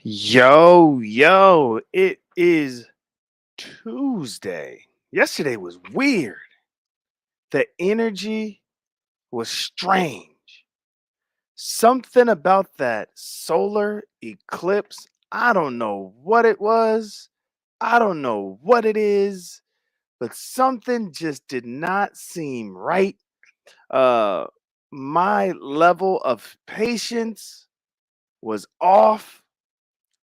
Yo, it is Tuesday. Yesterday was weird. The energy was strange. Something about that solar eclipse, I don't know what it was. I don't know what it is, but something just did not seem right. Uh my level of patience was off.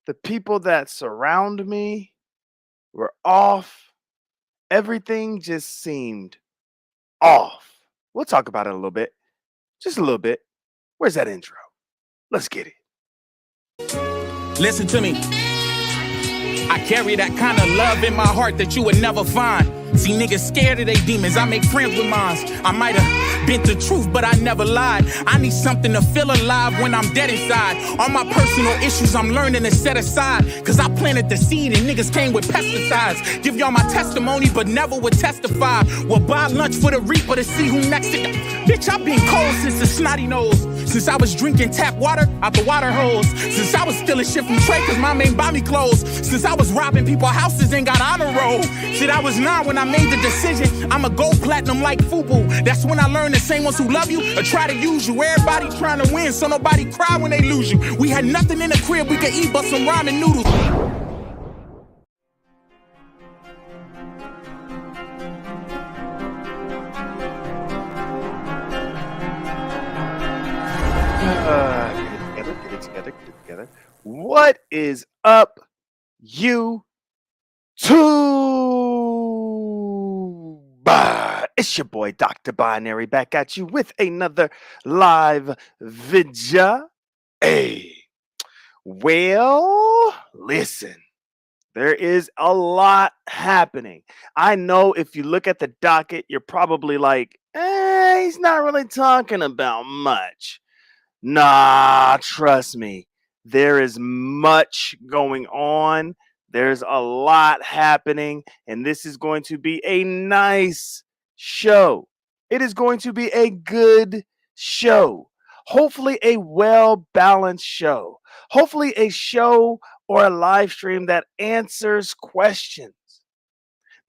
The people that surround me were off. Everything just seemed off. We'll talk about it a little bit. Just a little bit. Where's that intro? Let's get it. Listen to me. I carry that kind of love in my heart that you would never find. See niggas scared of they demons, I make friends with mine. I might have been the truth, but I never lied. I need something to feel alive when I'm dead inside. All my personal issues I'm learning to set aside. Cause I planted the seed and niggas came with pesticides. Give y'all my testimony, but never would testify. Will buy lunch for the reaper to see who next to Bitch, I've been cold since the snotty nose. Since I was drinking tap water out the water hose. Since I was stealing shit from Trey cause mom ain't buy me clothes. Since I was robbing people's houses and got honor roll. Shit, I was 9 when I made the decision. I'ma go platinum like FUBU. That's when I learned the same ones who love you or try to use you. Everybody trying to win so nobody cry when they lose you. We had nothing in the crib we could eat but some ramen noodles. Get it together. What is up, you two? It's your boy Dr. Binary back at you with another live video. Hey, well, listen. There is a lot happening. I know if you look at the docket, you're probably like, he's not really talking about much. Nah, trust me. There is much going on. There's a lot happening, and this is going to be a nice show. It is going to be a good show. Hopefully, a well balanced show. Hopefully, a show or a live stream that answers questions.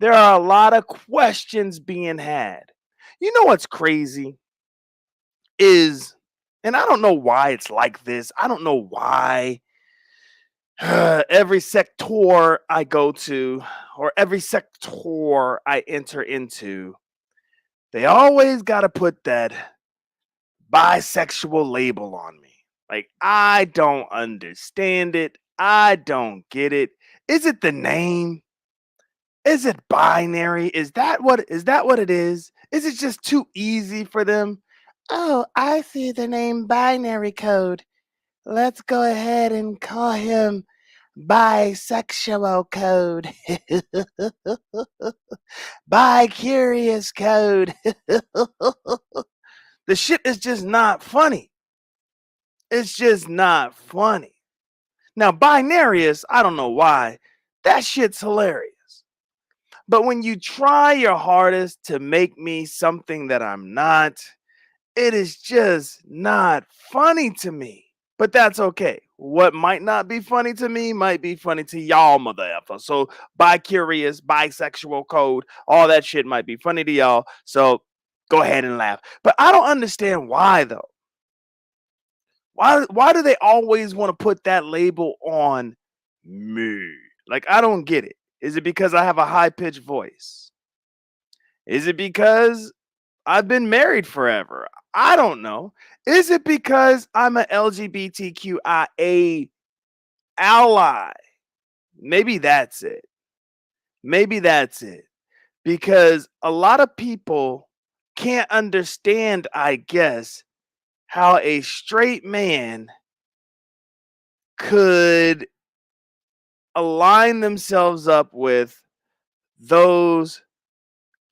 There are a lot of questions being had. You know what's crazy is, and I don't know why it's like this. I don't know why every sector I go to or every sector I enter into, they always got to put that bisexual label on me. Like, I don't understand it. I don't get it. Is it the name? Is it binary? Is that what it is? Is it just too easy for them? Oh, I see the name binary code. Let's go ahead and call him bisexual code. Bi curious code. The shit is just not funny. It's just not funny. Now, binarious, I don't know why. That shit's hilarious. But when you try your hardest to make me something that I'm not, it is just not funny to me. But that's okay. What might not be funny to me might be funny to y'all, mother effer. So, bi-curious, bisexual code, all that shit might be funny to y'all. So, go ahead and laugh. But I don't understand why, though. Why do they always want to put that label on me? Like, I don't get it. Is it because I have a high pitched voice? Is it because I've been married forever? I don't know. Is it because I'm an LGBTQIA ally? Maybe that's it. Maybe that's it. Because a lot of people can't understand, I guess, how a straight man could align themselves up with those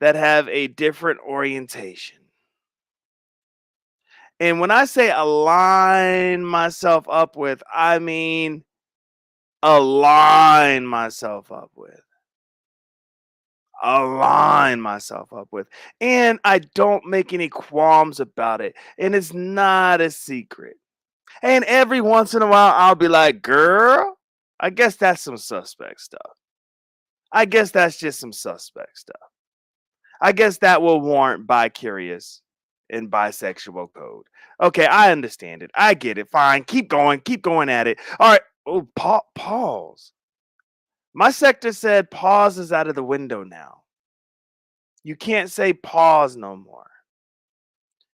that have a different orientation. And when I say align myself up with, I mean align myself up with. Align myself up with. And I don't make any qualms about it. And it's not a secret. And every once in a while, I'll be like, girl, I guess that's some suspect stuff. I guess that's just some suspect stuff. I guess that will warrant bi-curious and bisexual code. Okay, I understand it. I get it. Fine. Keep going at it. All right. Oh, pause. My sector said pause is out of the window now. You can't say pause no more.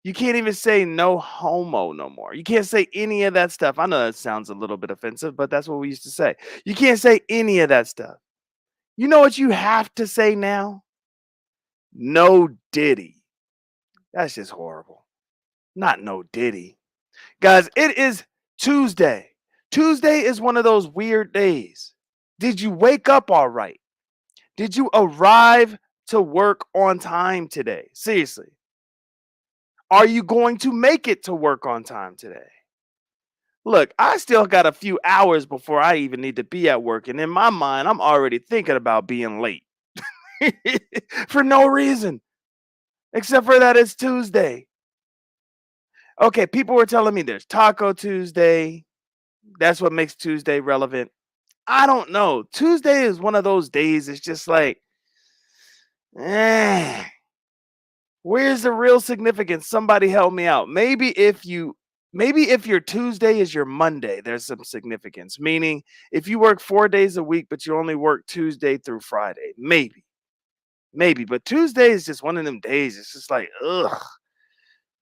You can't even say no homo no more. You can't say any of that stuff. I know that sounds a little bit offensive, but that's what we used to say. You can't say any of that stuff. You know what you have to say now? No Diddy. That's just horrible. Not no Diddy. Guys, it is Tuesday. Tuesday is one of those weird days. Did you wake up all right? Did you arrive to work on time today? Seriously. Are you going to make it to work on time today? Look, I still got a few hours before I even need to be at work. And in my mind, I'm already thinking about being late for no reason, except for that it's Tuesday. Okay, people were telling me there's Taco Tuesday. That's what makes Tuesday relevant. I don't know. Tuesday is one of those days. It's just like, eh, where's the real significance? Somebody help me out. Maybe if your Tuesday is your Monday, there's some significance. Meaning, if you work 4 days a week, but you only work Tuesday through Friday, maybe. But Tuesday is just one of them days. It's just like, ugh.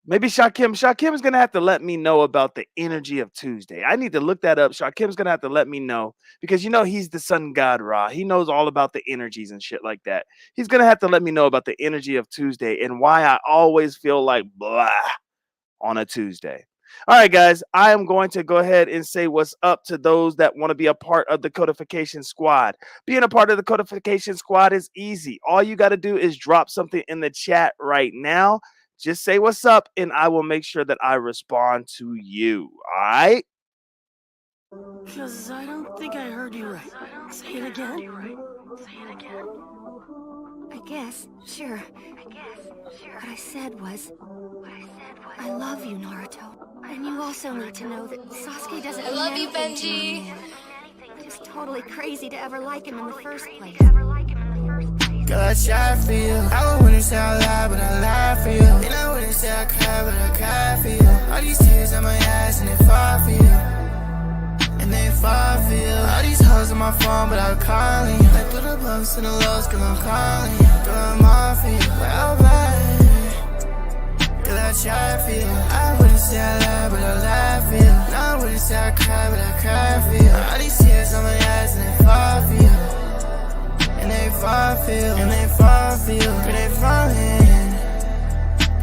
Maybe Shakim's gonna have to let me know about the energy of Tuesday. I need to look that up. Shakim's gonna have to let me know because he's the sun god Ra. He knows all about the energies and shit like that. He's gonna have to let me know about the energy of Tuesday and why I always feel like blah on a Tuesday. All right, guys, I am going to go ahead and say what's up to those that want to be a part of the codification squad. Being a part of the codification squad is easy. All you got to do is drop something in the chat right now. Just say what's up, and I will make sure that I respond to you. All right? Because I don't think I heard you right. Say it again. I guess, sure. What I said was, I love you, Naruto. And you also need to know that Sasuke doesn't mean love you, anything to Benji. me. It's totally crazy to ever like him in the first place. Girl, I try for you. I wouldn't say I lie, but I lie for you. And I wouldn't say I cry, but I cry for you. All these tears on my eyes and they fall for you. And they fall for you. All these hoes on my phone, but I'm calling you. Like through the bumps and the lows, girl, I'm calling you. Girl, I'm all for you. Well, bye. Girl, I try for you. I wouldn't say I lie, but I lie for you. No, I wouldn't say I cry, but I cry for you. All these tears on my eyes and they fall for you. And they fall for you, and they fall for you, but they falling.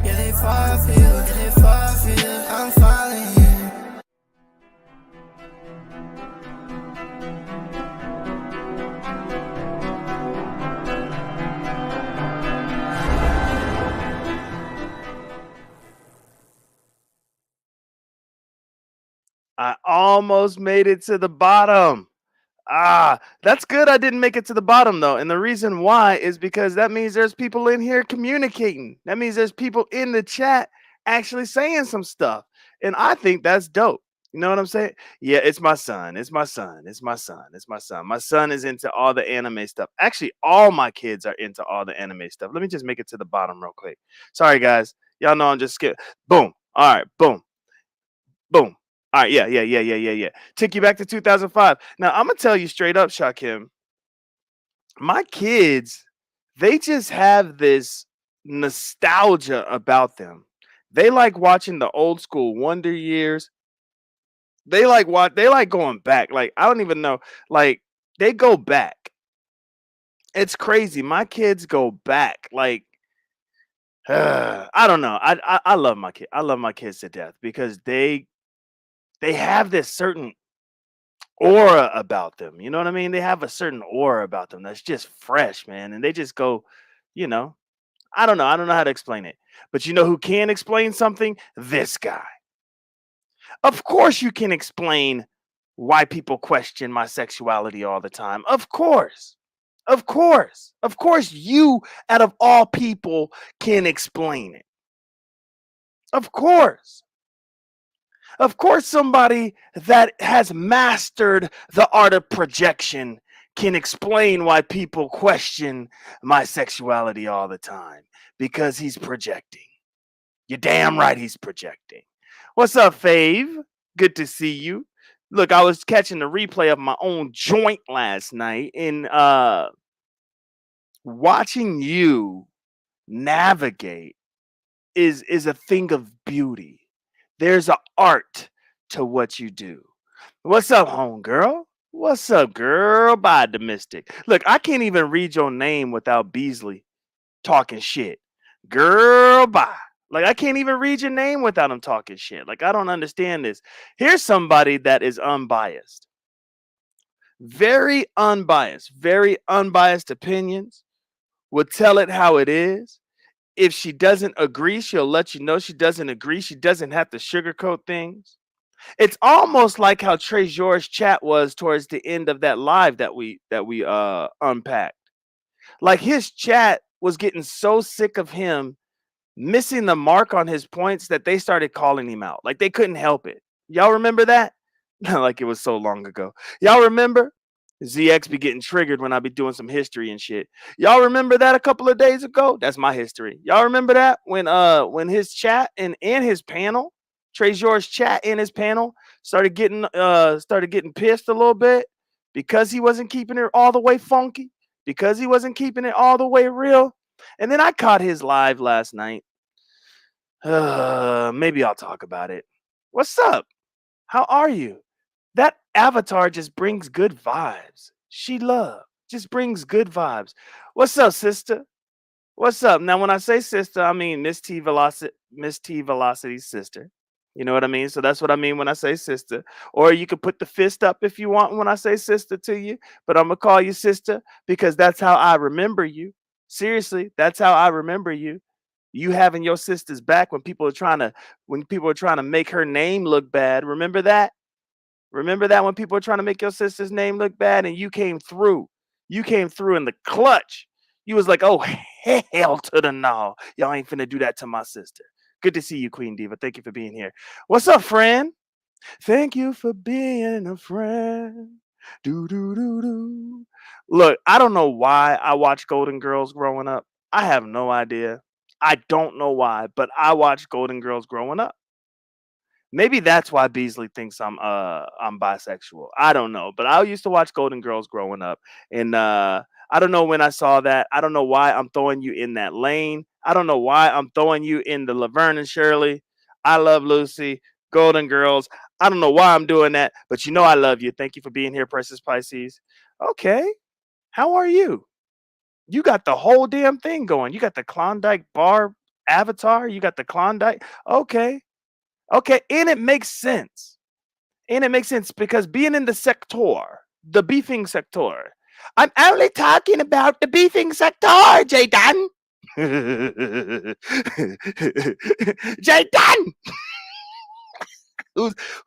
Yeah, they fall for you, yeah, they fall for you, I'm falling. I almost made it to the bottom. That's good. I didn't make it to the bottom though. And the reason why is because that means there's people in here communicating. That means there's people in the chat actually saying some stuff. And I think that's dope. You know what I'm saying? Yeah, it's my son. It's my son. It's my son. It's my son. My son is into all the anime stuff. Actually, all my kids are into all the anime stuff. Let me just make it to the bottom real quick. Sorry, guys. Y'all know I'm just skipping. Boom. All right. Boom. Boom. All right, yeah. Took you back to 2005. Now, I'm going to tell you straight up, Shakim, my kids, they just have this nostalgia about them. They like watching the old school Wonder Years. They like going back. Like, I don't even know. Like, they go back. It's crazy. My kids go back. Like, I don't know. I love my kid. I love my kids to death because they have this certain aura about them. You know what I mean? They have a certain aura about them that's just fresh, man. And they just go, you know, I don't know. I don't know how to explain it. But you know who can explain something? This guy. Of course, you can explain why people question my sexuality all the time. Of course. Of course. Of course, you, out of all people, can explain it. Of course. Of course, somebody that has mastered the art of projection can explain why people question my sexuality all the time because he's projecting. You're damn right he's projecting. What's up, Fave? Good to see you. Look, I was catching the replay of my own joint last night and watching you navigate is a thing of beauty. There's an art to what you do. What's up, homegirl? What's up, girl? By the mystic. Look, I can't even read your name without Beasley talking shit. Girl, bye. Like, I can't even read your name without him talking shit. Like, I don't understand this. Here's somebody that is unbiased. Very unbiased opinions. Will tell it how it is. If she doesn't agree, she'll let you know she doesn't agree. She doesn't have to sugarcoat things. It's almost like how Trey George's chat was towards the end of that live that we unpacked. Like his chat was getting so sick of him missing the mark on his points that they started calling him out. Like they couldn't help it. Y'all remember that? Like it was so long ago. Y'all remember? ZX be getting triggered when I be doing some history and shit. Y'all remember that a couple of days ago? That's my history. Y'all remember that when his chat and his panel, Trey George's chat and his panel started getting pissed a little bit because he wasn't keeping it all the way funky, because he wasn't keeping it all the way real. And then I caught his live last night. Maybe I'll talk about it. What's up? How are you? That avatar just brings good vibes. She love just brings good vibes. What's up, sister? What's up? Now, when I say sister, I mean Miss T Velocity's sister. You know what I mean? So that's what I mean when I say sister. Or you could put the fist up if you want when I say sister to you. But I'm gonna call you sister because that's how I remember you. Seriously, that's how I remember you. You having your sister's back when people are trying to make her name look bad. Remember that? Remember that when people were trying to make your sister's name look bad and you came through. You came through in the clutch. You was like, oh, hell to the no. Y'all ain't finna do that to my sister. Good to see you, Queen Diva. Thank you for being here. What's up, friend? Thank you for being a friend. Do, do, do, do. Look, I don't know why I watched Golden Girls growing up. I have no idea. I don't know why, but I watched Golden Girls growing up. Maybe that's why Beasley thinks I'm bisexual. I don't know, but I used to watch Golden Girls growing up, and I don't know when I saw that. I don't know why I'm throwing you in that lane. I don't know why I'm throwing you in the Laverne and Shirley. I Love Lucy, Golden Girls. I don't know why I'm doing that, but you know I love you. Thank you for being here, Precious Pisces. Okay, how are you? You got the whole damn thing going. You got the Klondike bar avatar. You got the Klondike. Okay. Okay, and it makes sense. And it makes sense because being in the sector, the beefing sector, I'm only talking about the beefing sector, Jay Dan. Jay Dan.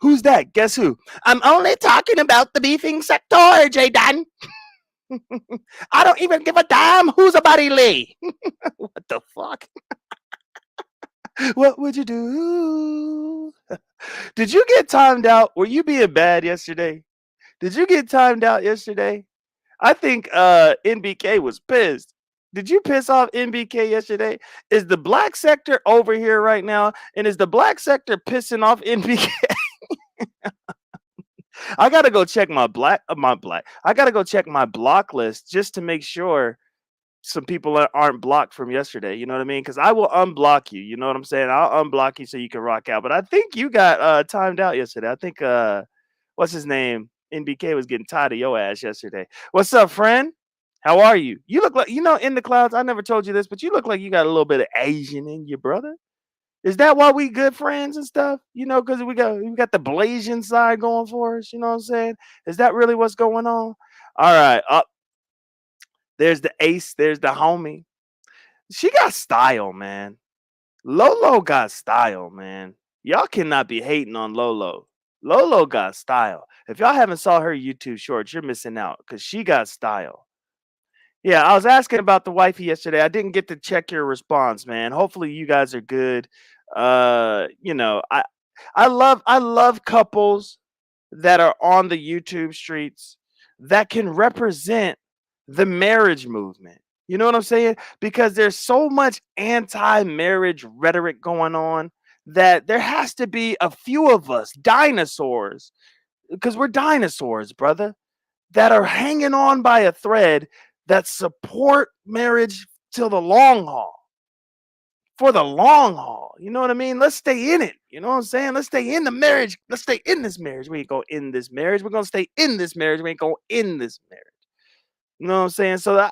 Who's that? Guess who? I'm only talking about the beefing sector, Jay Dan. I don't even give a damn who's a buddy Lee. What the fuck? What would you do? Did you get timed out? Were you being bad yesterday? Did you get timed out yesterday? I think NBK was pissed. Did you piss off NBK yesterday? Is the black sector over here right now? And is the black sector pissing off NBK? I gotta go check I gotta go check my block list just to make sure some people aren't blocked from yesterday. You know what I mean? Because I will unblock you. You know what I'm saying? I'll unblock you so you can rock out. But I think you got timed out yesterday. I think what's his name? NBK was getting tired of your ass yesterday. What's up, friend? How are you? You look like in the clouds. I never told you this, but you look like you got a little bit of Asian in you, brother. Is that why we good friends and stuff? Because we got the Blasian side going for us. You know what I'm saying? Is that really what's going on? All right. There's the ace. There's the homie. She got style, man. Lolo got style, man. Y'all cannot be hating on Lolo. Lolo got style. If y'all haven't saw her YouTube shorts, you're missing out because she got style. Yeah, I was asking about the wifey yesterday. I didn't get to check your response, man. Hopefully you guys are good. I love couples that are on the YouTube streets that can represent the marriage movement. You know what I'm saying? Because there's so much anti-marriage rhetoric going on that there has to be a few of us, dinosaurs, because we're dinosaurs, brother, that are hanging on by a thread that support marriage till the long haul. For the long haul. You know what I mean? Let's stay in it. You know what I'm saying? Let's stay in the marriage. Let's stay in this marriage. We ain't gonna end this marriage. We're gonna stay in this marriage. We ain't gonna end this marriage. You know what I'm saying? So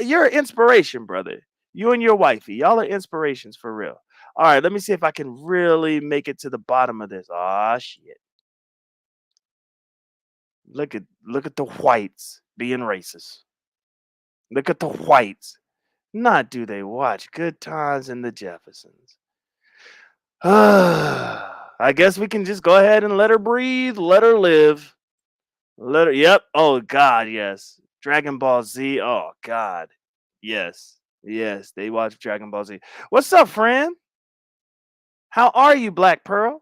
you're an inspiration, brother. You and your wifey, y'all are inspirations for real. All right, let me see if I can really make it to the bottom of this. Ah, shit. Look at the whites being racist. Look at the whites. Not do they watch Good Times in the Jeffersons. I guess we can just go ahead and let her breathe, let her live. Let her, yep. Oh, God, yes. Dragon Ball Z. Oh, God. Yes. Yes, they watch Dragon Ball Z. What's up, friend? How are you, Black Pearl?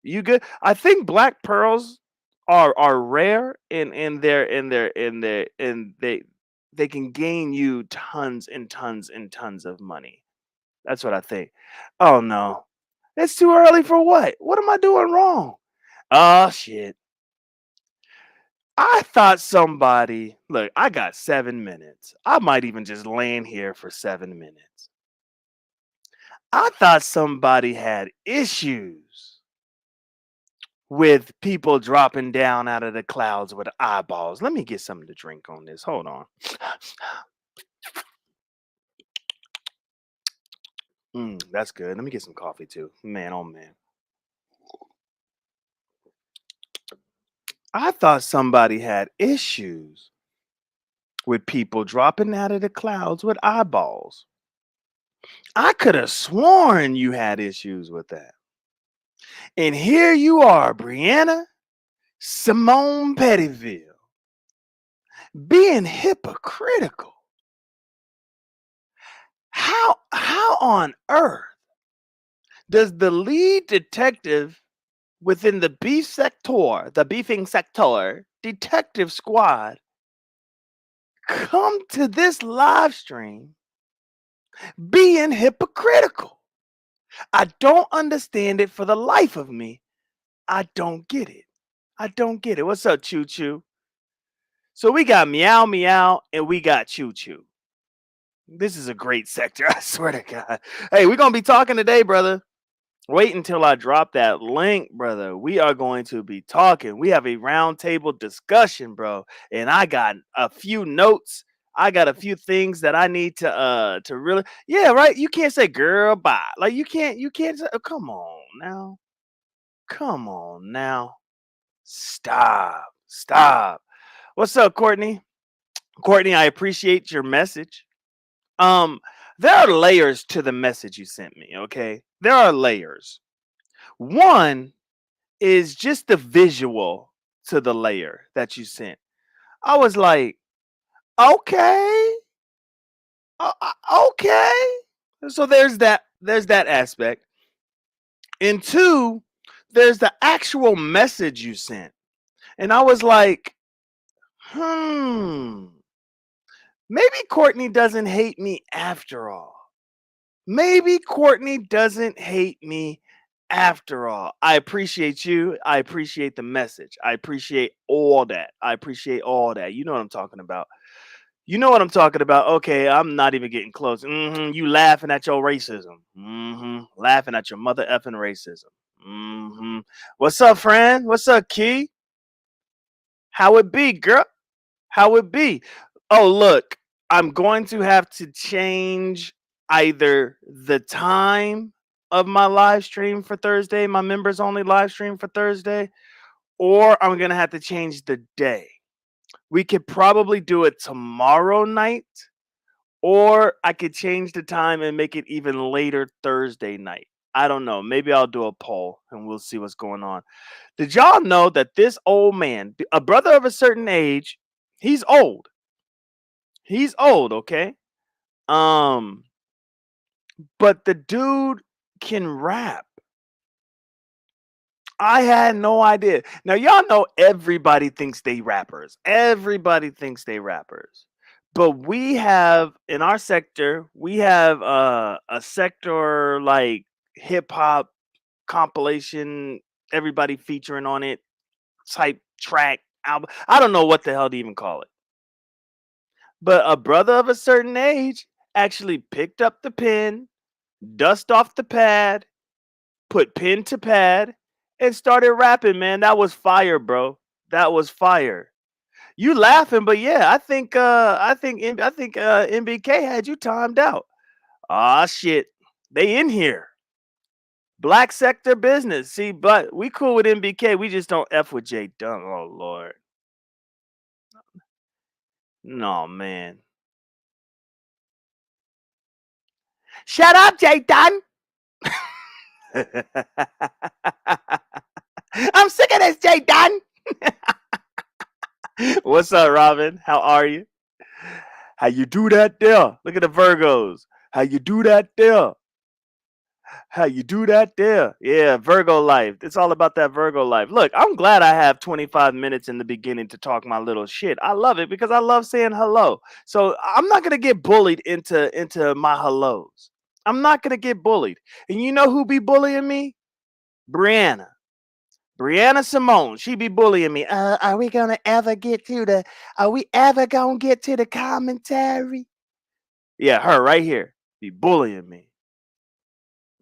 You good? I think Black Pearls are rare and they can gain you tons and tons and tons of money. That's what I think. Oh no. It's too early for what? What am I doing wrong? Oh shit. I thought somebody look, I got 7 minutes. I might even just land here for 7 minutes. I thought somebody had issues with people dropping down out of the clouds with eyeballs. Let me get something to drink on this. Hold on. That's good. Let me get some coffee too. Man, oh man. I thought somebody had issues with people dropping out of the clouds with eyeballs. I could have sworn you had issues with that. And here you are, Brianna Simone Pettyville, being hypocritical. How on earth does the lead detective within the beefing sector, detective squad, come to this live stream being hypocritical? I don't understand it for the life of me. I don't get it. I don't get it. What's up, Choo Choo? So we got Meow Meow and we got Choo Choo. This is a great sector, I swear to God. Hey, we're going to be talking today, brother. Wait until I drop that link, brother. We are going to be talking. We have a roundtable discussion, bro. And I got a few notes. I got a few things that I need to really, yeah, right. You can't say girl bye. Like you can't say, oh, come on now. Come on now. Stop. Stop. What's up, Courtney? Courtney, I appreciate your message. Um, there are layers to the message you sent me, okay? There are layers. One is just the visual to the layer that you sent. I was like, okay, okay. So there's that aspect. And two, there's the actual message you sent. And I was like, maybe Courtney doesn't hate me after all. Maybe Courtney doesn't hate me after all. I appreciate you. I appreciate the message. I appreciate all that. I appreciate all that. You know what I'm talking about. You know what I'm talking about. Okay, I'm not even getting close. You laughing at your racism. Laughing at your mother effing racism. What's up, friend? What's up, Key? How it be, girl? How it be? Oh, look, I'm going to have to change either the time of my live stream for Thursday, my members only live stream for Thursday, or I'm going to have to change the day. We could probably do it tomorrow night, or I could change the time and make it even later Thursday night. I don't know. Maybe I'll do a poll and we'll see what's going on. Did y'all know that this old man, a brother of a certain age, he's old. He's old, okay? Um, but the dude can rap. I had no idea. Now y'all know everybody thinks they rappers. Everybody thinks they rappers. But we have in our sector, we have a sector like hip hop compilation, everybody featuring on it, type track album. I don't know what the hell to even call it. But a brother of a certain age actually picked up the pen, dust off the pad, put pen to pad, and started rapping, man. That was fire, bro. That was fire. You laughing, but yeah, I think MBK had you timed out. Ah shit. They in here. Black sector business. See, but we cool with MBK. We just don't F with J Dunn. Oh Lord. No man. Shut up, J Dunn. I'm sick of this, J Dunn. What's up, Robin? How are you? How you do that there? Look at the Virgos. How you do that there? How you do that there? Yeah, Virgo life. It's all about that Virgo life. Look, I'm glad I have 25 minutes in the beginning to talk my little shit. I love it because I love saying hello. So I'm not gonna get bullied into my hellos. I'm not gonna get bullied. And you know who be bullying me? Brianna. Brianna Simone, she be bullying me. Are we gonna ever get to the? Are we ever gonna get to the commentary? Yeah, her right here be bullying me.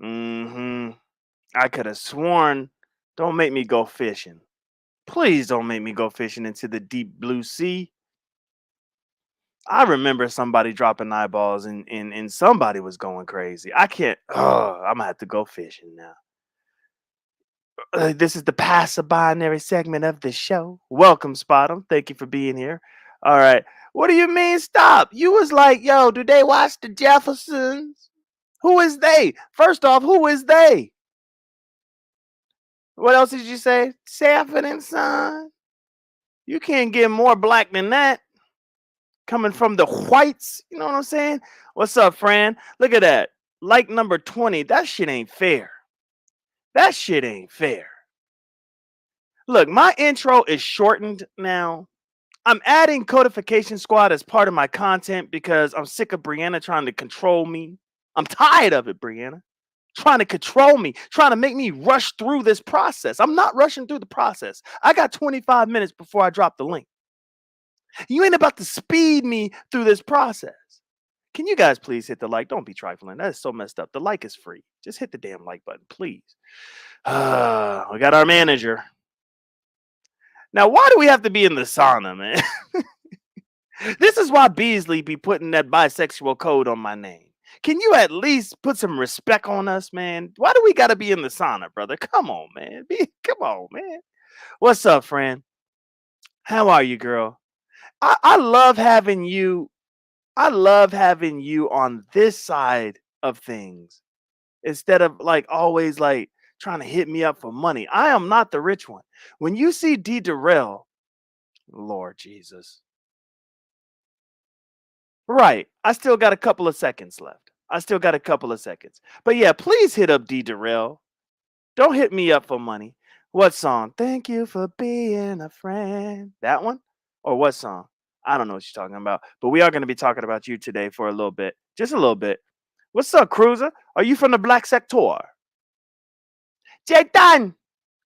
I could have sworn. Don't make me go fishing. Please don't make me go fishing into the deep blue sea. I remember somebody dropping eyeballs and somebody was going crazy. I can't. Oh, I'm gonna have to go fishing now. This is the passive binary segment of the show. Welcome, Spotum. Thank you for being here. All right. What do you mean stop? You was like, yo, do they watch the Jeffersons? Who is they? First off, who is they? What else did you say? Sanford and Son? You can't get more black than that. Coming from the whites. You know what I'm saying? What's up, Fran? Look at that. Like number 20. That shit ain't fair. That shit ain't fair. Look, my intro is shortened now. I'm adding Codification Squad as part of my content because I'm sick of Brianna trying to control me. I'm tired of it, Brianna. Trying to control me, trying to make me rush through this process. I'm not rushing through the process. I got 25 minutes before I drop the link. You ain't about to speed me through this process. Can you guys please hit the like? Don't be trifling. That is so messed up. The like is free. Just hit the damn like button, please. We got our manager. Now, why do we have to be in the sauna, man? This is why Beasley be putting that bisexual code on my name. Can you at least put some respect on us, man? Why do we got to be in the sauna, brother? Come on, man. Come on, man. What's up, friend? How are you, girl? I love having you. I love having you on this side of things instead of like always like trying to hit me up for money. I am not the rich one. When you see D. Durrell, Lord Jesus. Right. I still got a couple of seconds left. But yeah, please hit up D. Durrell. Don't hit me up for money. What song? Thank you for being a friend. That one? Or what song? I don't know what you're talking about. But we are going to be talking about you today for a little bit. Just a little bit. What's up, Cruiser? Are you from the Black Sector? Jaydan,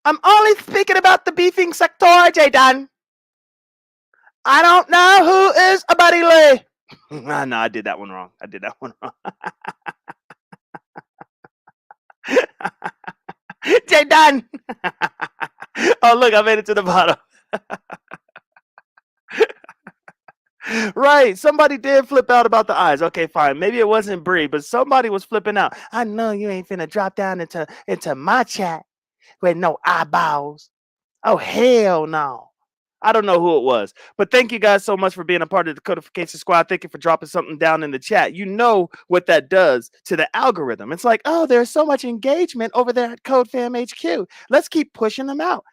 I'm only speaking about the beefing sector, Jaydan. I don't know who is a Buddy Lee. No, I did that one wrong. Jaydan. Oh, look, I made it to the bottom. Right. Somebody did flip out about the eyes. Okay, fine. Maybe it wasn't Bree, but somebody was flipping out. I know you ain't finna drop down into my chat with no eyeballs. Oh, hell no. I don't know who it was. But thank you guys so much for being a part of the Codification Squad. Thank you for dropping something down in the chat. You know what that does to the algorithm. It's like, oh, there's so much engagement over there at CodeFam HQ. Let's keep pushing them out.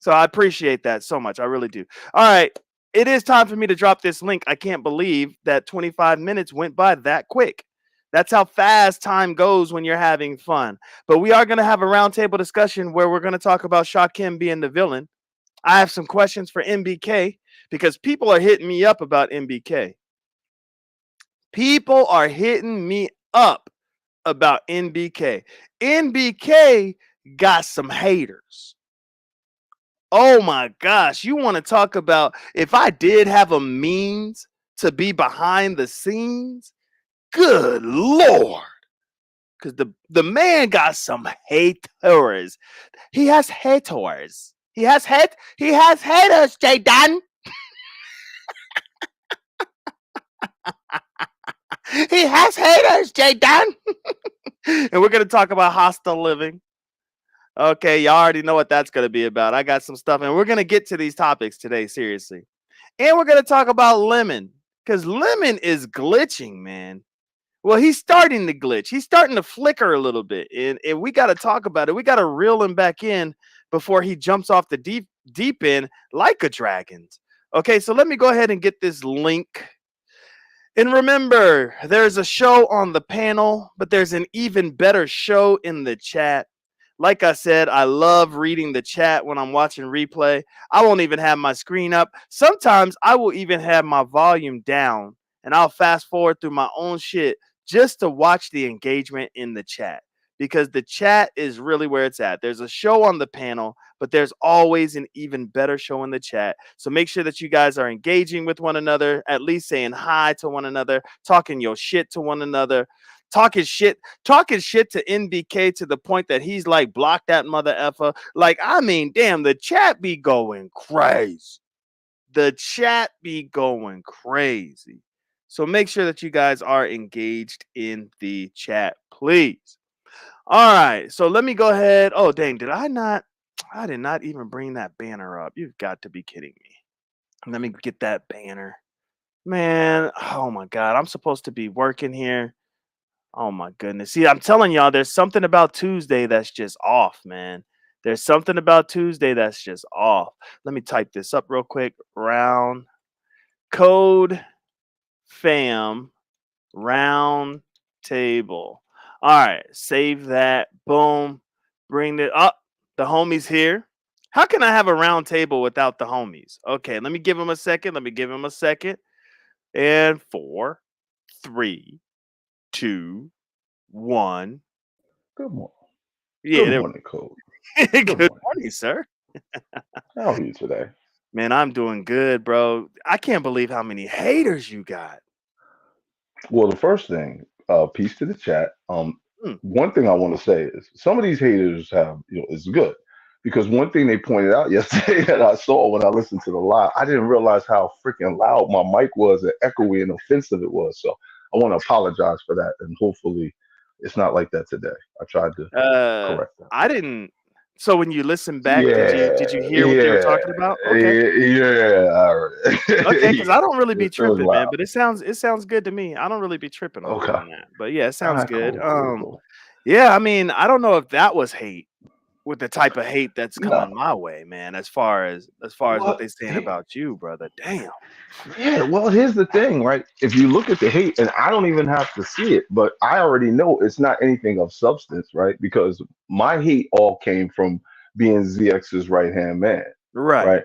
So I appreciate that so much. I really do. All right. It is time for me to drop this link. I can't believe that 25 minutes went by that quick. That's how fast time goes when you're having fun. But we are going to have a roundtable discussion where we're going to talk about Shakim being the villain. I have some questions for MBK because people are hitting me up about MBK. People are hitting me up about NBK. NBK got some haters. Oh my gosh, you want to talk about if I did have a means to be behind the scenes? Good Lord. Because the man got some haters. He has haters. He has haters, Jayden. He has haters, Jayden. And we're gonna talk about hostile living. Okay, y'all already know what that's gonna be about. I got some stuff, and we're gonna get to these topics today, seriously. And we're gonna talk about Lemon, because Lemon is glitching, man. Well, he's starting to glitch. He's starting to flicker a little bit, and we got to talk about it. We got to reel him back in before he jumps off the deep end like a dragon. Okay, so let me go ahead and get this link. And remember, there's a show on the panel, but there's an even better show in the chat. Like I said, I love reading the chat when I'm watching replay. I won't even have my screen up. Sometimes I will even have my volume down, and I'll fast forward through my own shit just to watch the engagement in the chat, because the chat is really where it's at. There's a show on the panel, but there's always an even better show in the chat. So make sure that you guys are engaging with one another, at least saying hi to one another, talking your shit to one another, talking shit to NBK to the point that he's like, block that mother effer. Like, I mean, damn, the chat be going crazy. The chat be going crazy. So make sure that you guys are engaged in the chat, please. All right. So let me go ahead. Oh, dang. I did not even bring that banner up. You've got to be kidding me. Let me get that banner. Man, oh my God. I'm supposed to be working here. Oh my goodness. See, I'm telling y'all, there's something about Tuesday that's just off, man. There's something about Tuesday that's just off. Let me type this up real quick. Round code fam round table. All right, save that. Boom. Bring it up. The homies here. How can I have a round table without the homies? Okay, let me give him a second. And 4, 3, 2, 1. Good morning. Yeah, Good morning, Code. Good morning, sir. How are you today? Man, I'm doing good, bro. I can't believe how many haters you got. Well, the first thing, peace to the chat. Hmm. One thing I want to say is some of these haters have, is good because one thing they pointed out yesterday that I saw when I listened to the live, I didn't realize how freaking loud my mic was and echoey and offensive it was. So I want to apologize for that, and hopefully it's not like that today. I tried to correct that. I didn't. So when you listen back, did you hear what they were Yeah, talking about? Okay. yeah. All right. Okay, because I don't really be It was tripping, man. loud. But it sounds good to me. I don't really be tripping on Okay. that. But yeah, it All sounds right. good. Cool. Yeah, I mean, I don't know if that was hate with the type of hate that's No. coming my way, man. As far as what Well, they saying about you, brother. Damn. yeah, well, here's the thing, right? If you look at the hate, and I don't even have to see it, but I already know it's not anything of substance, right? Because my hate all came from being ZX's right hand man, Right. right?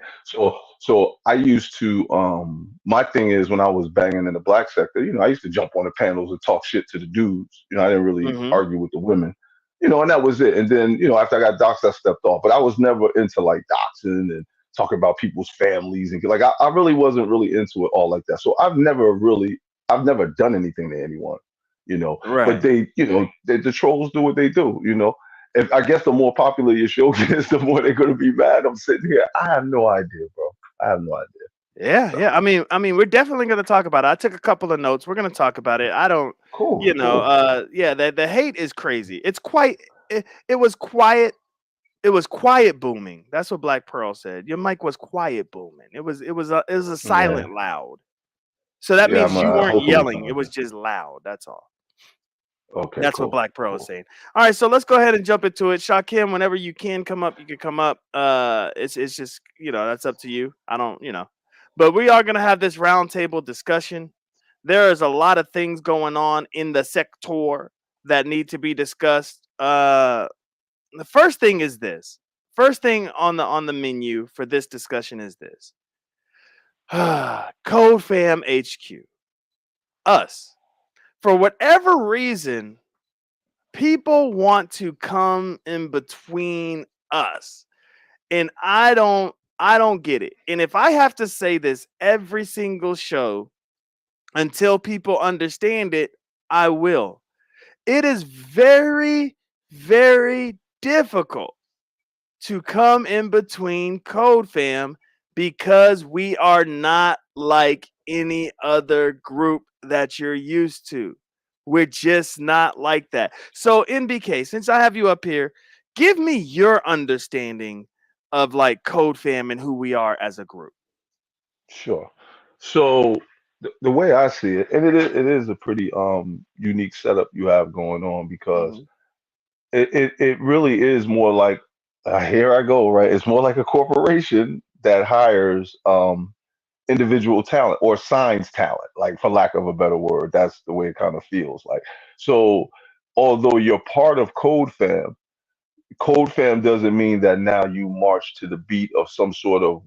So I used to my thing is when I was banging in the black sector, I used to jump on the panels and talk shit to the dudes. I didn't really Mm-hmm. argue with the women. And that was it. And then, after I got doxxed, I stepped off. But I was never into like doxing and talking about people's families and like I really wasn't really into it all like that. So I've never done anything to anyone. But Right. the trolls do what they do. If I guess the more popular your show gets, the more they're gonna be mad. I'm sitting here. I have no idea, bro. I have no idea. Yeah, So yeah. I mean, we're definitely gonna talk about it. I took a couple of notes. We're gonna talk about it. I don't, cool. yeah. The hate is crazy. It was quiet. It was quiet booming. That's what Black Pearl said. Your mic was quiet booming. It was a Yeah. silent loud. So that Yeah, means you weren't hopefully yelling. It something like was that. just loud. That's all. Okay, That's what cool. Black Pearl is Cool. saying. All right, so let's go ahead and jump into it. Shakim, whenever you can come up, you can come up. It's just that's up to you. I don't. But we are gonna have this roundtable discussion. There is a lot of things going on in the sector that need to be discussed. The first thing is this. First thing on the menu for this discussion is this. Code Fam HQ. Us. For whatever reason, people want to come in between us. And I don't get it. And if I have to say this every single show until people understand it, I will. It is very, very difficult to come in between Code Fam because we are not like any other group that you're used to. We're just not like that. So, NBK, since I have you up here, give me your understanding of like Code Fam and who we are as a group. Sure. So the way I see it, and it is a pretty unique setup you have going on because Mhm. it really is more like here I go, right? It's more like a corporation that hires individual talent or signs talent, like for lack of a better word. That's the way it kind of feels like. So although you're part of Code Fam doesn't mean that now you march to the beat of some sort of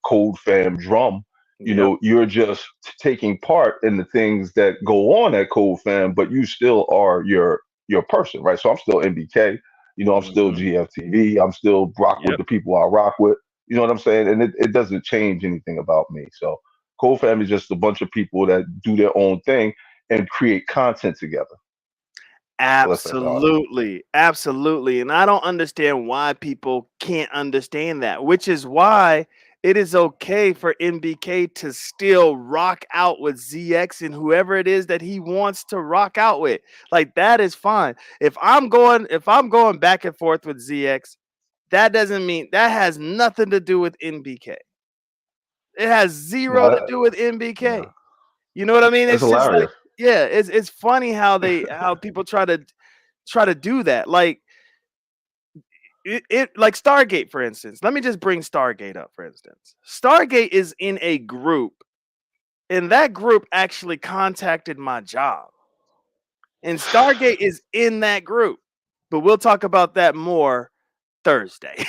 Code Fam drum. You Yep. know, you're just taking part in the things that go on at Code Fam, but you still are your person, right? So I'm still MBK. You know, I'm still Mhm. GFTV. I'm still rock with Yep. the people I rock with. You know what I'm saying? And it doesn't change anything about me. So Code Fam is just a bunch of people that do their own thing and create content together. So that's all. Absolutely. Absolutely. And I don't understand why people can't understand that, which is why it is okay for NBK to still rock out with ZX and whoever it is that he wants to rock out with. Like that is fine. If I'm going back and forth with ZX, that doesn't mean that has nothing to do with NBK. It has No, zero to do with yeah, NBK. You know what I mean? that's It's just like hilarious. yeah, it's funny how people try to do that. Like it like Stargate, for instance. Let me just bring Stargate up, for instance. Stargate is in a group, and that group actually contacted my job. And Stargate is in that group. But we'll talk about that more Thursday.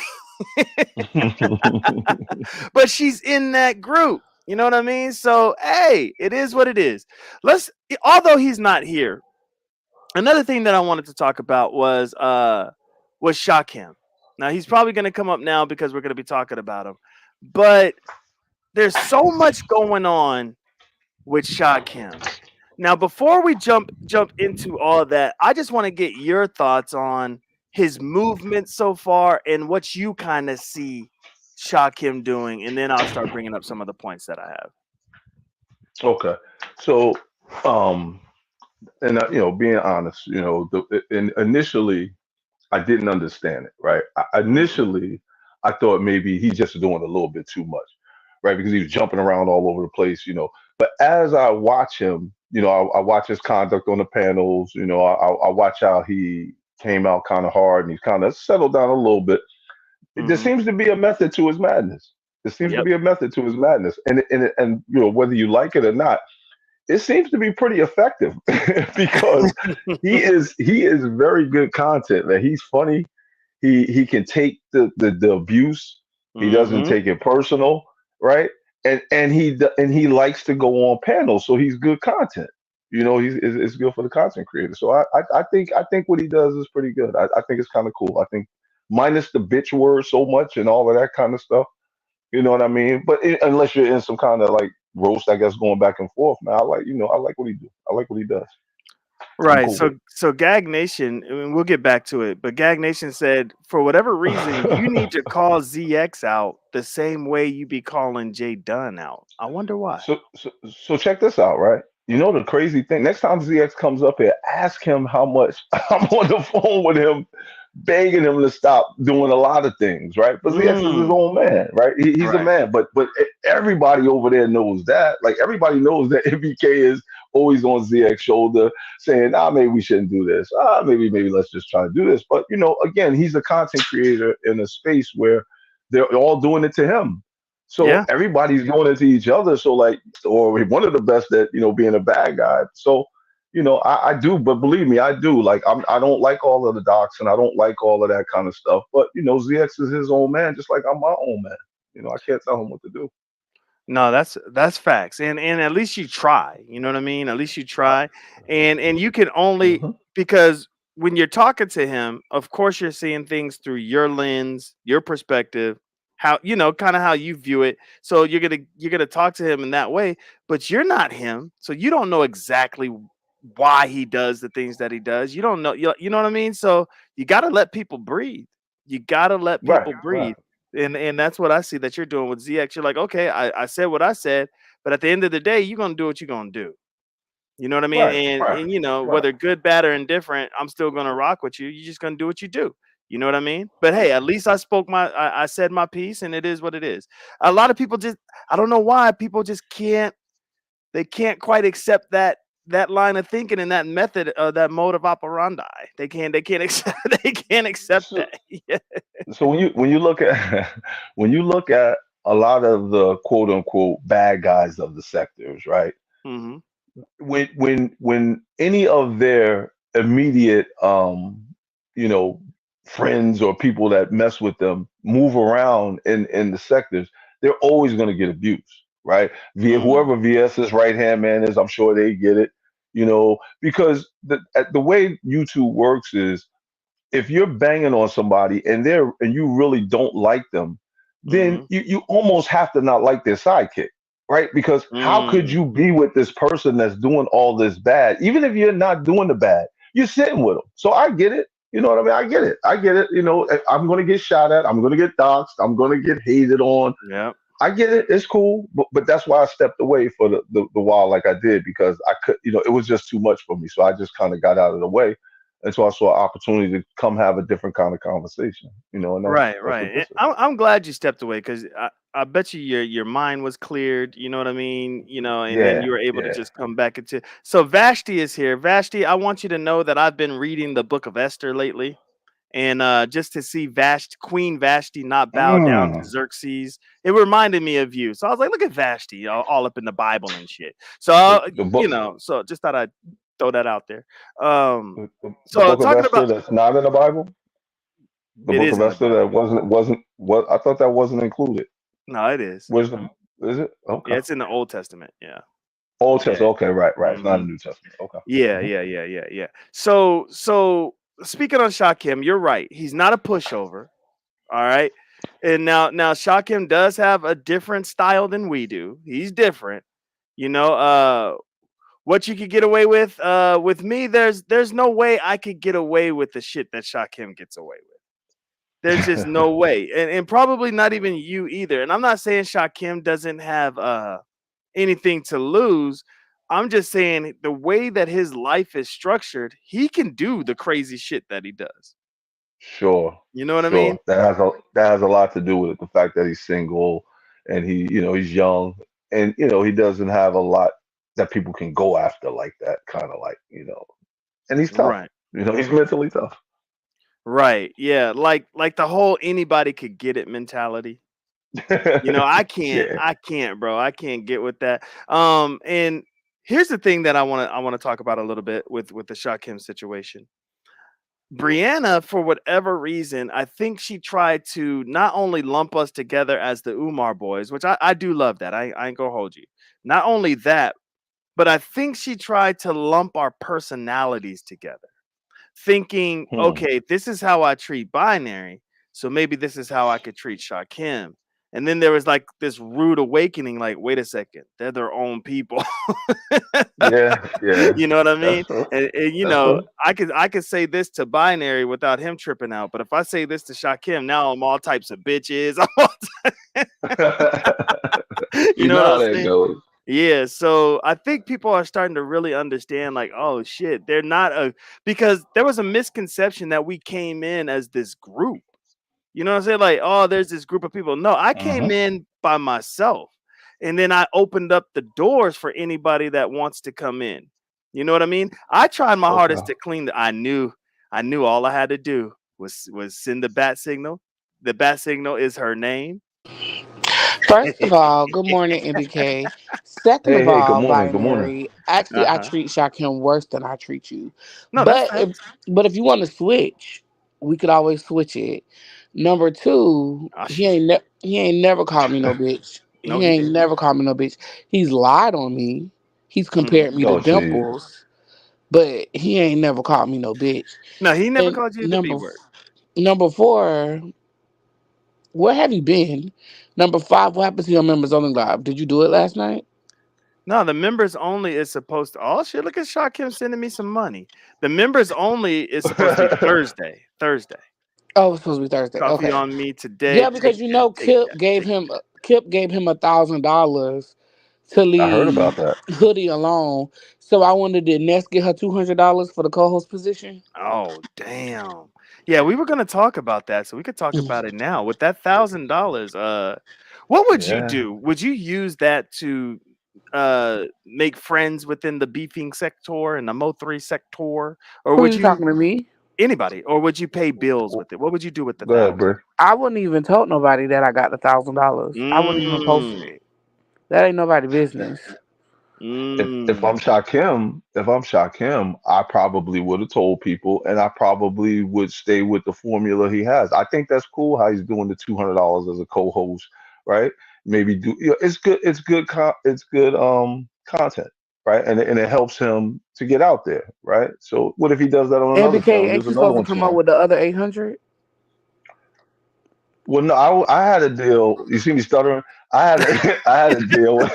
But she's in that group. You know what I mean? So hey, it is what it is. Let's although he's not here, another thing that I wanted to talk about was Shakim. Now he's probably going to come up now because we're going to be talking about him. But there's so much going on with Shakim. Now before we jump into all that, I just want to get your thoughts on his movement so far and what you kind of see Shakim doing, and then I'll start bringing up some of the points that I have. Okay. So, um, and being honest, initially I didn't understand it, right? Mhm. Initially, I thought maybe he's just doing a little bit too much, right? Because he was jumping around all over the place. But as I watch him, I watch his conduct on the panels. I watch how he came out kind of hard and he's kind of settled down a little bit. There Mhm. seems to be a method to his madness. There seems to Yep. be a method to his madness, and whether you like it or not, it seems to be pretty effective because he is very good content, man. He's funny. He can take the abuse. He doesn't Mhm. take it personal, right? And he likes to go on panels, so he's good content. It's good for the content creator. So I think what he does is pretty good. I think it's kind of cool. I think minus the bitch word so much and all of that kind of stuff. You know what I mean? But unless you're in some kind of like roast, I guess going back and forth, man. I like what he do. I like what he does. I'm Right. cool with So Gag Nation, I mean, we'll get back to it, but Gag Nation said for whatever reason you it. need to call ZX out the same way you be calling Jay Dunn out. I wonder why. So check this out, right? You know the crazy thing. Next time ZX comes up here, ask him how much I'm on the phone with him, begging him to stop doing a lot of things, right? But ZX is his Mm, own man, right? He's a right. man, but everybody over there knows that. Like everybody knows that MBK is always on ZX's shoulder, saying, "Ah, maybe we shouldn't do this. Ah, maybe let's just try to do this." But again, he's a content creator in a space where they're all doing it to him. So Yeah. everybody's going into each other. So like, or one of the best at being a bad guy. So I do, but believe me, I do. Like I don't like all of the docs, and I don't like all of that kind of stuff. But ZX is his own man, just like I'm my own man. I can't tell him what to do. No, that's facts. And at least you try. You know what I mean? At least you I, try. And you can only, mhm. because when you're talking to him, of course you're seeing things through your lens, your perspective, how kind of how you view it. So you're gonna talk to him in that way, but you're not him. So you don't know exactly why he does the things that he does. You don't know, you know what I mean? So you gotta let people breathe. You gotta let Right, people right, breathe. And that's what I see that you're doing with ZX. You're like, okay, I said what I said, but at the end of the day, you're gonna do what you're gonna do. You know what I mean? right, And right, whether good, bad, or indifferent, I'm still gonna rock with you. You're just gonna do what you do. You know what I mean? But hey, at least I said my piece, and it is what it is. A lot of people just, I don't know why people just can't quite accept that line of thinking and that method, that mode of operandi. They can't accept they can't accept right. that. Yeah. So when you look at when you look at a lot of the quote unquote bad guys of the sectors, right? Hmm. When any of their immediate you know friends or people that mess with them move around in the sectors, they're always going to get abused, right? Hmm. Whoever VS's right hand man is, I'm sure they get it, because the way YouTube works is, if you're banging on somebody and you really don't like them, then Hmm. you almost have to not like their sidekick, right? Because how could Mm. you be with this person that's doing all this bad, even if you're not doing the bad, you're sitting with them. So I get it. You know what I mean? I get it. I get it. I'm going to get shot at. I'm going to get doxxed. I'm going to get hated on. Yep. I get it. It's cool. But that's why I stepped away for the while like I did, because I could, it was just too much for me. So I just kind of got out of the way. And so I saw an opportunity to come have a different kind of conversation, and Right, that's right. what And this is. I'm glad you stepped away because I bet you your mind was cleared. You know what I mean? And then Yeah, you were able to yeah. just come back into. So Vashti is here. Vashti, I want you to know that I've been reading the Book of Esther lately, and just to see Queen Vashti not bow down to Mm. Xerxes, it reminded me of you. So I was like, look at Vashti, all up in the Bible and shit. So The book, so just thought I'd throw that out there. Um, the so book of talking about, Esther that's not in the Bible. The it book is of in the Esther Bible. that wasn't what I thought that wasn't included. No, it is. Where's the Is it? Okay. Yeah, it's in the Old Testament. Yeah. Old Yeah. Testament. Okay, right, right. It's not Hmm. a New Testament. Okay. Yeah, Mhm. yeah, yeah, yeah, yeah. So speaking on Shakim, you're right. He's not a pushover. All right. And now Shakim does have a different style than we do. He's different. You know, what you could get away with me, there's no way I could get away with the shit that Shakim gets away with. There's just no way. And probably not even you either. And I'm not saying Shakim doesn't have anything to lose. I'm just saying the way that his life is structured, he can do the crazy shit that he does. Sure, You know what I mean? sure. That has a lot to do with it. The fact that he's single and he's young, and he doesn't have a lot that people can go after like that, kind of like, and he's tough. Right. He's mentally tough. Right. Yeah. Like the whole anybody could get it mentality. Yeah. I can't, bro. I can't get with that. And here's the thing that I want to talk about a little bit with the Shakim situation. Brianna, for whatever reason, I think she tried to not only lump us together as the Umar Boys, which I do love that. I ain't gonna hold you. Not only that, but I think she tried to lump our personalities together, thinking, Hmm. okay, this is how I treat binary, so maybe this is how I could treat Shakim. And then there was like this rude awakening, like, wait a second, they're their own people. Yeah, yeah. You know what I That's mean? true. And That's true. I could say this to binary without him tripping out. But if I say this to Shakim, now I'm all types of bitches. You You know know what how I'm that saying? goes. Yeah, so I think people are starting to really understand, like, oh shit, they're not a because there was a misconception that we came in as this group. You know what I'm saying? Like, oh, there's this group of people. No, I came Hmm. in by myself. And then I opened up the doors for anybody that wants to come in. You know what I mean? I tried my hardest Okay. to clean I knew all I had to do was send the bat signal. The bat signal is her name. First of all, good morning, MBK. Second of Hey, good all, morning. Good morning. binary. Actually, I Uh-huh. treat Shakim worse than I treat you. No, that's But fair. if you want to switch, we could always switch it. Number two, Oh shit. he ain't never called me no bitch. No, He he ain't didn't. never called me no bitch. He's lied on me. He's Mm. compared me to Oh, gee. Dimples, but he ain't never called me no bitch. No, he never And called you the B number word. number four, where have you been? Number five, what happened to your members only live? Did you do it last night? No, the members only is supposed to. Oh shit! Look at Shakim sending me some money. The members only is supposed to be Thursday. Thursday. Oh, it's supposed to be Thursday. Coffee Okay. on me today. Yeah, Take because you that. know Take that. Take that. Kip gave him $1,000 to I heard about leave that. Hoodie alone. So I wondered, did Ness get her $200 for the co-host position? Oh damn. Yeah, we were gonna talk about that, so we could talk about it now. With that $1,000, what would you Yeah. do? Would you use that to make friends within the beefing sector and the Mo3 sector, or Who are would you you talking to me? anybody, or would you pay bills with it? What would you do with the Go ahead, 1,000? Bray. I wouldn't even told nobody that I got the $1,000. I wouldn't even post Mm, it. That ain't nobody business. If mm. I'm Shakim, I probably would have told people, and I probably would stay with the formula he has. I think that's cool how he's doing the $200 as a co-host, right? Maybe do it's good. It's good content, right? And it helps him to get out there, right? So what if he does that on another MBK, channel? ain't There's you another supposed to one come up tomorrow. with the other 800? Well, no, I had a deal. You see me stuttering? I had I had a deal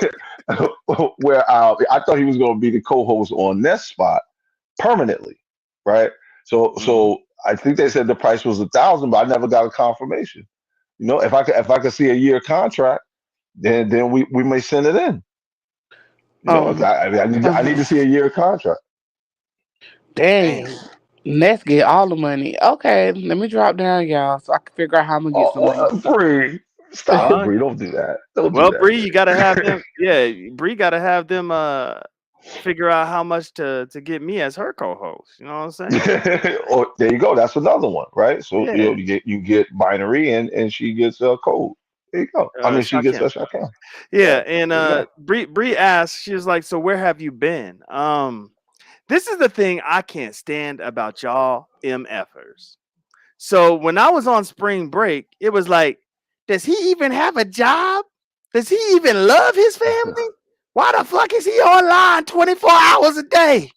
where I thought he was going to be the co-host on Nest Spot permanently, right? Mhm. So I think they said the price was 1,000, but I never got a confirmation. You know, if I could see a year contract, then we may send it in. You know, Um, I need to see a year contract. Damn. dang. Let's get all the money. Okay, let me drop down, y'all, so I can figure out how I'm gonna get some money. Bree, stop it, Well, Bree. Don't do that. Don't do well, that, Bree, you gotta have Bree. them. Yeah, Bree gotta have them. Figure out how much to get me as her co-host. You know what I'm saying? Or there you go. That's another one, right? So Yeah. you get binary and she gets a code. There you go. I mean, she gets Shakim. a shotgun. Yeah, Right. and There you go. Bree asked, she was like, "So where have you been?" This is the thing I can't stand about y'all MFers. So when I was on spring break, it was like, does he even have a job? Does he even love his family? Why the fuck is he online 24 hours a day?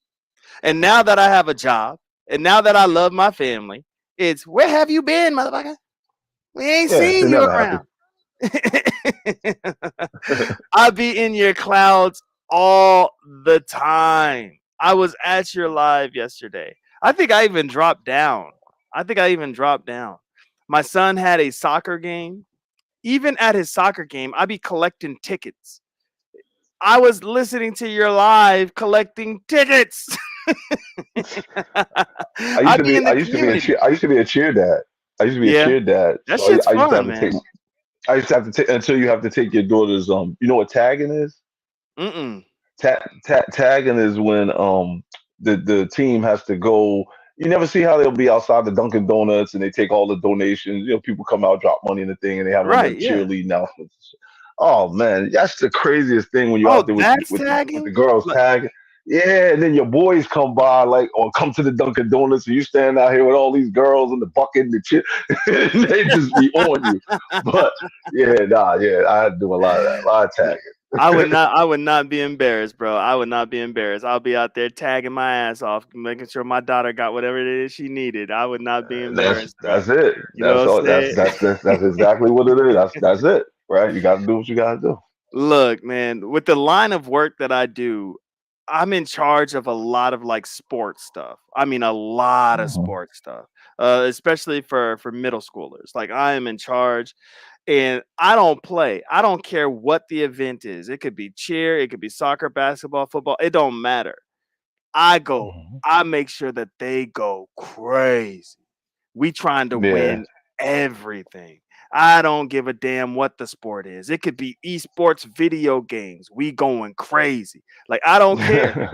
And now that I have a job, and now that I love my family, it's where have you been, motherfucker? We ain't Yeah, seen it you never happened. around. I be in your clouds all the time. I was at your live yesterday. I think I even dropped down. My son had a soccer game. Even at his soccer game, I be collecting tickets. I was listening to your live collecting tickets. I be in the community. I used to be a cheer dad. I used to be a Yeah, cheer dad. that So shit's I used to have fun, to take man. I used to have to take until you have to take your daughter's you know what tagging is? Mm-mm. Tagging is when the team has to go. You never see how they'll be outside the Dunkin' Donuts and they take all the donations. You know, people come out, drop money in the thing, and they have one of them Right, yeah. cheerleading outfits. Oh man, that's the craziest thing when you're Oh, out there that's with the tagging? girls Look, tagging. Yeah, and then your boys come by like or come to the Dunkin' Donuts and you stand out here with all these girls in the bucket and the chip, and they just be on you. But yeah, nah, yeah, I had to do a lot of that, a lot of tagging. I would not be embarrassed, bro. I would not be embarrassed. I'll be out there tagging my ass off, making sure my daughter got whatever it is she needed. I would not be embarrassed, bro. That's it. You know That's what all. I'm saying? That's exactly what it is. That's it. Right? You got to do what you got to do. Look, man, with the line of work that I do, I'm in charge of a lot of like sports stuff. I mean, a lot of Mhm. sports stuff, especially for middle schoolers. Like I am in charge, and I don't play. I don't care what the event is. It could be cheer, it could be soccer, basketball, football. It don't matter. I go. Mhm. I make sure that they go crazy. We trying to Yeah. win everything. I don't give a damn what the sport is. It could be esports video games. We going crazy. Like I don't care.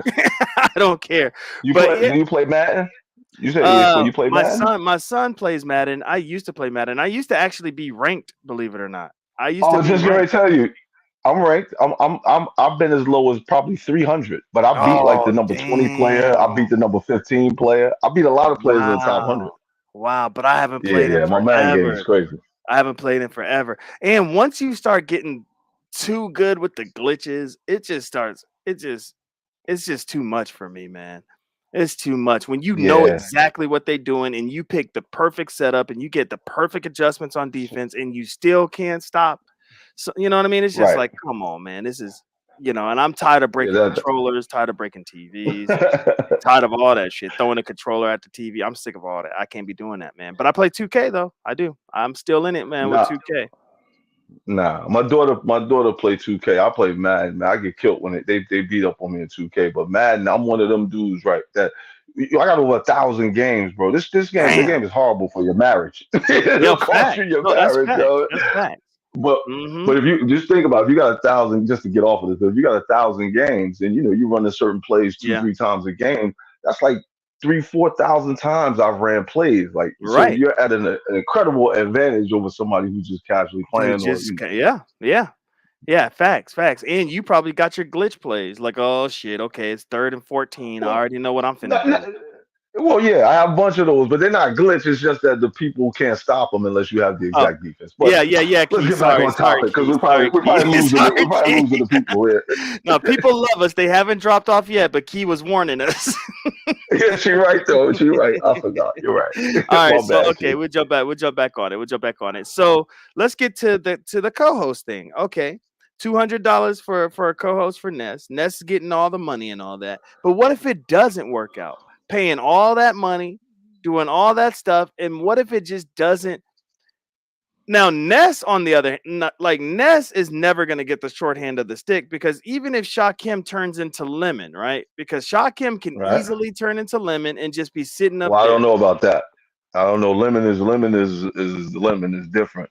I don't care. You But play? it, Do you play Madden? You said EA4. You play Madden? my son plays Madden. I used to play Madden. I used to actually be ranked, believe it or not. I used I to was be just going to ranked. tell you, I'm ranked. I've been as low as probably 300, but I beat like the Oh, number 20 player. I damn. beat the number 15 player. I beat a lot of players in the top 100. Wow. Wow. But I haven't Yeah, played in yeah. My man game is forever. crazy. I haven't played in forever. And once you start getting too good with the glitches, it's just too much for me, man. It's too much. When you know Yeah, exactly what they're doing and you pick the perfect setup and you get the perfect adjustments on defense and you still can't stop. So you know what I mean? It's just right. like, come on, man. This is, and I'm tired of Yeah, breaking controllers, tired of breaking TVs, that. tired of all that shit. Throwing a controller at the TV. I'm sick of all that. I can't be doing that, man. But I play 2K though. I do. I'm still in it, man, with Nah, 2K. nah. My daughter play 2K. I play Madden. Man, I get killed when they beat up on me in 2K. But Madden, I'm one of them dudes, right? I got over 1,000 games, bro. The Damn. game is horrible for your marriage. Yo, It'll cost facts. you your No, that's marriage, facts. yo. That's facts. But Mm-hmm. but if you just think about it, if you got 1,000, just to get off of this, if you got 1,000 games and you run a certain plays two, Yeah. 3 times a game, that's like 3, 4,000 times I've ran plays. Like so Right. you're at an incredible advantage over somebody who's just casually Who playing or just yeah, yeah. Yeah, facts, facts. And you probably got your glitch plays. Like, oh shit, okay, it's 3rd and 14. I well, already know what I'm finna not, not, do. well, yeah, I have a bunch of those, but they're not glitch. It's just that the people can't stop them unless you have the Oh, exact defense. But yeah, yeah, yeah, let's Key. get back Sorry, on sorry, topic because Key. we're Sorry, probably we're Key. probably losing it. Sorry, We're probably Key. losing the people here. No, people love us. They haven't dropped off yet, but Key was warning us. Yeah, she right though. She right. I forgot. You're right. All right, My so bad, okay, kid. we'll jump back on it. We'll jump back on it. So let's get to the co-host thing. Okay. $200 for a co-host for Ness. Ness is getting all the money and all that. But what if it doesn't work out? Paying all that money, doing all that stuff, and what if it just doesn't? Now Ness, on the other, like Ness is never gonna get the short hand of the stick because even if Shakim turns into Lemon, right? Because Shakim can Right. easily turn into Lemon and just be sitting up Well, I don't there. know about that. I don't know. Lemon is different.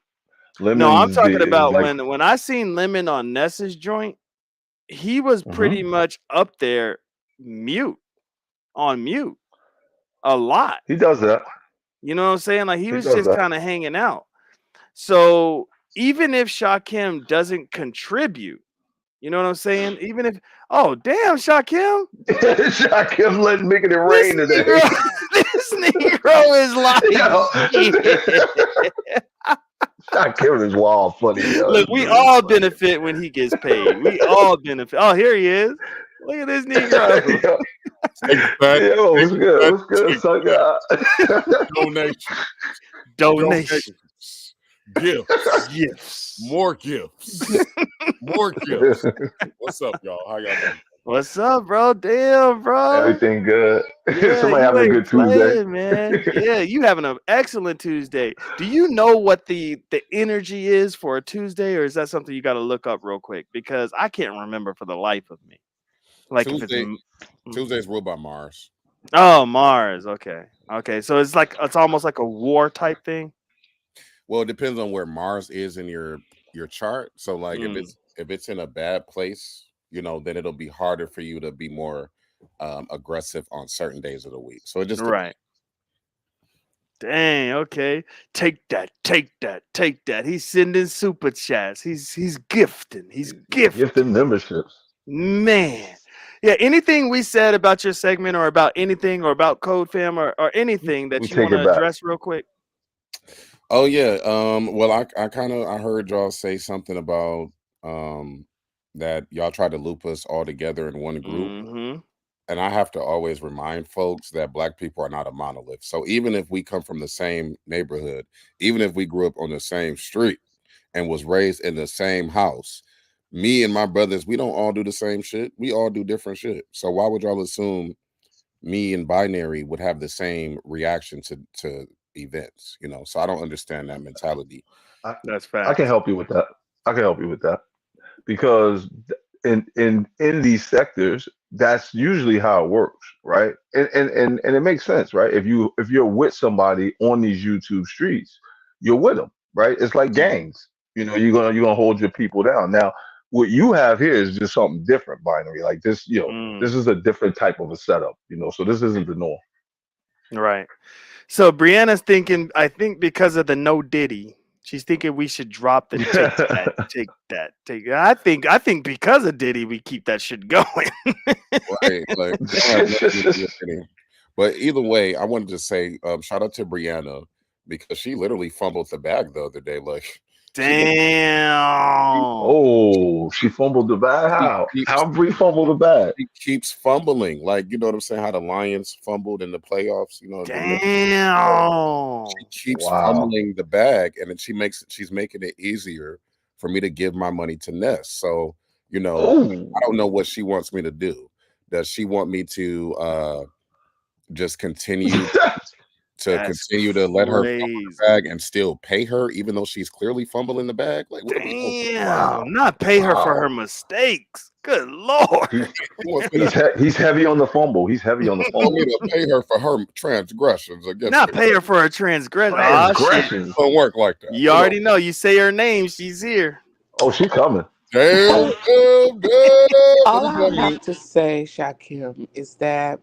No, Lemon I'm is talking is about like when I seen Lemon on Ness's joint, he was mhm. pretty much up there mute on mute a lot. He does that. You know what I'm saying? Like he He was does just that. kind of hanging out. So even if Shakim doesn't contribute, you know what I'm saying? Even if, oh damn, Shakim, Shakim letting making it this rain today. Negro, this Negro is Yo, like, yeah. Shakim is wild funny. Yo, Look, this we dude is all funny. benefit when he gets paid. We all benefit. Oh, here he is. Look at this Negro. Yo, Take it back. yo, Take what's it good? back. What's good, Take son? it back. Donation. Donation. Donations. Gifts. Gifts. More gifts. More gifts. What's up, y'all? How y'all doing? What's up, bro? Damn, bro. Everything good. Yeah, Somebody you having a ain't good Tuesday. playing, man. Yeah, you having an excellent Tuesday. Do you know what the energy is for a Tuesday, or is that something you got to look up real quick? Because I can't remember for the life of me. Like if it's Tuesday. Tuesday's ruled by Mars. oh, Mars. Okay. Okay. So it's almost like a war type thing. Well, it depends on where Mars is in your chart. So, like, Mm, if it's in a bad place, then it'll be harder for you to be more aggressive on certain days of the week. So it just depends. right. Dang, okay. Take that, take that, take that. He's sending super chats. He's gifting. He's Gifted gifting. memberships. Man. Yeah, anything we said about your segment or about anything or about Code Fam or anything We that you take want to it back. address real quick? Oh yeah. Well, I heard y'all say something about that y'all tried to loop us all together in one group. Mm-hmm. And I have to always remind folks that Black people are not a monolith. So even if we come from the same neighborhood, even if we grew up on the same street and was raised in the same house, me and my brothers, we don't all do the same shit. We all do different shit. So why would y'all assume me and binary would have the same reaction to events? So I don't understand that mentality. I, That's I can facts. help you with that. I can help you with that because in these sectors, that's usually how it works, right? And it makes sense, right? If you're with somebody on these YouTube streets, you're with them, right? It's like Mm, gangs. You're gonna hold your people down. Now, what you have here is just something different, binary. Like this, mm, this is a different type of a setup, so this isn't the norm. right. So Brianna's thinking, I think because of the no Diddy, She's thinking we should drop the take that. I think because of Diddy, we keep that shit going. Right? Like they don't have nothing to do with any. But either way, I wanted to say shout out to Brianna because she literally fumbled the bag the other day. Like she did. Damn. Oh, she fumbled the bag. She How? keeps How Bree fumbled the bag? she keeps fumbling. Like you know what I'm saying? How the Lions fumbled in the playoffs. You know, Damn. she keeps Wow. fumbling the bag, and then she's making it easier for me to give my money to Ness. So you know, Oh, I don't know what she wants me to do. Does she want me to just continue That's to let her fumble crazy. the bag and still pay her, even though she's clearly fumbling the bag? Like, what are we doing? Damn. wow, Not pay her for her wow. mistakes. Good lord. He, He wants me to he's heavy on the fumble. He's heavy on the want me fumble. to pay her for her transgressions against Not me. pay her for her transgression. Oh shit. Transgressions. Don't work like that. You Come on. already know. You say her name, she's here. Oh, she coming. Damn, damn, damn. All Let me I go have mute. to say, Shakim, is that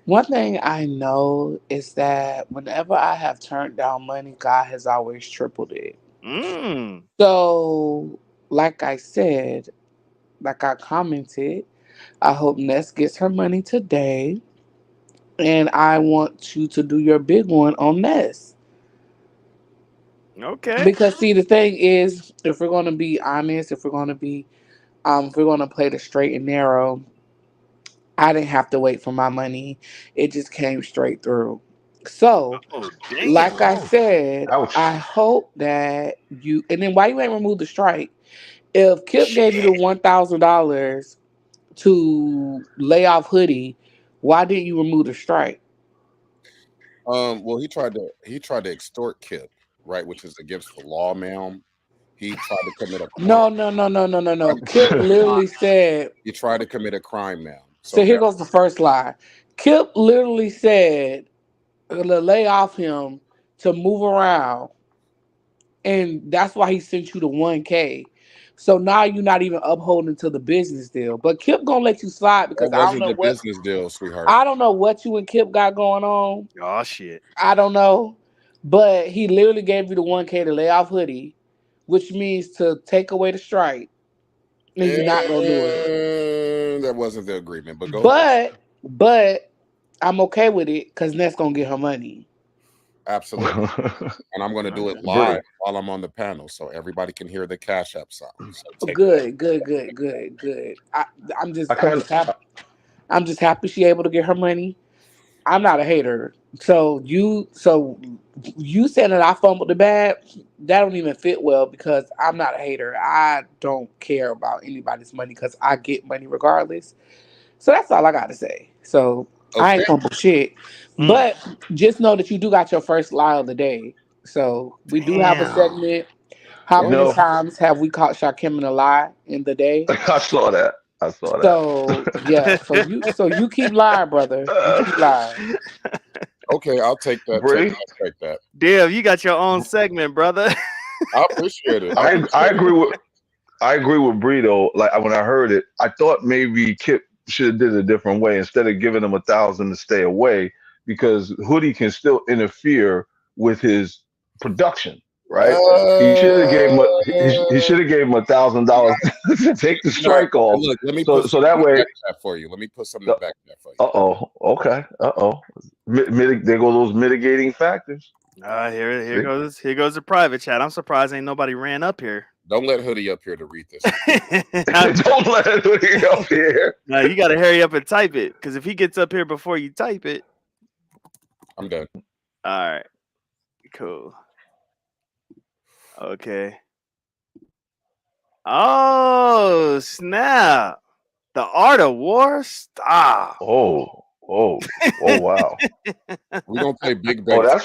one thing I know is that whenever I have turned down money, God has always tripled it. Mm. So, like I said, like I commented, I hope Ness gets her money today. And I want you to do your big one on Ness. Okay. Because see, the thing is, if we're gonna be honest, if we're gonna play the straight and narrow, I didn't have to wait for my money. It just came straight through. So, Oh like damn. I said, I Ouch. hope that you. And then why you ain't removed the strike? If Kip gave you the Shit. $1,000 to lay off Hoodie, why didn't you remove the strike? Well, he tried to extort Kip, right, which is against the law, ma'am. He tried to commit a crime. No, no, no, no, no, no, Tried no. to Kip commit a crime. literally said. He tried to commit a crime, ma'am. So So here goes the first lie. Kip literally said to lay off him to move around, and that's why he sent you the 1K. So now you're not even upholding to the business deal. But Kip gonna let you slide that because wasn't the business deal, sweetheart. I don't know what you and Kip got going on. Oh shit. I don't know. But he literally gave you the 1K to lay off Hoodie, which means to take away the strike. And you're not gonna do it. That wasn't the agreement, but go ahead. But I'm okay with it because Ness gonna get her money. Absolutely. And I'm going to do it Bree. live while I'm on the panel so everybody can hear the Cash App sound. So take Good, good, good, good, good. I'm just I I'm kind just happy. I'm just happy she able to get her money. I'm not a hater. So you saying that I fumbled the bag, that don't even fit well because I'm not a hater. I don't care about anybody's money because I get money regardless. So that's all I got to say. So I Okay. ain't fumble shit. Mm. But just know that you do got your first lie of the day. So we do have a Damn. segment. How you many know, times have we caught Shakim in a lie in the day? I saw that. I saw that. So yeah, so you keep lying, brother. You keep lying. Okay, I'll take that. Bree, Take that. Damn, you got your own segment, brother. I appreciate it. I agree with Bree though. Like when I heard it, I thought maybe Kip should have did it a different way instead of giving him 1,000 to stay away because Hoodie can still interfere with his production, right? He should have gave him he should have gave him $1,000 to take the You know, strike off. look, let me So put so something that in the way, back chat for you. Let me put something in the back chat for you. okay, there go those mitigating factors. Here See? goes the private chat. I'm surprised ain't nobody ran up here. Don't let Hoodie up here to read this. Don't let it up here. No, you got to hurry up and type it because if he gets up here before you type it, I'm done. all right, cool, okay. Oh snap! The art of war. Stop. Oh, wow. We're gonna play Big Oh, Bank.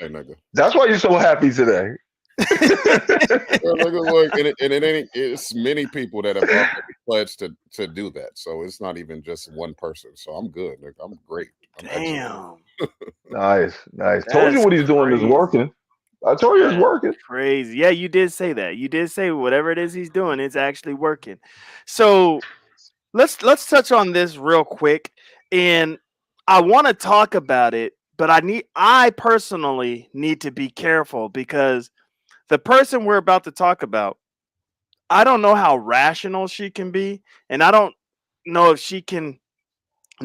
Hey, nigga. that's why you're so happy today. Yeah, nigga, look, and it ain't. It's many people that have already pledged to do that. So it's not even just one person. So I'm good. Nigga. I'm great. I'm excellent. Damn. Nice. Told you That's what he's doing is crazy. working. I told you it's That's working. crazy. Yeah, you did say that. You did say whatever it is he's doing, it's actually working. So let's touch on this real quick. And I want to talk about it, but I personally need to be careful because the person we're about to talk about, I don't know how rational she can be, and I don't know if she can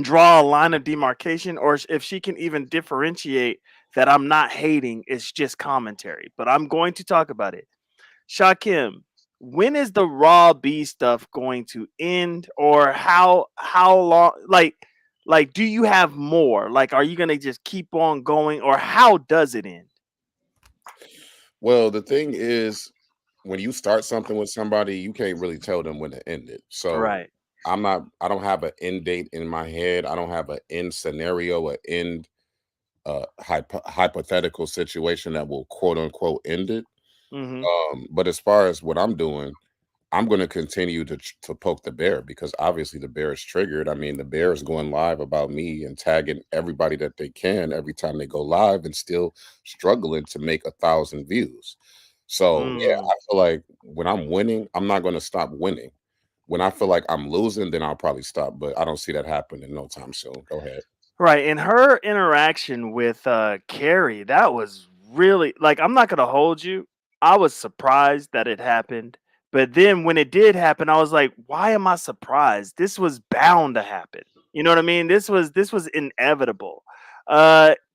draw a line of demarcation or if she can even differentiate that I'm not hating, it's just commentary. But I'm going to talk about it. Shakim, when is the raw B stuff going to end, or how long? Like, do you have more? Like, are you gonna just keep on going, or how does it end? Well, the thing is, when you start something with somebody, you can't really tell them when to end it. So Right. I don't have an end date in my head. I don't have an end scenario, an end hypothetical situation that will quote unquote end it. Mm-hmm. But as far as what I'm doing, I'm going to continue to poke the bear because obviously the bear is triggered. I mean, the bear is going live about me and tagging everybody that they can every time they go live and still struggling to make 1,000 views. So yeah, Mm. I feel like when I'm winning, I'm not going to stop winning. When I feel like I'm losing, then I'll probably stop. But I don't see that happening no time soon. Go ahead. Right. And her interaction with Carrie, that was really, like, I'm not gonna hold you. I was surprised that it happened. But then when it did happen, I was like, why am I surprised? This was bound to happen. You know what I mean? This was inevitable.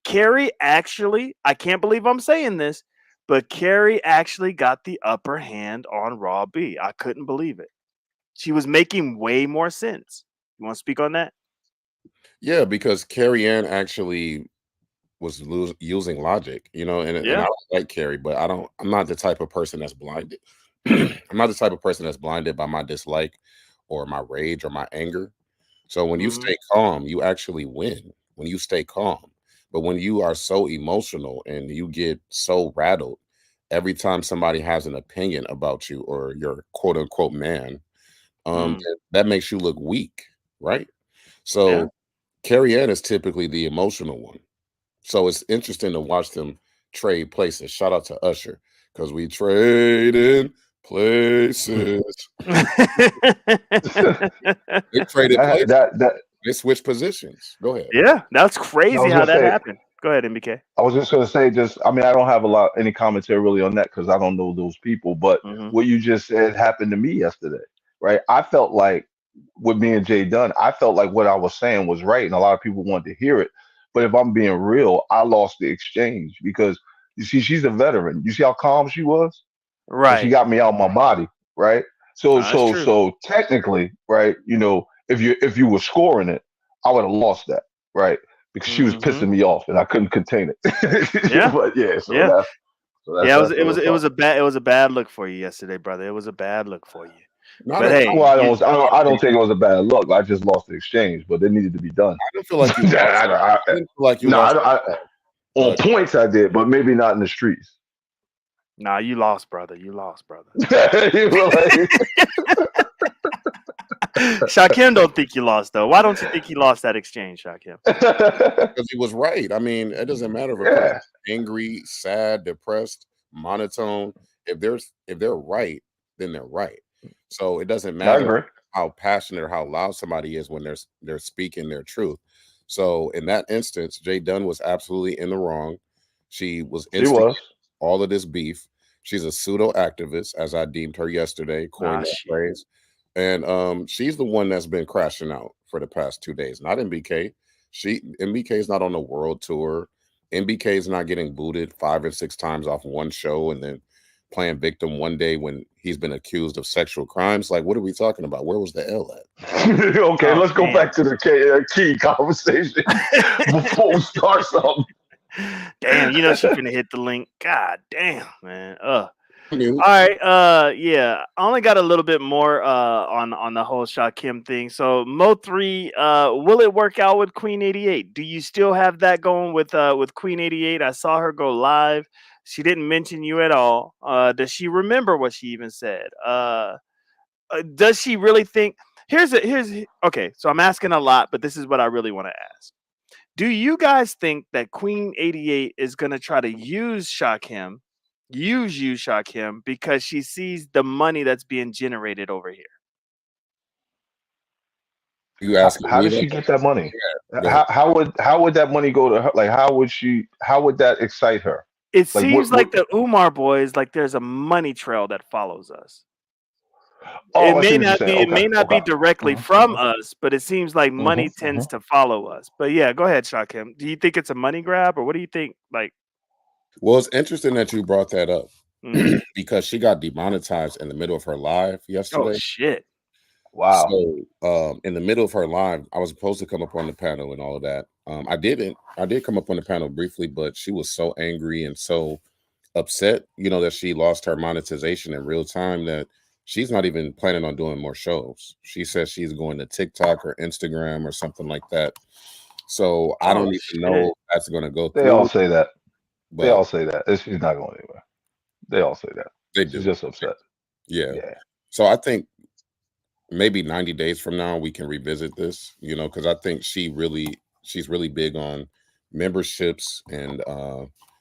Carrie actually, I can't believe I'm saying this, but Carrie actually got the upper hand on Raw B. I couldn't believe it. She was making way more sense. You want to speak on that? Yeah, because Carrie Ann actually was using logic, and I Yeah. don't like Carrie, but I'm not the type of person that's blinded. I'm not the type of person that's blinded by my dislike or my rage or my anger. So when you Hmm. stay calm, you actually win. When you stay calm. But when you are so emotional and you get so rattled every time somebody has an opinion about you or your quote unquote man, Mm. that makes you look weak, right? Yeah. So Carrie Ann is typically the emotional one. So it's interesting to watch them trade places. Shout out to Usher because we trade in places. They traded that places. that that They switched positions. Go ahead. Yeah, that's I crazy was how gonna that say. happened. Go ahead, MBK. I was just gonna say, I mean, I don't have any commentary really on that because I don't know those people. But Hmm. what you just said happened to me yesterday, right? I felt like with me and Jay Dunn, I felt like what I was saying was right, and a lot of people wanted to hear it. But if I'm being real, I lost the exchange because you see, she's a veteran. You see how calm she was, and she Right. got me out my body, right? So, No, that's so, true. so technically, right? If you were scoring it, I would have lost that, right? Because she was Hmm. pissing me off and I couldn't contain it. Yeah. But yeah, so Yeah. that's Yeah. It was. that's It what was. I'm It was talking a bad. It was a bad look for you yesterday, brother. It was a bad look for you. No, But about. hey, Well, I you. don't, I don't, I don't think it was a bad look. I just lost the exchange, but it needed to be done. I didn't feel like you lost. I, I didn't feel like you no, lost I, I, at all. on But points I did, but maybe not in the streets. Nah, you lost, brother. You lost, brother. You were like, Shakim don't think you lost though. Why don't you think he lost that exchange, Shakim? because he was right. I mean, it doesn't matter if a person yeah, is angry, sad, depressed, monotone. If they're right, then they're right. So it doesn't I matter agree. how passionate or how loud somebody is when they're speaking their truth. So in that instance, Jay Dunn was absolutely in the wrong. She was She was. instigating all of this beef. She's a pseudo activist, as I deemed her yesterday, Ah, coined that shit. phrase. And she's the one that's been crashing out for the past 2 days, not MBK. MBK is not on the world tour. MBK is not getting booted 5 or 6 times off one show and then playing victim one day when he's been accused of sexual crimes. Like, what are we talking about? Where was the L at? Okay, Oh let's go damn. back to the key conversation before we start something. Damn, she finna hit the link. God damn, man. I mean, All right, yeah. I only got a little bit more on the whole Shakim thing. So Mo3, will it work out with Queen 88? Do you still have that going with Queen 88? I saw her go live. She didn't mention you at all. Does she remember what she even said? Does she really think here's okay, so I'm asking a lot, but this is what I really want to ask. Do you guys think that Queen 88 is going to try to use you, Shakim, because she sees the money that's being generated over here? you How, asking how me did that? she get that money? Go ahead. How would that money go to her? Like how would that excite her? It Like seems what? like the Umar Boys, like there's a money trail that follows us. It Oh, I see may what you're not saying. be. It Okay, may not be okay. directly hmm from hmm us, but it seems like hmm money hmm tends to follow us. But yeah, go ahead, Shakim. Do you think it's a money grab, or what do you think? Like, Well, it's interesting that you brought that up hmm because she got demonetized in the middle of her live oh yesterday. shit. Wow. So, in the middle of her live, I was supposed to come up on the panel and all of that. I didn't. I did come up on the panel briefly, but she was so angry and so upset, that she lost her monetization in real time that she's not even planning on doing more shows. She says she's going to TikTok or Instagram or something like that. So I Oh don't even know shit. if that's going to go They all through, say that. They but all say that. She's not going anywhere. They all say that. they She's do. just upset. Yeah. Yeah. So I think maybe 90 days from now we can revisit this, because I think she's really big on memberships and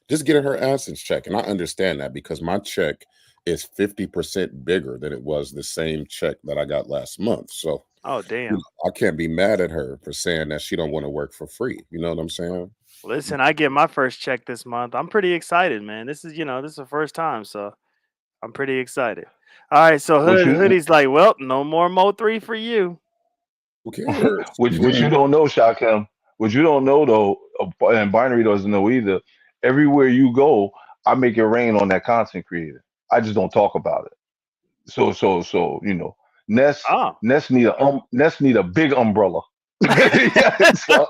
just getting her ass in check. And I understand that because my check is 50% bigger than it was the same check that I got last month. So Oh damn. I can't be mad at her for saying that she don't want to work for free. You know what I'm saying? Listen, I get my first check this month. I'm pretty excited, man. This is the first time, so I'm pretty excited. All right, so What you Hoodie's like, well, no more Mo3 for you. Who cares? which you don't know, Shakem. What you don't know though, and Binary doesn't know either. Everywhere you go, I make it rain on that content creator. I just don't talk about it. So Ness Oh. Ness need a big umbrella. Yeah, so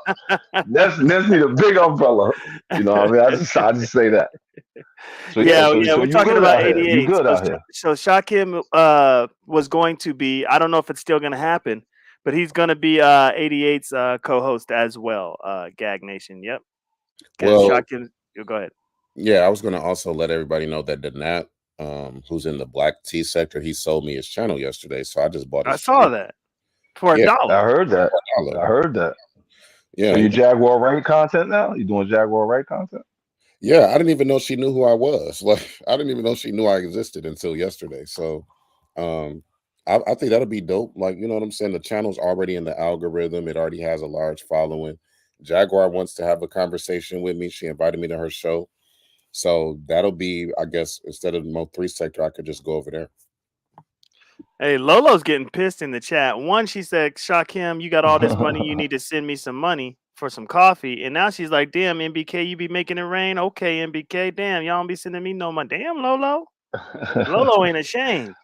Ness need a big umbrella. You know what I mean? I just say that. So yeah, Yeah, so yeah, so we're you talking good about out here. You 88. good out here. So Shakim was going to be, I don't know if it's still going to happen, but he's going to be 88's co-host as well. Gag Nation. Yep. Well, Shakim, you go ahead. yeah, I was gonna also let everybody know that the Nat, who's in the black tea sector, he sold me his channel yesterday, so I just bought I his saw channel. that for a Yeah, I dollar. heard that. $1. I heard that. Yeah, So you Jaguar Right content now? You doing Jaguar Right content? yeah. I didn't even know she knew who I was. Like, I didn't even know she knew I existed until yesterday. So, um, I think that'll be dope. Like, you know what I'm saying? The channel's already in the algorithm. It already has a large following. Jaguar wants to have a conversation with me. She invited me to her show. So that'll be, I guess, instead of the Mo3 sector, I could just go over there. Hey, Lolo's getting pissed in the chat. One, she said, Shakim, you got all this money. You need to send me some money for some coffee. And now she's like, damn, MBK, you be making it rain? Okay, MBK, damn, y'all don't be sending me no money. Damn, Lolo. Lolo ain't ashamed.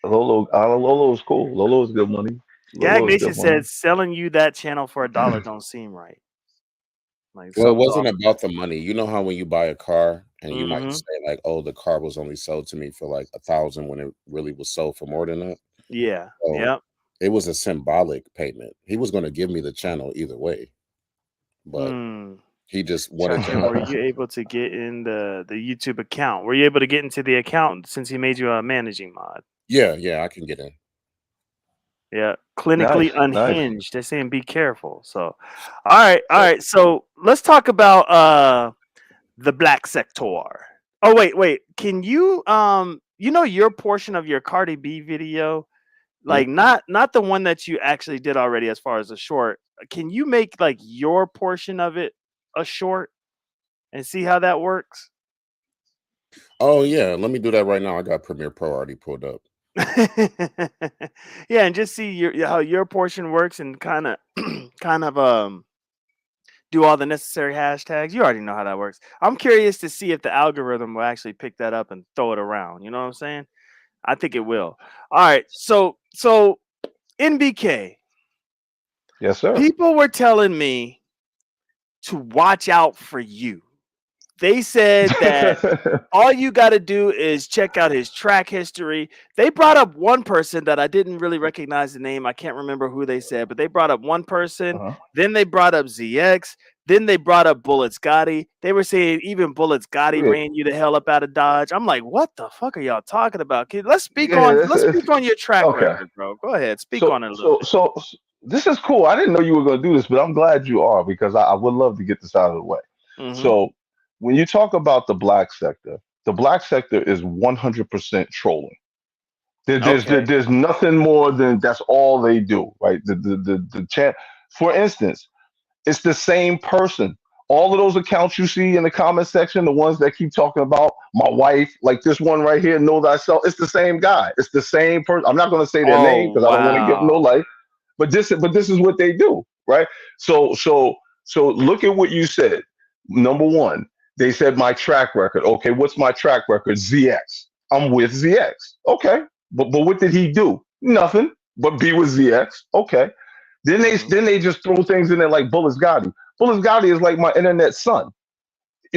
Lolo is cool. Lolo is good money. Gag Lolo is Nation good money. said selling you that channel for a dollar don't seem right. Like Well, it something's wasn't off. about the money. You know how when you buy a car and you might Mm-hmm. say like, "Oh, the car was only sold to me for like 1,000," when it really was sold for more than that. Yeah. So Yep. it was a symbolic payment. He was going to give me the channel either way, but Hmm. he just wanted to Shakim, have. were you able to get in the YouTube account? Were you able to get into the account since he made you a managing mod? Yeah, yeah, I can get in. Yeah, Nice, clinically nice. unhinged. They're saying be careful. So, all right. So let's talk about the black sector. Oh wait. Can you your portion of your Cardi B video, Mhm. like not the one that you actually did already as far as a short. Can you make like your portion of it a short and see how that works? Oh yeah, let me do that right now. I got Premiere Pro already pulled up. Yeah, and just see how your portion works and kind of kind of do all the necessary hashtags. You already know how that works. I'm curious to see if the algorithm will actually pick that up and throw it around. You know what I'm saying? I think it will. All right. So NBK, Yes, sir. people were telling me to watch out for you. They said that all you got to do is check out his track history. They brought up one person that I didn't really recognize the name. I can't remember who they said, but they brought up one person. uh-huh. Then they brought up ZX. Then they brought up Bullet Scotty. They were saying even Bullet Scotty Yeah, ran you the hell up out of Dodge. I'm like, what the fuck are y'all talking about, kid? Let's speak yeah. on It's, let's it's speak on your track okay. record, bro. Go ahead, speak So on it a little so bit. so s- this is cool. I didn't know you were going to do this, but I'm glad you are because I would love to get this out of the way. Mm-hmm. So when you talk about the black sector is 100% trolling. Okay. There's nothing more than that's all they do, right? The chat. For instance, it's the same person All of those accounts you see in the comment section, the ones that keep talking about my wife, like this one right here, know thyself, it's the same guy. It's the same person. I'm not going to say their name Oh because I don't want to give them no wow. life, but this is what they do, right? So look at what you said. Number one, they said my track record. Okay, what's my track record? ZX. I'm with ZX. Okay, but what did he do? Nothing. But be with ZX. Okay. Mhm. Then they just throw things in there like Bullis Gotti. Bullis Gotti is like my internet son.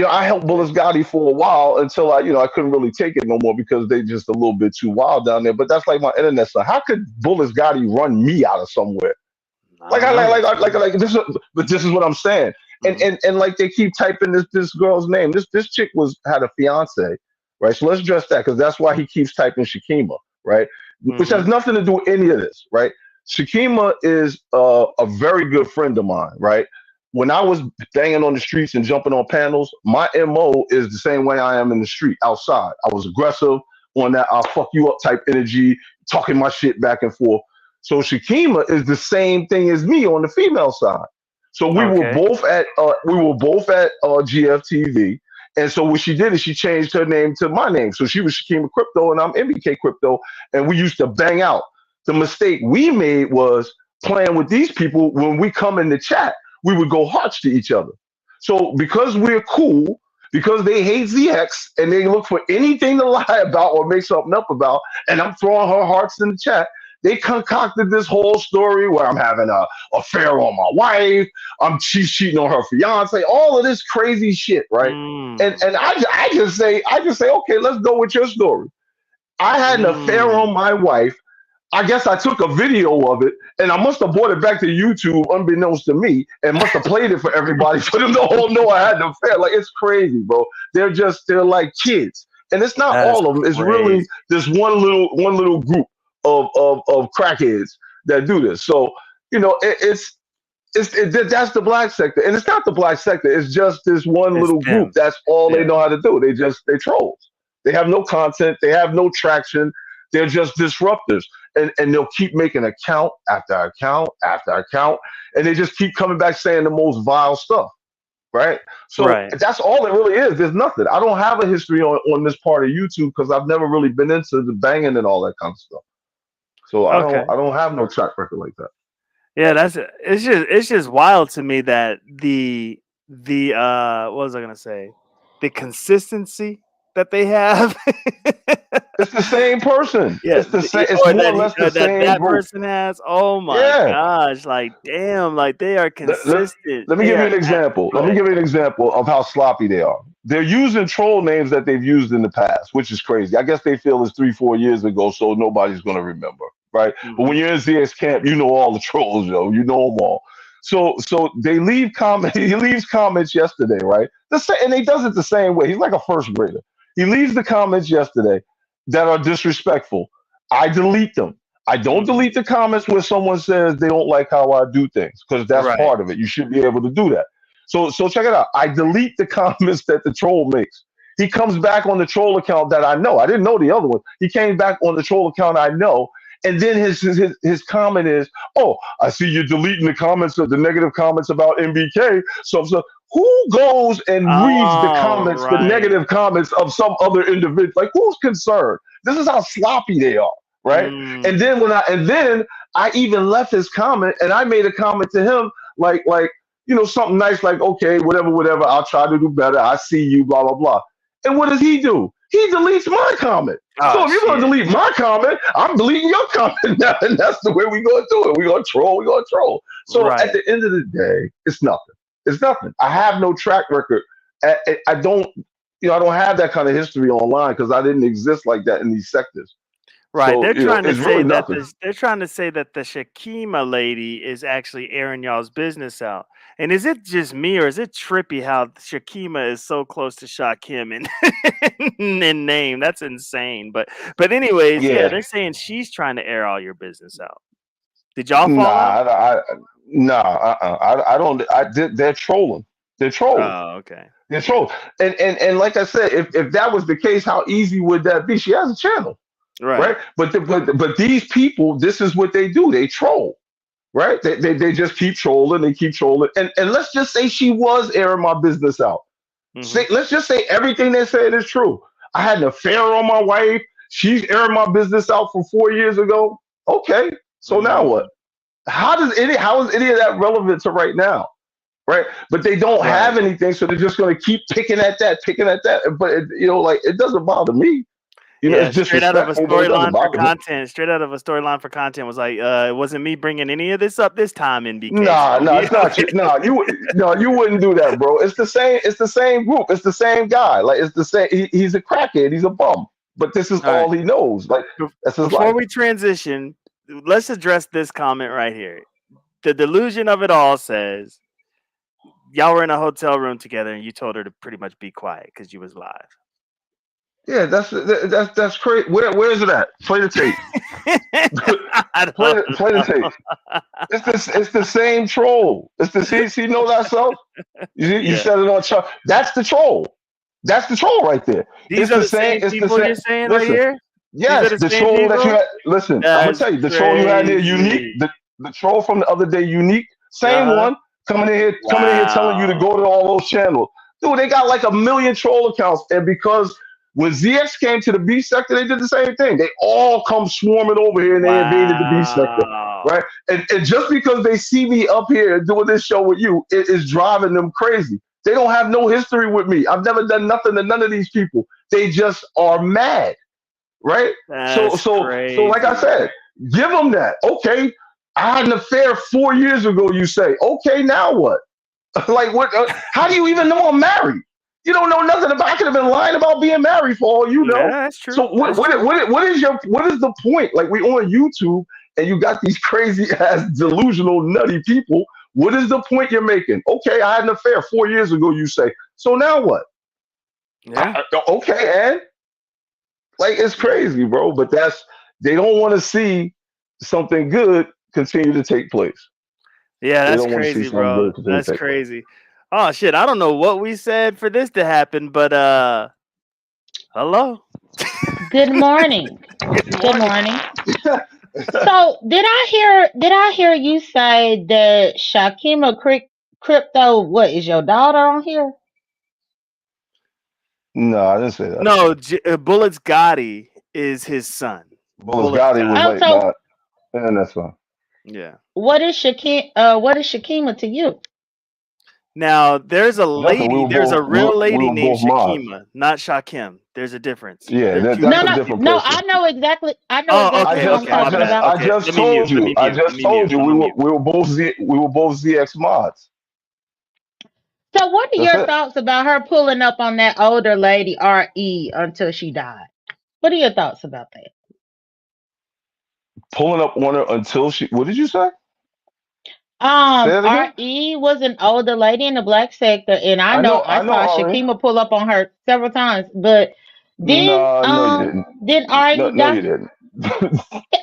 I helped Bullis Gotti for a while until I couldn't really take it no more because they just a little bit too wild down there. But that's like my internet son. How could Bullis Gotti run me out of somewhere? I Like don't I know. like this. But this is what I'm saying. Mhm. And like they keep typing this girl's name. This chick had a fiance, right? So let's address that because that's why he keeps typing Shakima, right? Which has Mhm. nothing to do with any of this, right? Shakima is a very good friend of mine, right? When I was banging on the streets and jumping on panels, my MO is the same way I am in the street outside. I was aggressive on that I'll fuck you up type energy, talking my shit back and forth. So Shakima is the same thing as me on the female side. So Okay. we were both at GFTV. And so what she did is she changed her name to my name. So she was Shakima Crypto and I'm MBK Crypto. And we used to bang out. The mistake we made was playing with these people. When we come in the chat, we would go hearts to each other. So because we're cool, because they hate ZX and they look for anything to lie about or make something up about, and I'm throwing her hearts in the chat, they concocted this whole story where I'm having a affair on my wife, she's cheating on her fiance, all of this crazy shit, right? And Mm. and I just say, okay, let's go with your story. I had an affair on Mm. my wife. I guess I took a video of it and I must have brought it back to YouTube unbeknownst to me and must have played it for everybody for them to all know I had an affair. Like it's crazy, bro. They're like kids. And it's not That is all of them. It's crazy. really this one little group of crackheads that do this. So, that's the black sector. And it's not the black sector. It's just this one It's little group. them. That's all they Yeah. know how to do. They trolls. They have no content. They have no traction. They're just disruptors. And they'll keep making account after account after account. And they just keep coming back saying the most vile stuff. Right. So Right. that's all it really is. There's nothing. I don't have a history on this part of YouTube because I've never really been into the banging and all that kind of stuff. So I Okay. don't I don't have no track record like that. Yeah, it's just wild to me that the what was I gonna say? The consistency that they have. It's the same person. Yeah, It's the same. It's or more or less the same that group. person has. Oh my Yeah. gosh! Like damn! Like they are Let, let, consistent. let me They give you are. an example. Go Let me ahead. give you an example of how sloppy they are. They're using troll names that they've used in the past, which is crazy. I guess they feel it's 3-4 years ago, so nobody's going to remember, right? But Hmm. when you're in ZX camp, you know all the trolls, yo. You know them all. So they leave comment. He leaves comments yesterday, right? And he does it the same way. He's like a first grader. He leaves the comments yesterday that are disrespectful. I delete them. I don't Hmm. delete the comments where someone says they don't like how I do things because that's Right. part of it. You should be able to do that. So check it out. I delete the comments that the troll makes. He comes back on the troll account that I know. I didn't know the other one. He came back on the troll account I know. And then his comment is, "Oh, I see you deleting the comments of the negative comments about MBK." So who goes and reads the Oh, comments, the right. negative comments of some other individual? Like who's concerned? This is how sloppy they are, right? Mm. And then I even left his comment and I made a comment to him like something nice like, okay, whatever, I'll try to do better. I see you, blah, blah, blah. And what does he do? He deletes my comment. So Oh if you're gonna shit. delete my comment, I'm deleting your comment now, and that's the way we're gonna do it. We're gonna troll, we're gonna troll. So at Right. the end of the day, it's nothing. It's nothing. I have no track record. I don't, I don't have that kind of history online because I didn't exist like that in these sectors. Right. So it's really nothing. They're trying to say that the Shakima lady is actually airing y'all's business out. And is it just me or is it trippy how Shakima is so close to Shakim in name? That's insane. But anyways, yeah, Yeah. they're saying she's trying to air all your business out. Did y'all Nah, fall out? nah, I don't. They're trolling. They're trolling. Oh, okay. They're trolling. And like I said, if that was the case, how easy would that be? She has a channel, Right. right? But these people, this is what they do. They troll. right? They just keep trolling, they keep trolling. And let's just say she was airing my business out. Mm-hmm. Let's just say everything they said is true. I had an affair on my wife. She's airing my business out from 4 years ago. Okay, so now what? How is any of that relevant to right now? Right, but they don't have anything, so they're just going to keep picking at that. But like, it doesn't bother me. Yeah, It's straight out of a disrespectful, but it doesn't storyline for bother me. content. Straight out of a storyline for content was like, it wasn't me bringing any of this up this time in BK. Nah, So, it's not you. You wouldn't do that, bro. It's the same. It's the same group. It's the same guy. Like, it's the same. He's a crackhead. He's a bum. But this is all he knows. Like, that's his Before life. we transition, let's address this comment right here. The delusion of it all says, y'all were in a hotel room together and you told her to pretty much be quiet because you was live. Yeah, that's crazy. Where is it at? Play the tape. play the tape. It's the same troll. It's the see know thyself. You said it on chart. That's the troll. That's the troll right there. These are the same people you're saying right here? Yes, the troll that you had. Listen, I'm gonna tell you, the troll you had here, unique. The troll from the other day, unique. Same one coming in here telling you to go to all those channels. Dude, they got like 1 million troll accounts, and because when ZX came to the B sector, they did the same thing. They all come swarming over here and they invaded the B sector, right? And just because they see me up here doing this show with you, it is driving them crazy. They don't have no history with me. I've never done nothing to none of these people. They just are mad, right? So like I said, give them that. Okay, I had an affair 4 years ago. You say, okay, now what? Like, what? How do you even know I'm married? You don't know nothing about. I could have been lying about being married for all you know. Yeah, that's true. So what is the point? Like, we on YouTube and you got these crazy ass delusional nutty people. What is the point you're making? Okay, I had an affair 4 years ago. You say. So now what? Yeah. Okay, and like, it's crazy, bro. But they don't want to see something good continue to take place. Yeah, that's crazy, bro. That's crazy. Oh shit, I don't know what we said for this to happen, but hello. Good morning. Good morning. So did I hear you say that Shakima Crypto, what is your daughter on here? No, I didn't say that. No, Bullets Gotti is his son. Bullets Gotti was like, and that's fine. Yeah. What is Shakima to you? Now there's a lady, there's a real lady named Shakima, mods. Not Shakim. There's a difference. Yeah, that's a different person. No, I know exactly what I'm talking about. I just told you we were both ZX mods. So what are your thoughts about her pulling up on that older lady RE until she died? What are your thoughts about that? Pulling up on her until she, what did you say? RE was an older lady in the black sector, and I saw Shakima pull up on her several times, but then no, you didn't. RE no, you didn't.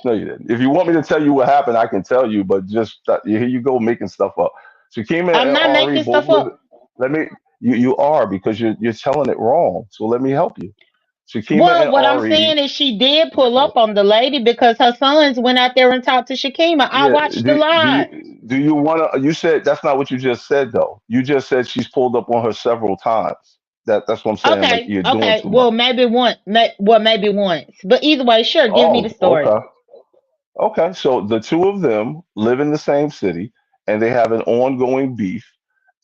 No, you didn't. If you want me to tell you what happened, I can tell you, but just here you go making stuff up. Shakima I'm not making stuff up. You are, because you're telling it wrong. So let me help you. Well, what I'm saying is she did pull up on the lady because her sons went out there and talked to Shakima. I watched the live. Do you want to? You said that's not what you just said, though. You just said she's pulled up on her several times. That's what I'm saying. Okay, like, you're doing too well, much. maybe once. But either way, sure, give me the story. Okay. So the two of them live in the same city, and they have an ongoing beef.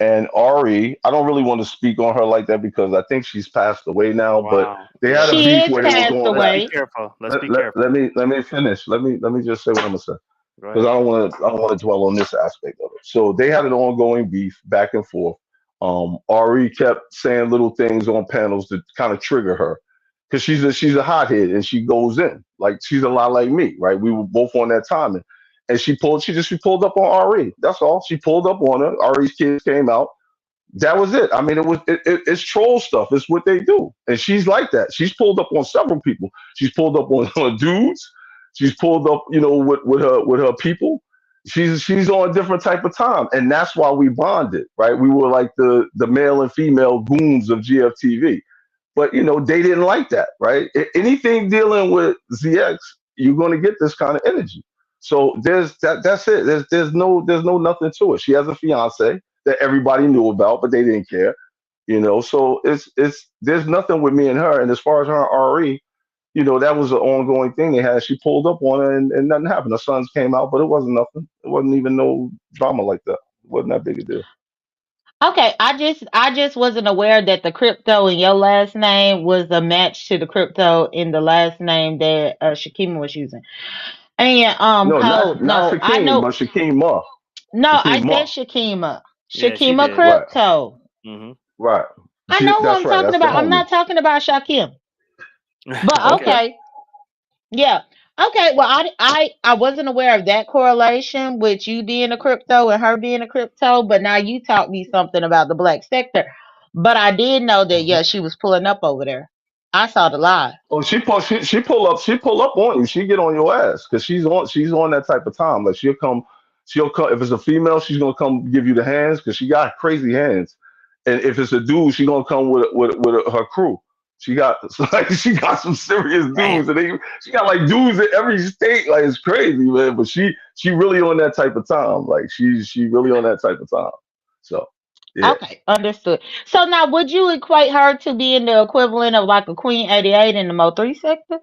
And Ari, I don't really want to speak on her like that because I think she's passed away now. Wow. But they had a beef where they were going. Let's be careful. Let's be careful. Let me finish. Let me just say what I'm gonna say, because I don't want to dwell on this aspect of it. So they had an ongoing beef back and forth. Ari kept saying little things on panels to kind of trigger her, because she's a hothead and she goes in, like, she's a lot like me, right? We were both on that timing. And she pulled up on Ari. That's all. She pulled up on her. Ari's kids came out. That was it. I mean, it's troll stuff. It's what they do. And she's like that. She's pulled up on several people. She's pulled up on her dudes. She's pulled up, with her people. She's on a different type of time, and that's why we bonded, right? We were like the male and female goons of GFTV. But they didn't like that, right? Anything dealing with ZX, you're going to get this kind of energy. So that's it. There's no nothing to it. She has a fiance that everybody knew about, but they didn't care. So it's there's nothing with me and her. And as far as her and Re, that was an ongoing thing they had. She pulled up on her and nothing happened. The sons came out, but it wasn't nothing. It wasn't even no drama like that. It wasn't that big a deal. Okay, I just wasn't aware that the crypto in your last name was a match to the crypto in the last name that Shakima was using. And No, Code, not no, I Shakim, know, but Shakima. no, I said Shakima. Shakima, Yeah, she Shakima did. Right. crypto. Hmm. Right. I know who That's I'm right. talking That's the about. I'm homie. not talking about Shakim. But Okay. Okay. okay, yeah. Okay, well, I wasn't aware of that correlation with you being a crypto and her being a crypto, but now you taught me something about the black sector. But I did know that, Mhm. yeah, she was pulling up over there. I saw the live. Oh, she pull up on you. She get on your ass because she's on that type of time. Like she'll come if it's a female, she's gonna come give you the hands because she got crazy hands. And if it's a dude, she gonna come with her crew. She got some serious Damn. dudes, and she got like dudes in every state. Like it's crazy, man. But she really on that type of time. Like she really on that type of time. So yeah. Okay, understood. So now, would you equate her to being the equivalent of like a Queen 88 in the Mo 3 sector?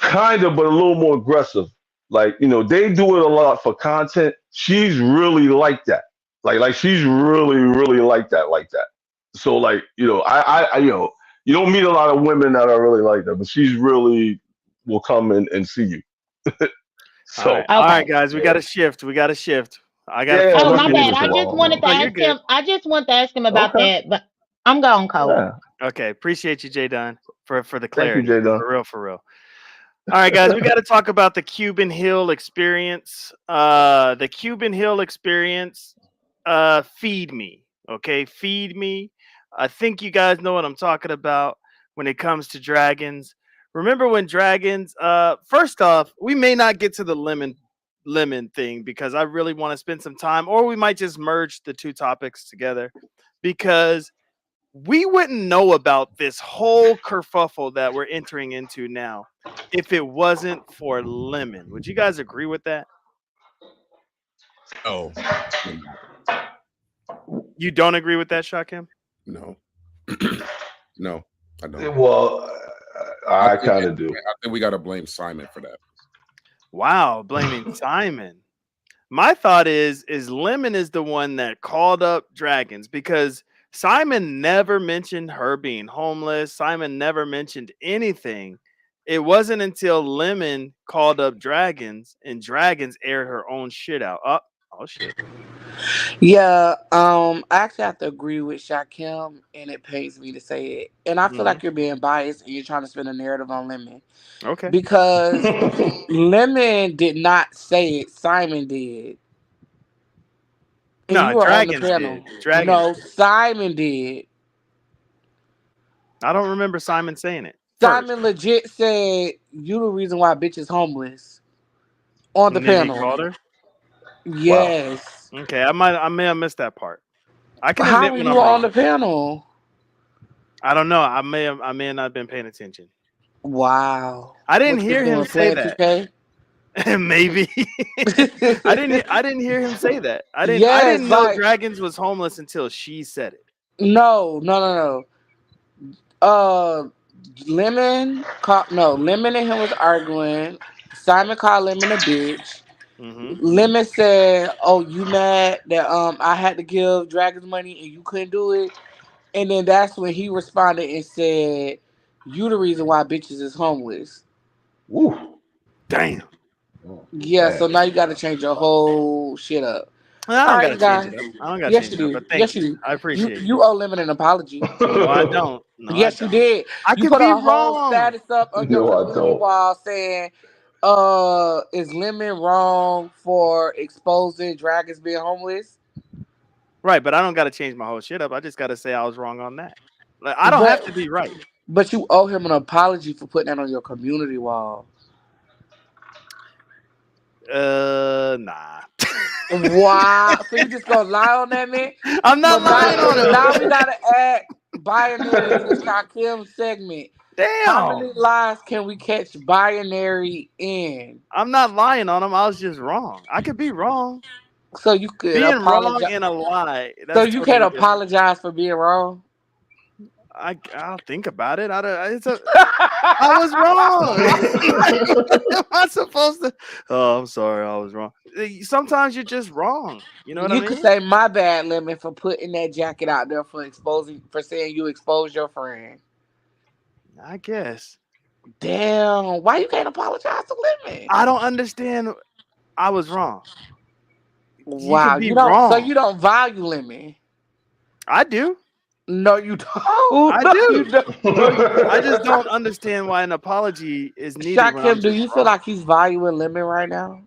Kind of, but a little more aggressive. Like, they do it a lot for content. She's really like that. Like she's really, really like that. So like, you don't meet a lot of women that are really like that, but she's really will come and see you. All right. So All right, Okay. guys. We got yeah. to shift. We got to shift. I got a Yeah, few Oh, more let's my move bad. this minutes. I just wanted along. to No, you're ask good. him. I just wanted to ask him about Okay. that, but I'm gone, Code. Yeah. Okay. Appreciate you, Jay Dunn, for the Thank you, clarity. Jay Dunn. For real, for real. All right, guys, we got to talk about the Cuban Hill experience. The Cuban Hill experience. Feed me, okay? Feed me. I think you guys know what I'm talking about when it comes to dragons. Remember when dragons? First off, we may not get to the lemon thing because I really want to spend some time, or we might just merge the two topics together because we wouldn't know about this whole kerfuffle that we're entering into now if it wasn't for lemon. Would you guys agree with that? Oh, You don't agree with that, Shakim? no. No, I don't. Well, I I think kind of do. I think we gotta blame Simon for that. Wow, blaming Simon. My thought is Lemon is the one that called up dragons because Simon never mentioned her being homeless. Simon never mentioned anything. It wasn't until Lemon called up dragons and dragons aired her own shit out. Oh shit. Yeah, I actually have to agree with Shakim, and it pains me to say it. And I feel Hmm. like you're being biased and you're trying to spin a narrative on Lemon Okay. because Lemon did not say it, Simon did. And you No, were on the dragons did. panel. Dragons No, did. Simon did. I don't remember Simon saying it first. Simon legit said, "You the reason why bitch is homeless" on the And then he panel. called her. Wow. Yes. Okay, I may have missed that part. I can How admit were when you I'm on the wrong. panel? I don't know. I may have not been paying attention. Wow. I didn't What you was hear him doing, say playing that. 2K? Maybe. I didn't hear him say that. I Yes, didn't know like dragons was homeless until she said it. no. Uh, Lemon and him was arguing. Simon called Lemon a bitch. Hmm. Lemon said, "Oh, you mad that I had to give Dragons money and you couldn't do it?" And then that's when he responded and said, "You the reason why bitches is homeless." Woo. Damn. Oh, Yeah, so damn. now you got to change your whole shit up. I All don't right, gotta change guys. it up. I don't gotta Yes, change you it up, do. but thank Yes, you you. do. I You appreciate it. you owe Lemon an apology. No, I don't. No, I Yes, you don't. did. I You could put be a whole wrong. status up on your No, I community don't. wall saying, is Lemon wrong for exposing dragons being homeless?" Right, but I don't gotta change my whole shit up. I just gotta say I was wrong on that. Like I don't have But to be right. but you owe him an apology for putting that on your community wall. Nah. Wow. So you just gonna lie on that, man? I'm So not lying on him. now we gotta add. Binary is the Shakim segment. How Damn. many lies can we catch Binary in? I'm not lying on him. I was just wrong. I could be wrong. So you could Being wrong apologize. and a lie. So That's you can totally different. apologize for being wrong. I'll think about it. I was wrong. Am I supposed to? Oh, I'm sorry. I was wrong. Sometimes you're just wrong. You know what I You could mean? say my bad, Lemon, for putting that jacket out there for saying you exposed your friend. I guess. Damn, why you can't apologize to Lemon? I don't understand. I was wrong. You Wow, could be you don't. So wrong. you don't value Lemon. I do. No, you don't. I No, you do. don't. No, you I don't. just don't understand why an apology is needed when I'm Shakim, do just you feel wrong. like he's valuing Lemon right now?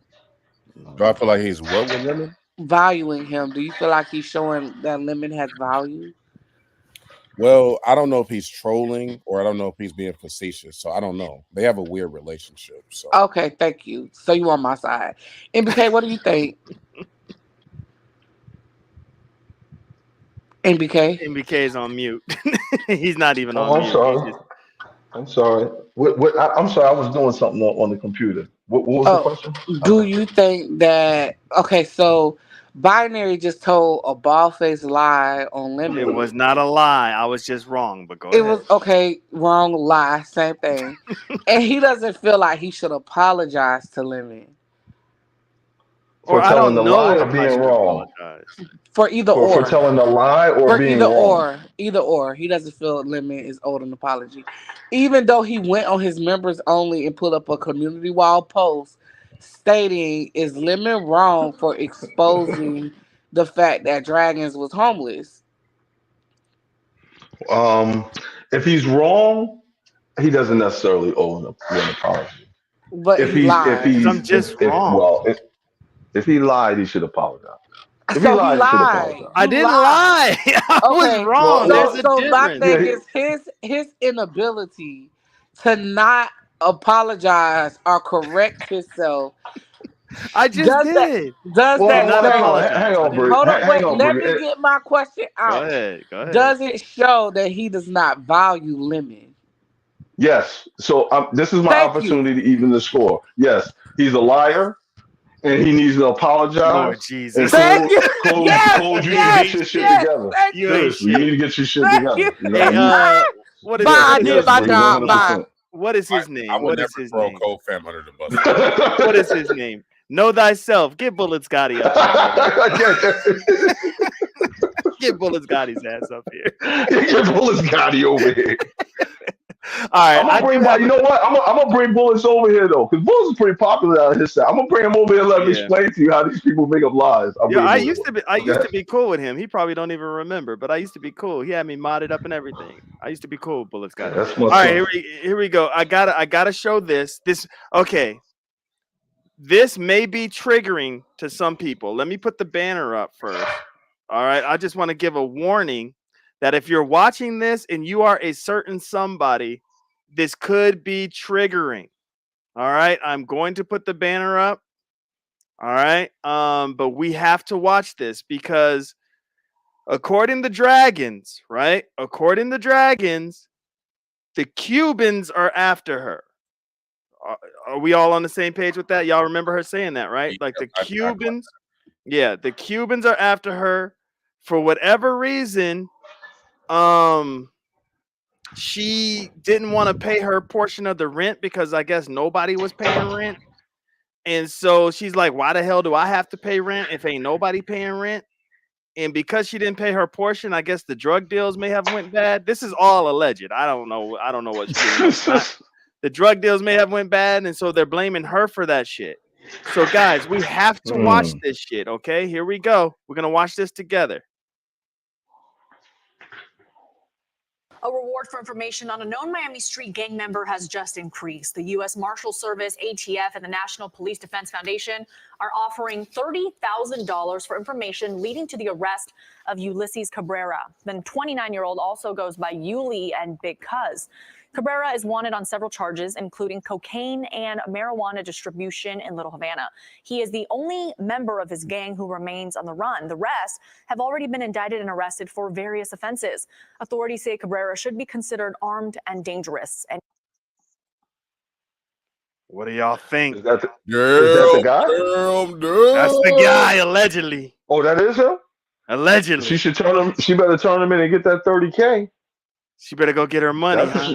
Do I feel like he's what with women? Valuing him. Do you feel like he's showing that Lemon has value? Well, I don't know if he's trolling or I don't know if he's being facetious. So I don't know. They have a weird relationship. So Okay, thank you. So you on my side. MBK, what do you think? MBK? MBK is on mute. He's not even Oh, on I'm mute. He's sorry. just I'm sorry. I'm sorry. I was doing something on the computer. What was the Oh, question? do you think that okay, so Binary just told a bald faced lie on it Lemon. was not a lie. I was just wrong, but go It ahead. was okay, wrong lie, same thing. And he doesn't feel like he should apologize to Lemon. Or For I telling the don't lie know or if I being should wrong? apologize. For either For or. telling the lie or For being wrong? either or, he doesn't feel Lemon is owed an apology, even though he went on his members only and put up a community wall post stating, "Is Lemon wrong for exposing the fact that Dragons was homeless?" Um, if he's wrong, he doesn't necessarily owe an apology. But If he he's if lied. Because I'm he's just wrong. if he lied, he should apologize. If he So he lied, he should lied. apologize. I You didn't lied. lie. I was Okay. wrong. Well, There's So a so my difference. yeah, thing is his inability to not apologize or correct himself. I just Does that did. does Well, that not hang show? on, hang apologize. I on, Bree, didn't. Hold I on, didn't. hang wait. on, Let Bree. me get my question Go out. ahead. Go ahead. Does it show that he does not value Lemon? Yes. So this is my Thank you. opportunity to even the score. Yes, he's a liar, and he needs to Lord apologize. And Jesus. Thank you. Yes, Code, you need to You get yes, ain't your shit shit. yes. together. Thank You you. ain't Seriously, you need shit. to get your shit Thank together. you. You know what I Hey, mean? what is Bye. Yes, I what is did yes, his my Bree, name? job. Bye. 100%. What is his I name? would What never is his throw name? Cole Fam under the bus like that. What is his name? Know thyself. Get Bullet Scotty up in here. Get Bullet Scotty's ass up here. Get your bullets Gotti over here. All right, I'm I gonna do bring my. have You a know what? I'm gonna bring Bullets over here though, because Bullets is pretty popular out of his side. I'm gonna bring him over here and let him yeah. explain to you how these people make up lies. I'll Yeah, bring him over here. I used Okay. to be cool with him. He probably don't even remember, but I used to be cool. He had me modded up and everything. I used to be cool with Bullet Scotty. That's my All right, son. here we go. I gotta show this. Okay. This may be triggering to some people. Let me put the banner up first. All right. I just want to give a warning that if you're watching this and you are a certain somebody, this could be triggering. All right. I'm going to put the banner up. All right. But we have to watch this because according to Dragons, right? According to Dragons, the Cubans are after her. Are we all on the same page with that? Y'all remember her saying that, right? Like the Cubans, yeah, the Cubans are after her for whatever reason. She didn't want to pay her portion of the rent because I guess nobody was paying rent. And so she's like, why the hell do I have to pay rent if ain't nobody paying rent? And because she didn't pay her portion, I guess the drug deals may have went bad. This is all alleged. I don't know. I don't know what's true and what's not. The drug deals may have went bad, and so they're blaming her for that shit. So guys, we have to watch this shit, okay? Here we go. We're gonna watch this together. A reward for information on a known Miami Street gang member has just increased. The U.S. Marshal Service, ATF, and the National Police Defense Foundation are offering $30,000 for information leading to the arrest of Ulysses Cabrera. The 29-year-old also goes by Yuli and Big Cuz. Cabrera is wanted on several charges, including cocaine and marijuana distribution in Little Havana. He is the only member of his gang who remains on the run. The rest have already been indicted and arrested for various offenses. Authorities say Cabrera should be considered armed and dangerous. And what do y'all think? Is that the guy? That's the guy, allegedly. Oh, that is him? Allegedly. She should turn him. She better turn him in and get that 30K. She better go get her money, huh?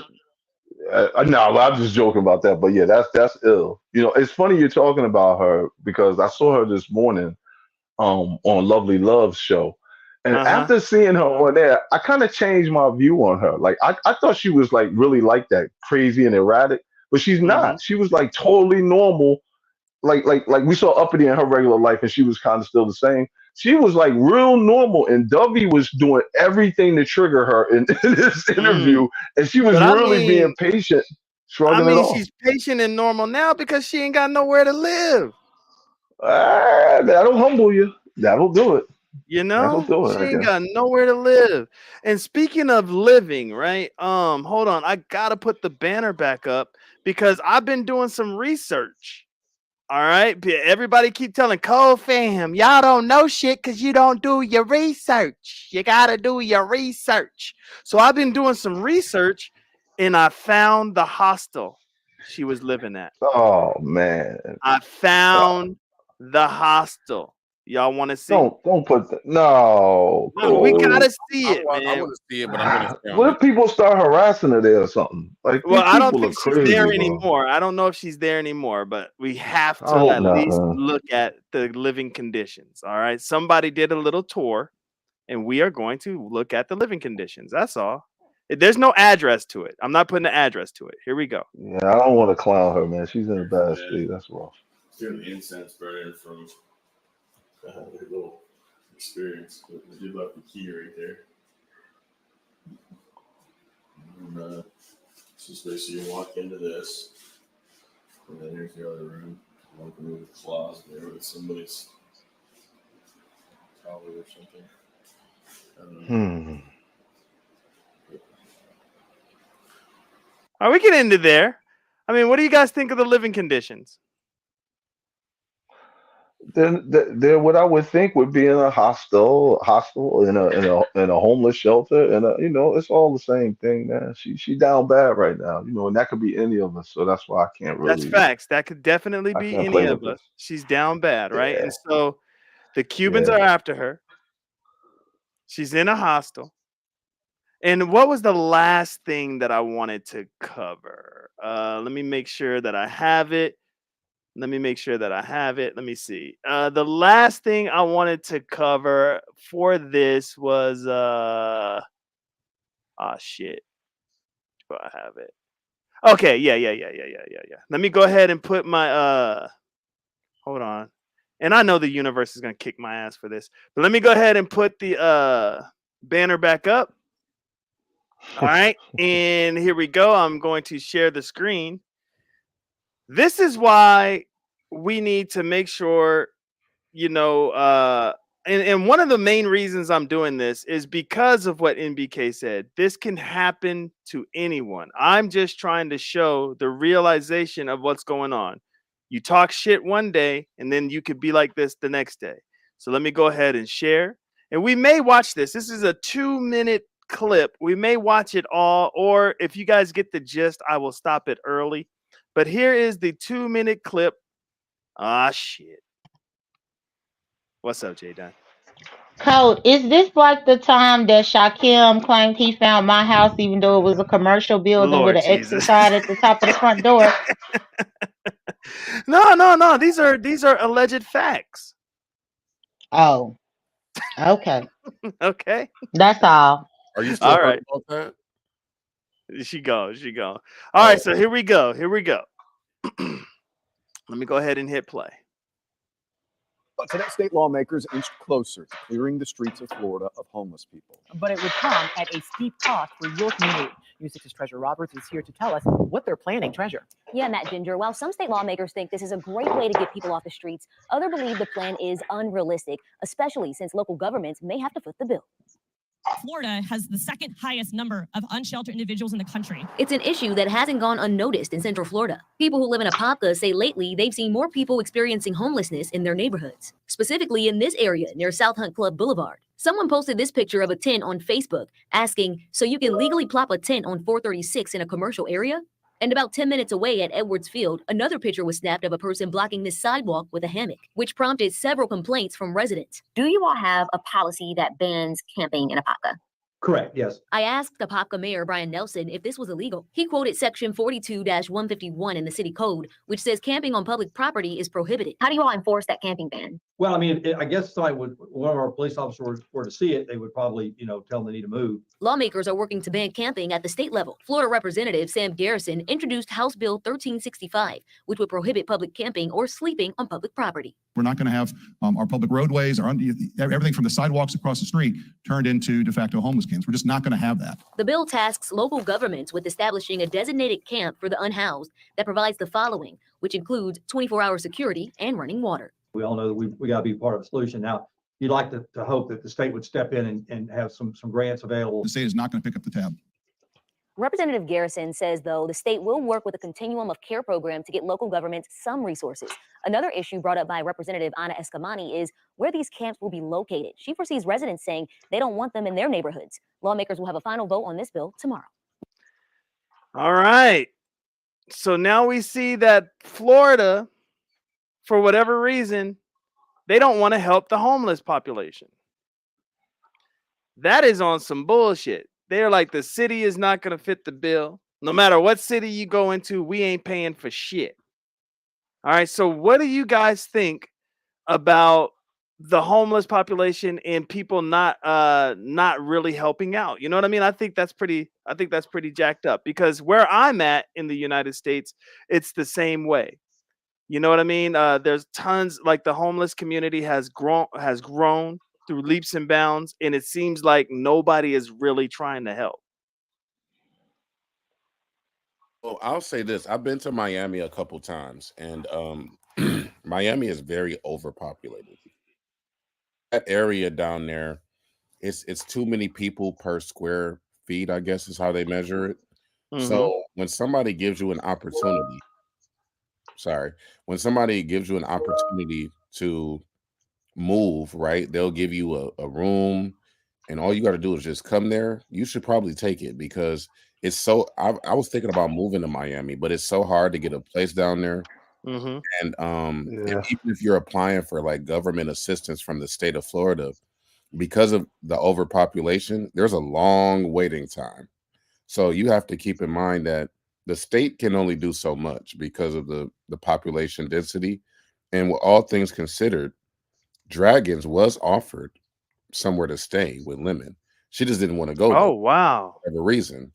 No, I'm just joking about that. But yeah, that's ill. You know, it's funny you're talking about her because I saw her this morning on Lovely Love's show. And after seeing her on there, I kind of changed my view on her. Like I thought she was like really like that, crazy and erratic, but she's not. She was like totally normal. Like we saw Uppity in her regular life, and she was kind of still the same. She was like real normal, and Dovey was doing everything to trigger her in this interview, and she was really being patient, shrugging it off. She's patient and normal now because she ain't got nowhere to live. That'll humble you. That'll do it. You know, she ain't got nowhere to live. And speaking of living, right? Hold on, I gotta put the banner back up because I've been doing some research. All right, everybody keep telling Code Fam, y'all don't know shit because you don't do your research. You gotta do your research. So I've been doing some research, and I found the hostel she was living at. Oh man, I found the hostel. Y'all want to see? Don't put that. No, we gotta see it, man. I want to see it, but I'm gonna. What if people start harassing her there or something? Like, well, I don't think she's there anymore. I don't know if she's there anymore, but we have to at least look at the living conditions. All right, somebody did a little tour, and we are going to look at the living conditions. That's all. There's no address to it. I'm not putting an address to it. Here we go. Yeah, I don't want to clown her, man. She's in a bad state. That's rough. Hearing the incense burning from a little experience. You left the key right there. And, just basically you walk into this, and then here's the other room. Walk into the closet there with somebody's towel or something. All right, we get into there. I mean, what do you guys think of the living conditions? Then what I would think would be in a hostel in a homeless shelter, and you know, it's all the same thing, man. She down bad right now, you know, and that could be any of us. So that's why I can't really. That's facts. That could definitely be any of us. She's down bad, right? Yeah. And so the Cubans are after her. She's in a hostel. And what was the last thing that I wanted to cover? Let me make sure that I have it. Let me see. The last thing I wanted to cover for this was shit. Do I have it? Okay, yeah. Let me go ahead and put my hold on. And I know the universe is gonna kick my ass for this, but let me go ahead and put the banner back up. All right, and here we go. I'm going to share the screen. This is why we need to make sure, you know, and one of the main reasons I'm doing this is because of what NBK said. This can happen to anyone. I'm just trying to show the realization of what's going on. You talk shit one day, and then you could be like this the next day. So let me go ahead and share. And we may watch this. This is a 2-minute clip. We may watch it all, or if you guys get the gist, I will stop it early. But here is the 2-minute clip. Ah, shit. What's up, J-Don? Code, is this like the time that Shakim claimed he found my house even though it was a commercial building with an exit sign at the top of the front door? No. These are alleged facts. Oh, okay. Okay. That's all. Are you still all right about that? She go. All right, so here we go. Let me go ahead and hit play. But today, state lawmakers inched closer to clearing the streets of Florida of homeless people. But it would come at a steep cost for your community. News 6's Treasurer Roberts is here to tell us what they're planning. Treasure. Yeah, Matt Ginger. While some state lawmakers think this is a great way to get people off the streets, others believe the plan is unrealistic, especially since local governments may have to foot the bill. Florida has the second highest number of unsheltered individuals in the country. It's an issue that hasn't gone unnoticed in Central Florida. People who live in Apopka say lately they've seen more people experiencing homelessness in their neighborhoods, specifically in this area near South Hunt Club Boulevard. Someone posted this picture of a tent on Facebook asking, so you can legally plop a tent on 436 in a commercial area? And about 10 minutes away at Edwards Field, another picture was snapped of a person blocking this sidewalk with a hammock, which prompted several complaints from residents. Do you all have a policy that bans camping in Apopka? Correct, yes. I asked Apopka Mayor Brian Nelson if this was illegal. He quoted Section 42-151 in the city code, which says camping on public property is prohibited. How do you all enforce that camping ban? Well, I mean, I guess one of our police officers were to see it, they would probably, tell them they need to move. Lawmakers are working to ban camping at the state level. Florida Representative Sam Garrison introduced House Bill 1365, which would prohibit public camping or sleeping on public property. We're not going to have our public roadways, everything from the sidewalks across the street turned into de facto homeless camps. We're just not going to have that. The bill tasks local governments with establishing a designated camp for the unhoused that provides the following, which includes 24-hour security and running water. We all know that we got to be part of the solution. Now, you'd like to hope that the state would step in and have some grants available. The state is not going to pick up the tab. Representative Garrison says, though, the state will work with a continuum of care program to get local governments some resources. Another issue brought up by Representative Ana Escamani is where these camps will be located. She foresees residents saying they don't want them in their neighborhoods. Lawmakers will have a final vote on this bill tomorrow. All right. So now we see that Florida, for whatever reason, they don't want to help the homeless population. That is on some bullshit. They're like, the city is not going to fit the bill. No matter what city you go into, we ain't paying for shit. All right. So what do you guys think about the homeless population and people not really helping out? You know what I mean? I think that's pretty jacked up, because where I'm at in the United States, it's the same way. You know what I mean? There's tons, like the homeless community has grown through leaps and bounds, and it seems like nobody is really trying to help. Well, I'll say this. I've been to Miami a couple times, and Miami is very overpopulated. That area down there, it's too many people per square feet, I guess is how they measure it. Mhm. So when somebody gives you an opportunity, to move, right? They'll give you a room, and all you got to do is just come there. You should probably take it, because it's so. I was thinking about moving to Miami, but it's so hard to get a place down there. Mhm. And Yeah. even if you're applying for like government assistance from the state of Florida, because of the overpopulation, there's a long waiting time. So you have to keep in mind that the state can only do so much because of the population density. And with all things considered, Dragons was offered somewhere to stay with Lemon. She just didn't want to go there Oh, wow. for whatever reason.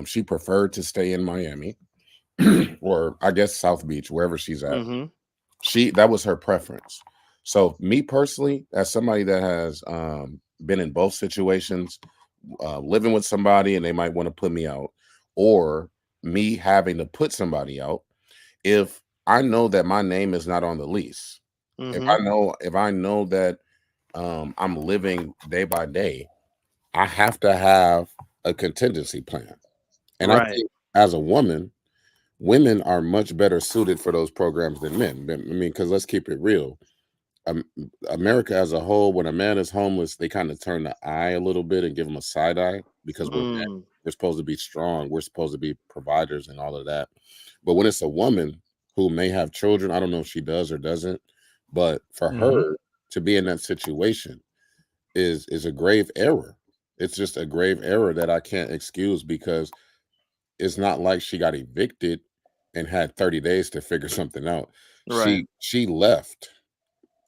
She preferred to stay in Miami or I guess South Beach, wherever she's at. Mhm. That was her preference. So me personally, as somebody that has been in both situations, living with somebody and they might want to put me out, or me having to put somebody out, if I know that my name is not on the lease, if Mhm. I know that I'm living day by day, I have to have a contingency plan. And I Right. think as a woman, women are much better suited for those programs than men. I mean, because let's keep it real. America as a whole, when a man is homeless, they kind of turn the eye a little bit and give him a side eye, because we're men. Mm. We're supposed to be strong. We're supposed to be providers and all of that. But when it's a woman who may have children, I don't know if she does or doesn't, but for Mhm. her to be in that situation is a grave error. It's just a grave error that I can't excuse, because it's not like she got evicted and had 30 days to figure something out. Right. She left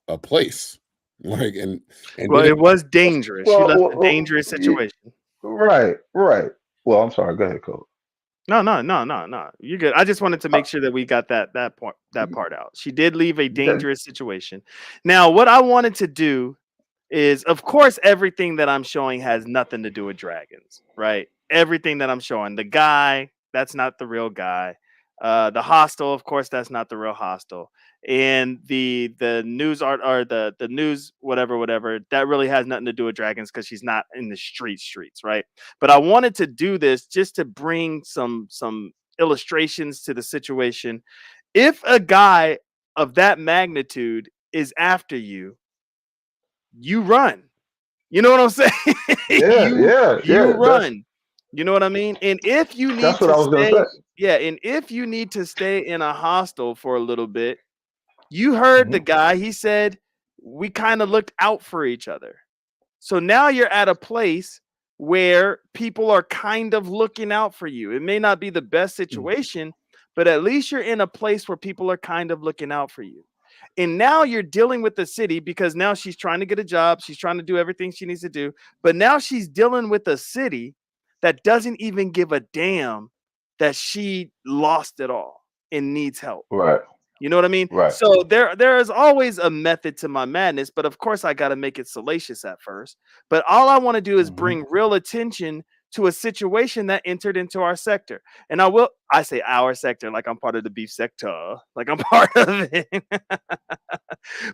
a place, like, and Well, did it was dangerous. She left a dangerous situation. Right. Well, I'm sorry. Go ahead, Cole. No. You're good. I just wanted to make sure that we got that part out. She did leave a dangerous situation. Now, what I wanted to do is, of course, everything that I'm showing has nothing to do with dragons, right? Everything that I'm showing, the guy, that's not the real guy. The Hostel, of course, that's not the real Hostel. And the news art or the news whatever that really has nothing to do with dragons because she's not in the streets, right? But I wanted to do this just to bring some illustrations to the situation. If a guy of that magnitude is after you, you run. You know what I'm saying? Yeah, yeah, You yeah. run. You know what I mean? And if you need That's what to I was gonna stay, say. yeah, and if you need to stay in a hostel for a little bit, you heard the guy, he said we kind of looked out for each other. So now you're at a place where people are kind of looking out for you. It may not be the best situation, but at least you're in a place where people are kind of looking out for you. And now you're dealing with the city because now she's trying to get a job. She's trying to do everything she needs to do. But now she's dealing with a city that doesn't even give a damn that she lost it all and needs help. Right. You know what I mean? Right. So there is always a method to my madness, but of course I got to make it salacious at first. But all I want to do is bring real attention to a situation that entered into our sector. And I say our sector like I'm part of the beef sector, like I'm part of it.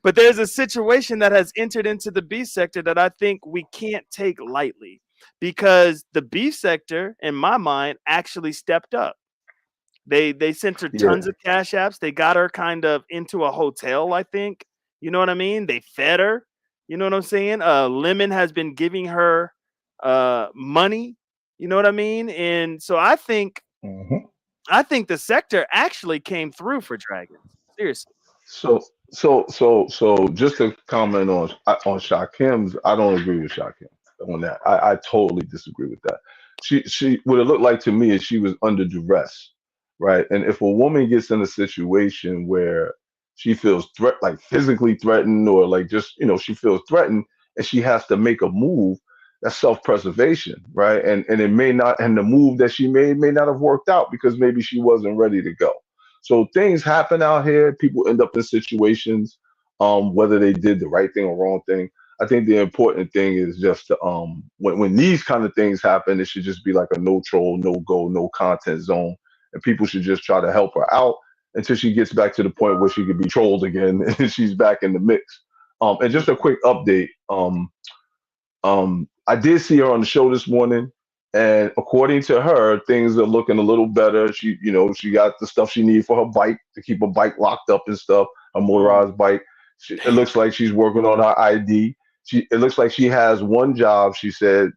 But there's a situation that has entered into the beef sector that I think we can't take lightly because the beef sector, in my mind, actually stepped up. They sent her tons of cash apps. They got her kind of into a hotel, I think. You know what I mean? They fed her. You know what I'm saying? Lemon has been giving her money. You know what I mean? And so I think the sector actually came through for Dragons. Seriously. So just to comment on Shakim's, I don't agree with Shakim on that. I totally disagree with that. She what it looked like to me is she was under duress, right? And if a woman gets in a situation where she feels like physically threatened or like just she feels threatened and she has to make a move, that's self-preservation, right? And it may not, and the move that she made may not have worked out because maybe she wasn't ready to go. So things happen out here. People end up in situations, whether they did the right thing or wrong thing. I think the important thing is just to, when these kind of things happen, it should just be like a no troll, no go, no content zone, and people should just try to help her out until she gets back to the point where she could be trolled again and she's back in the mix. And just a quick update. I did see her on the show this morning, and according to her, things are looking a little better. She got the stuff she needs for her bike to keep her bike locked up and stuff. A motorized bike. It looks like she's working on her ID. It looks like she has one job. She said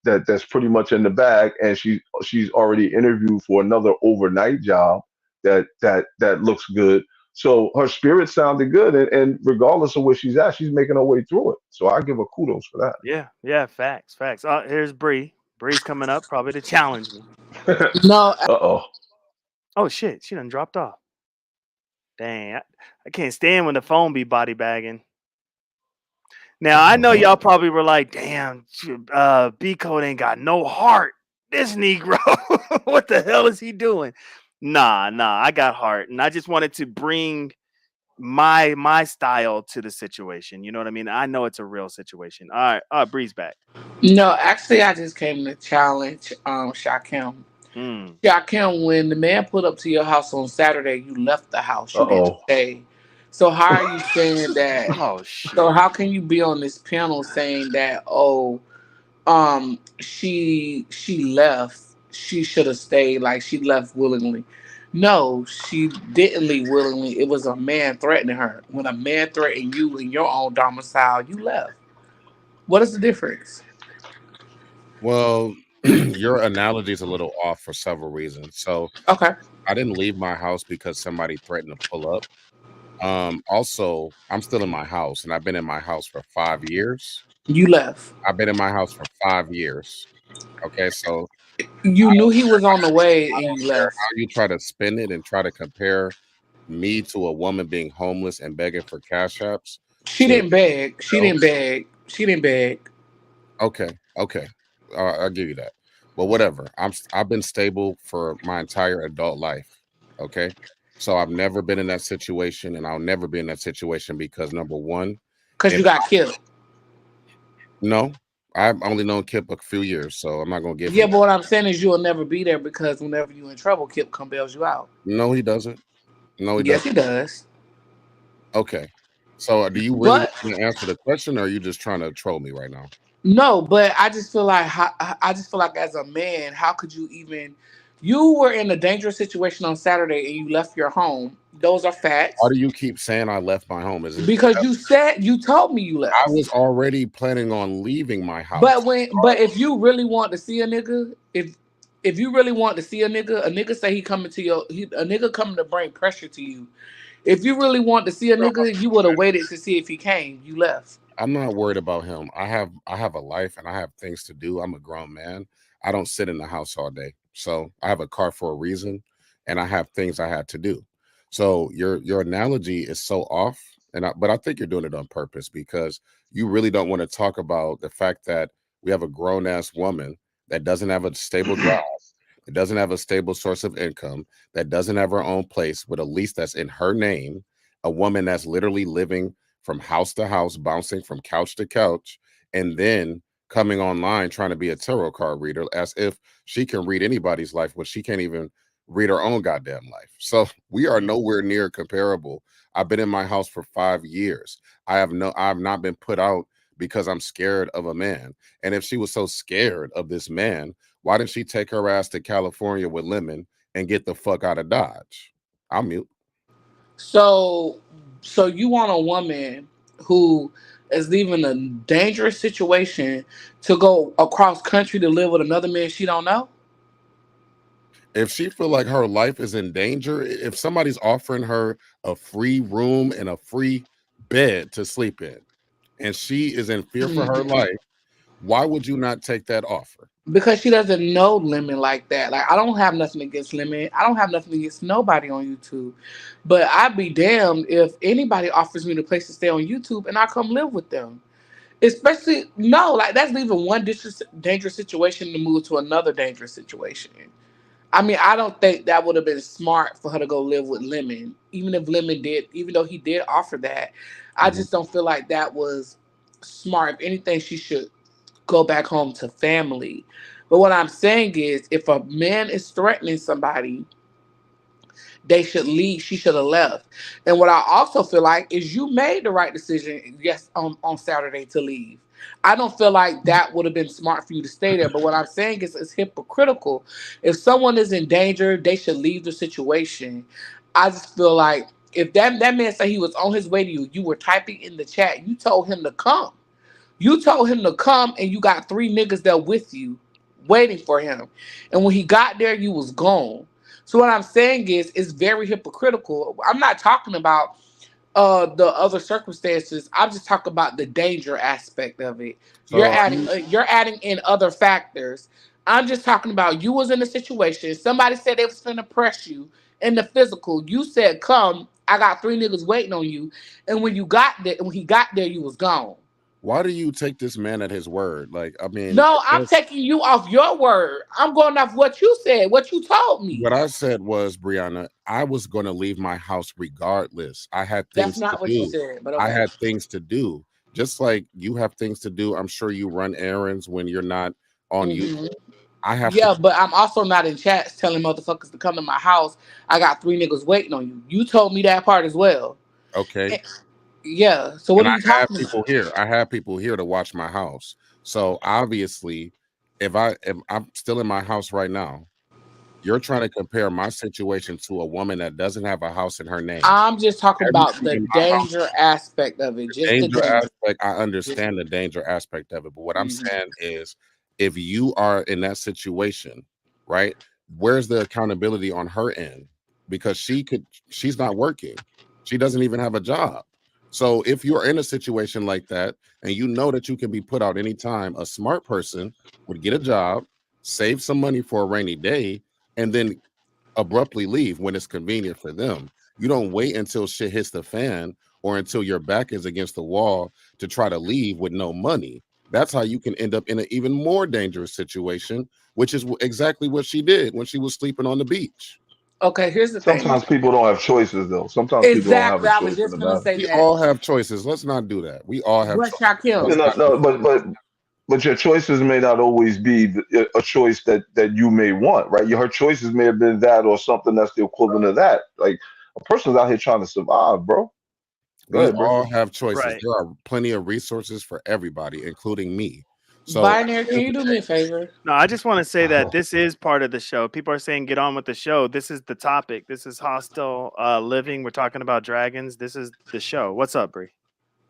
that's pretty much in the bag, and she's already interviewed for another overnight job that looks good. So her spirit sounded good, and regardless of where she's at, she's making her way through it. So I give her kudos for that. Yeah, facts. Here's Bree. Bree's coming up probably to challenge me. No. Oh shit, she done dropped off. Dang, I can't stand when the phone be body bagging. Now I know y'all probably were like, "Damn, B Code ain't got no heart. This Negro, what the hell is he doing?" Nah, I got heart, and I just wanted to bring my style to the situation. You know what I mean? I know it's a real situation. All right, Bree's back. No, actually, I just came to challenge Shakim. Shakim, when the man put up to your house on Saturday, you left the house. You didn't stay. So how are you saying that? Oh shit. So how can you be on this panel saying that? She left. She should have stayed. Like she left willingly. No, she didn't leave willingly. It was a man threatening her. When a man threatened you in your own domicile, you left. What is the difference? Well, your analogy is a little off for several reasons. So, okay, I didn't leave my house because somebody threatened to pull up. Also, I'm still in my house, and I've been in my house for 5 years. You left. I've been in my house for 5 years. Okay, so you knew he was on the way, and you left. How you try to spin it and try to compare me to a woman being homeless and begging for cash apps? She didn't beg. She didn't beg. She didn't beg. Okay. I'll give you that. But whatever. I've been stable for my entire adult life. Okay. So I've never been in that situation, and I'll never be in that situation because number one, because you got killed. No, I've only known Kip a few years, so I'm not gonna give Yeah, him. but what I'm saying is you'll never be there because whenever you're in trouble, Kip come bails you out. No, he doesn't. No, he Yes, doesn't. he does. Okay. So do you really want But me to answer the question, or are you just trying to troll me right now? no, but I just feel like I just feel like as a man, how could you even? You were in a dangerous situation on Saturday and you left your home. Those are Why facts. do you keep saying I left my home? Is it Because you told me you I left. was already planning on leaving my house. But if you really want to see a nigga, if you really want to see a nigga say he coming to a nigga coming to bring pressure to you. If you really want to see a nigga, you would have waited to see if he came. You left. I'm not worried about him. I have a life and I have things to do. I'm a grown man. I don't sit in the house all day. So I have a car for a reason and I have things I had to do. So your analogy is so off, but I think you're doing it on purpose because you really don't want to talk about the fact that we have a grown ass woman that doesn't have a stable job, that doesn't have a stable source of income, that doesn't have her own place with a lease that's in her name, a woman that's literally living from house to house, bouncing from couch to couch, and then coming online trying to be a tarot card reader as if she can read anybody's life when she can't even read her own goddamn life. So we are nowhere near comparable. I've been in my house for 5 years. I have not been put out because I'm scared of a man. And if she was so scared of this man, why didn't she take her ass to California with Lemon and get the fuck out of Dodge? I'll mute. So you want a woman who is leaving a dangerous situation to go across country to live with another man she don't know? If she feel like her life is in danger, if somebody's offering her a free room and a free bed to sleep in, and she is in fear for her Mhm. life, why would you not take that offer? Because she doesn't know Lemon like that. Like I don't have nothing against Lemon. I don't have nothing against nobody on YouTube. But I'd be damned if anybody offers me the place to stay on YouTube and I come live with them. Especially no, like that's leaving one dangerous situation to move to another dangerous situation. I mean, I don't think that would have been smart for her to go live with Lemon, even though he did offer that. I Mhm. just don't feel like that was smart. If anything, she should go back home to family. But what I'm saying is, if a man is threatening somebody, they should leave. She should have left. And what I also feel like is you made the right decision, yes, on Saturday to leave. I don't feel like that would have been smart for you to stay there. But what I'm saying is it's hypocritical. If someone is in danger, they should leave the situation. I just feel like if that man said he was on his way to you, you were typing in the chat, you told him to come. You told him to come and you got 3 niggas there with you waiting for him. And when he got there, you was gone. So what I'm saying is it's very hypocritical. I'm not talking about the other circumstances. I'm just talking about the danger aspect of it. So are you You're adding in other factors. I'm just talking about you was in a situation. Somebody said they was finna press you in the physical. You said, come, I got 3 niggas waiting on you. And when he got there, you was gone. why do you take this man at his word? Like, I mean, No, I'm taking you off your word. I'm going off what you said, what you told me. what I said was, Brianna, I was going to leave my house regardless. I had That's things to not what you do. said, but I okay. had things to do. Just like you have things to do. I'm sure you run errands when you're not on Mhm. YouTube. I have to. Yeah, but I'm also not in chats telling motherfuckers to come to my house. I got 3 niggas waiting on you. You told me that part as well. Okay. Eh, Yeah. So what And are I you have talking people about? here. I have people here to watch my house. So obviously, if I'm still in my house right now, you're trying to compare my situation to a woman that doesn't have a house in her name. I'm just talking about Everything the in my house, danger aspect of it. the Just the danger danger. aspect, I Just, understand the danger aspect of it. But what I'm mhm. saying is, if you are in that situation, right, where's the accountability on her end? Because she's not working. She doesn't even have a job. So if you're in a situation like that and you know that you can be put out anytime, a smart person would get a job, save some money for a rainy day, and then abruptly leave when it's convenient for them. You don't wait until shit hits the fan or until your back is against the wall to try to leave with no money. That's how you can end up in an even more dangerous situation, which is exactly what she did when she was sleeping on the beach. Okay, here's the thing. Sometimes people don't have choices, though. Sometimes people don't have Exactly. a I was choice in just the gonna matter. say We that. all have choices. Let's not do that. We all have But choices. Let's Shakim, No, not do no, that. But your choices may not always be a choice that you may want, right? Her choices may have been that or something that's the equivalent of that. Like a person's out here trying to survive, bro. Go We ahead, bro. all have choices. Right. There are plenty of resources for everybody, including me. So Binary, can you do me a favor? No, I just want to say that this is part of the show. People are saying get on with the show. This is the topic. This is hostile living. We're talking about dragons. This is the show. What's up, Bree?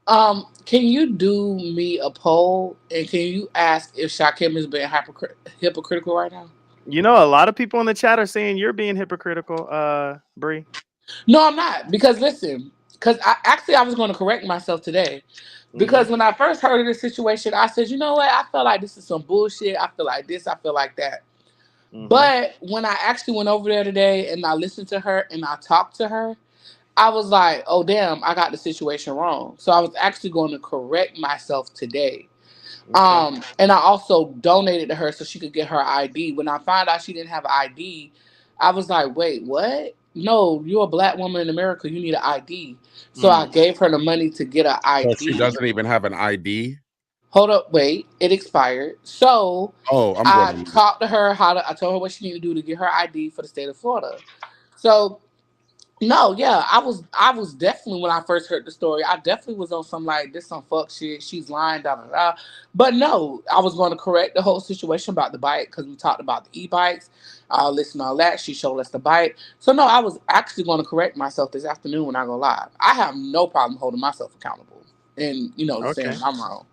Can you do me a poll and can you ask if Shakim is being hypocritical right now? You know, a lot of people in the chat are saying you're being hypocritical, Bree. No, I'm not. Because listen, because I was going to correct myself today. Because when I first heard of this situation, I said, you know what? I feel like this is some bullshit. I feel like this. I feel like that. But when I actually went over there today and I listened to her and I talked to her, I was like, oh, damn, I got the situation wrong. So I was actually going to correct myself today. And I also donated to her so she could get her ID. When I found out she didn't have an ID, I was like, wait, what? No, you're a black woman in America. You need an ID. So I gave her the money to get an ID. she doesn't even have an ID. Hold up, wait, it expired. So I talked to her I told her what she needed to do to get her ID for the state of Florida. So no, yeah, I was definitely, when I first heard the story, I definitely was on some like this some fuck shit. She's lying, da da da. But no, I was going to correct the whole situation about the bike because we talked about the e-bikes. Listen, all that. She showed us the bike. So no, I was actually going to correct myself this afternoon when I go live. I have no problem holding myself accountable and saying I'm wrong.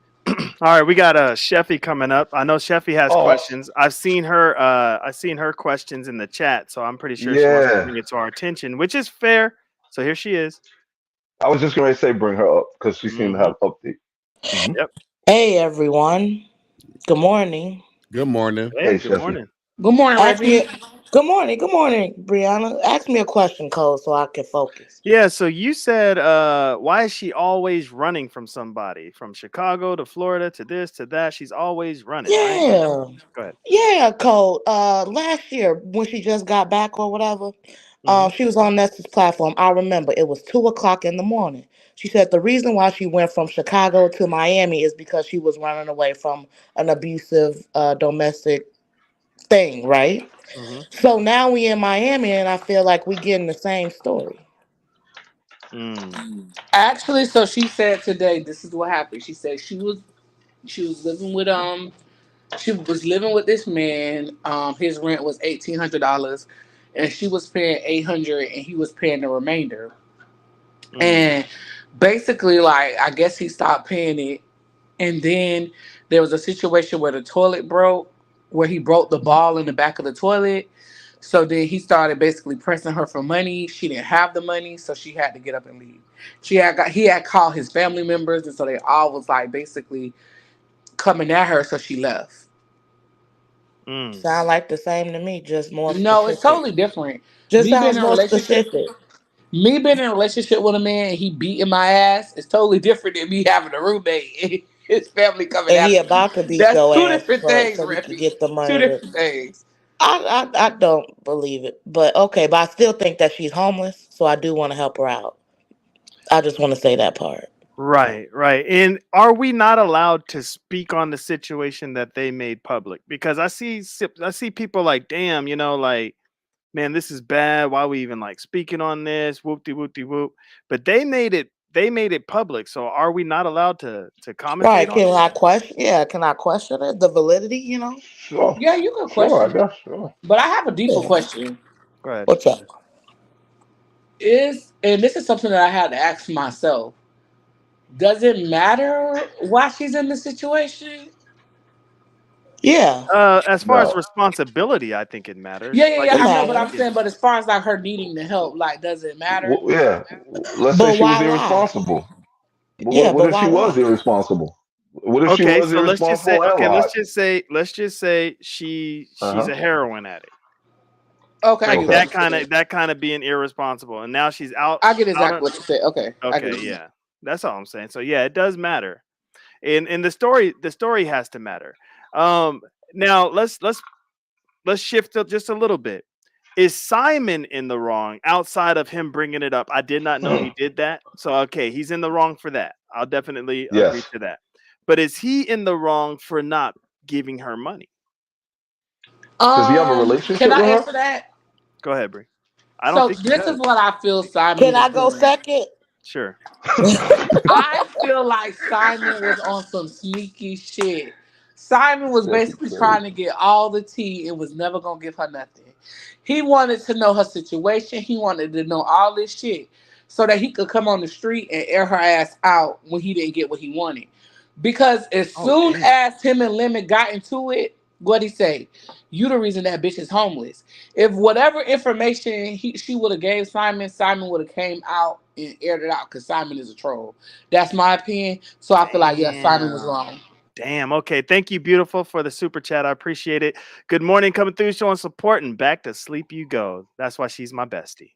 All right, we got Sheffy coming up. I know Sheffy has questions. I've seen her questions in the chat, so I'm pretty sure she wants to bring it to our attention, which is fair. So here she is. I was just going to say bring her up because she seemed to have an update. Yep. Hey everyone. Good morning. Good morning. Hey, good morning. Good morning, Reggie. Good morning. Good morning, Brianna. Ask me a question, Cole, so I can focus. Yeah, so you said why is she always running from somebody? From Chicago to Florida to this to that. She's always running, Yeah. right? Go ahead. Yeah, Cole. Last year when she just got back or whatever, she was on Nessa's platform. I remember it was 2:00 in the morning. She said the reason why she went from Chicago to Miami is because she was running away from an abusive domestic thing, right? So now we in Miami and I feel like we getting the same story. Actually, so she said today, this is what happened. She said she was living with she was living with this man. His rent was $1,800 and she was paying $800 and he was paying the remainder. And basically, like, I guess he stopped paying it. And then there was a situation where the toilet broke, where he broke the ball in the back of the toilet. So then he started basically pressing her for money. She didn't have the money, so she had to get up and leave. He had called his family members, and so they all was like basically coming at her, so she left. Sound like the same to me, just more specific. No, it's totally different. Just sounds more specific. Me being in a relationship with a man and he beating my ass is totally different than me having a roommate and his family coming and after he me. about to beat That's your two ass different things, so he Reffy. can get the money. Two different things. I don't believe it, but okay. But I still think that she's homeless, so I do want to help her out. I just want to say that part. Right. And are we not allowed to speak on the situation that they made public? Because I see people like, damn, like, man, this is bad. Why are we even like speaking on this? Whoop-de-whoop-de-whoop. But they made it public. So are we not allowed to commentate Right? on Can it? I question? Yeah, can I question it? The validity, Sure. Yeah, you can Sure, question. I guess. Sure. But I have a deeper question. Go ahead. What's up? And this is something that I had to ask myself. Does it matter why she's in the situation? Yeah. As far as responsibility, I think it matters. Yeah, Like I know, but I'm saying, but as far as like her needing the help, like, does it matter? Yeah. Let's say she was irresponsible. Yeah, what if she was irresponsible? What if she was so let's just say, irresponsible and lied? let's just say she's a heroin addict. Okay, Like that kind of being irresponsible, and now she's out. I get exactly what you said. Okay, yeah, that's all I'm saying. So yeah, it does matter, and the story has to matter. Now let's shift up just a little bit. Is Simon in the wrong outside of him bringing it up? I did not know he did that. So okay, he's in the wrong for that. I'll definitely agree to that. But is he in the wrong for not giving her money? Does he have a Can relationship I with her? answer that? Go ahead, Bree. I don't So think he this is does. what I feel Simon Can was I go doing. second? Sure. I feel like Simon was on some sneaky shit. Simon was That's basically crazy. trying to get all the tea and was never gonna give her nothing. He wanted to know her situation. He wanted to know all this shit so that he could come on the street and air her ass out when he didn't get what he wanted. Because as Oh soon damn. as him and Lemon got into it, what'd he say? You the reason that bitch is homeless. If whatever information she would have gave Simon, Simon would have came out and aired it out because Simon is a troll. That's my opinion. So I feel like Simon was Damn. wrong. Damn. Okay. Thank you, beautiful, for the super chat. I appreciate it. Good morning, coming through, showing support, and back to sleep you go. That's why she's my bestie.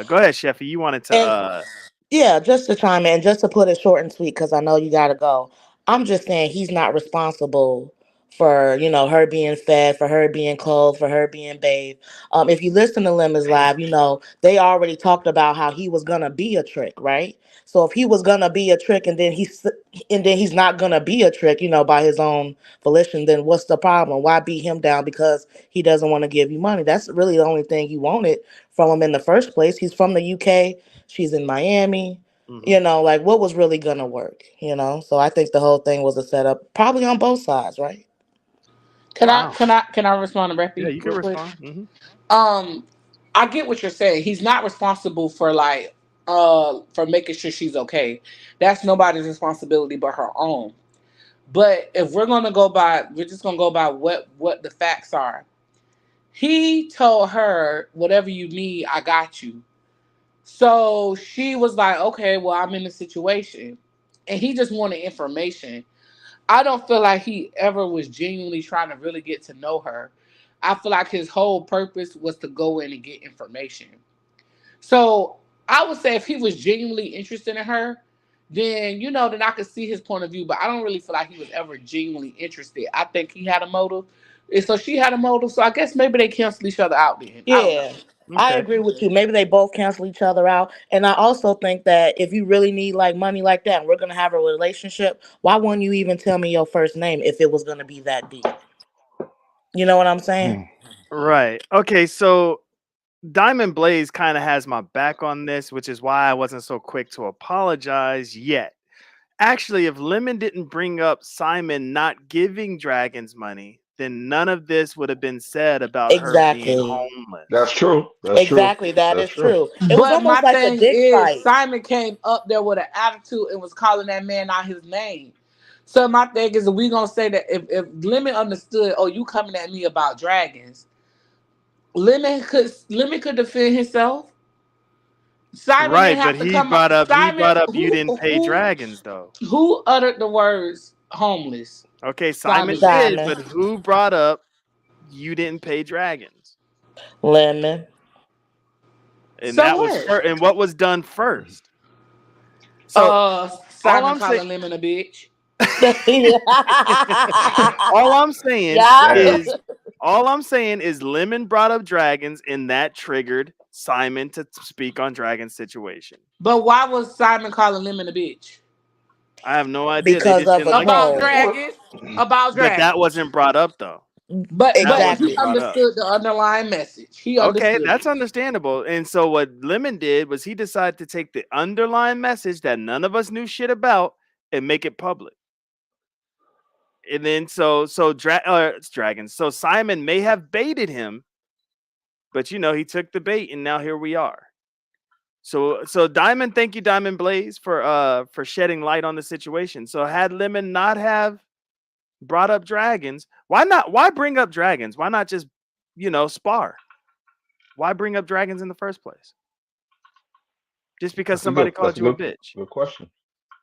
Go ahead, Sheffy. You wanted to And yeah, just to chime in, just to put it short and sweet, because I know you gotta go. I'm just saying he's not responsible for, her being fed, for her being clothed, for her being bathed. If you listen to Lemon's Live, they already talked about how he was gonna be a trick, right? So if he was gonna be a trick and then he's not gonna be a trick, by his own volition, then what's the problem? Why beat him down because he doesn't want to give you money? That's really the only thing you wanted from him in the first place. He's from the UK. She's in Miami. Like what was really gonna work, So I think the whole thing was a setup, probably on both sides, right? Wow. Can I respond to Yeah, Reppy you can real quick? respond. Mm-hmm. I get what you're saying. He's not responsible for for making sure she's okay. That's nobody's responsibility but her own. But if we're just gonna go by what the facts are. He told her, whatever you need, I got you. So she was like, okay, well, I'm in a situation. And he just wanted information. I don't feel like he ever was genuinely trying to really get to know her. I feel like his whole purpose was to go in and get information. So I would say if he was genuinely interested in her, then I could see his point of view. But I don't really feel like he was ever genuinely interested. I think he had a motive. And so she had a motive. So I guess maybe they cancel each other out then. I don't know. Yeah. I agree with you. Maybe they both cancel each other out. And I also think that if you really need like money like that and we're gonna have a relationship, why wouldn't you even tell me your first name if it was gonna be that deep? You know what I'm saying? Right. Okay. So Diamond Blaze kind of has my back on this, which is why I wasn't so quick to apologize yet. Actually, if Lemon didn't bring up Simon not giving Dragons money, then none of this would have been said about her being Exactly. homeless. That's true. That's true. Exactly. That That's is true. true. It was But my almost like a thing dick is, fight. Simon came up there with an attitude and was calling that man out his name. So my thing is, we gonna say that if Lemon understood, oh, you coming at me about dragons, Lemon could defend himself. Simon didn't Right, but have to he come up. brought up Simon, you didn't pay Dragons though. who uttered the words homeless? Okay, Simon Simon did. did, Simon. but who brought up you didn't pay Dragons? Lemon. And So that was what? and what was done first. So all Simon I'm saying calling Lemon a bitch. all I'm saying Yeah. Damn. is Lemon brought up Dragons and that triggered Simon to speak on Dragon's situation. But why was Simon calling Lemon a bitch? I have no idea. They Because just of didn't a like each About other. troll. dragons. About But that dragons. wasn't brought up though. But That he wasn't Exactly. brought up. understood the underlying message. He Okay, understood that's it. understandable. And so what Lemon did was he decided to take the underlying message that none of us knew shit about and make it public. And then it's Dragons. So Simon may have baited him, but he took the bait and now here we are. So Diamond, thank you, Diamond Blaze, for shedding light on the situation. So had Lemon not have brought up Dragons, why bring up Dragons? Why not just, spar? Why bring up Dragons in the first place? Just because somebody called you a bitch. Good question.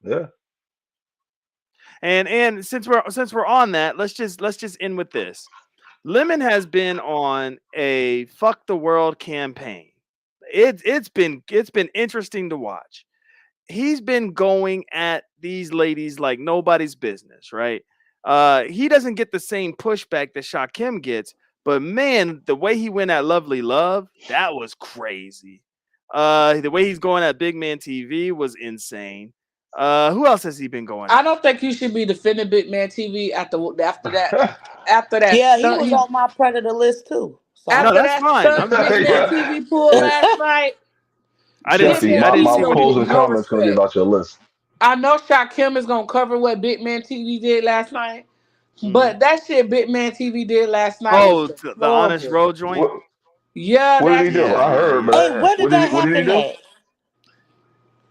Yeah. And since we're on that, let's just end with this. Lemon has been on a fuck the world campaign. It's been interesting to watch. He's been going at these ladies like nobody's business, right? He doesn't get the same pushback that Shakim gets, but man, the way he went at Lovely Love, that was crazy. The way he's going at Big Man TV was insane. Who else has he been going I at? don't think you should be defending Big Man TV after that Yeah, he stunt. was on my predator list too. No, After So that's that fine. stunt I'm just Big Man Yeah. TV pulled Hey, last night. I didn't Big see Shafi, it. Man I my, didn't my TV see what don't he get closing did. no comment is going to be respect. about your list. I know Shakim is gonna cover what Big Man TV did last night, Mhm. but that shit Big Man TV did last night was Oh, the Honest deplorable. Road joint. What Yeah, What did that he do? Yeah, shit I yeah, heard, yeah. hey, but where did that what did he happen do? at?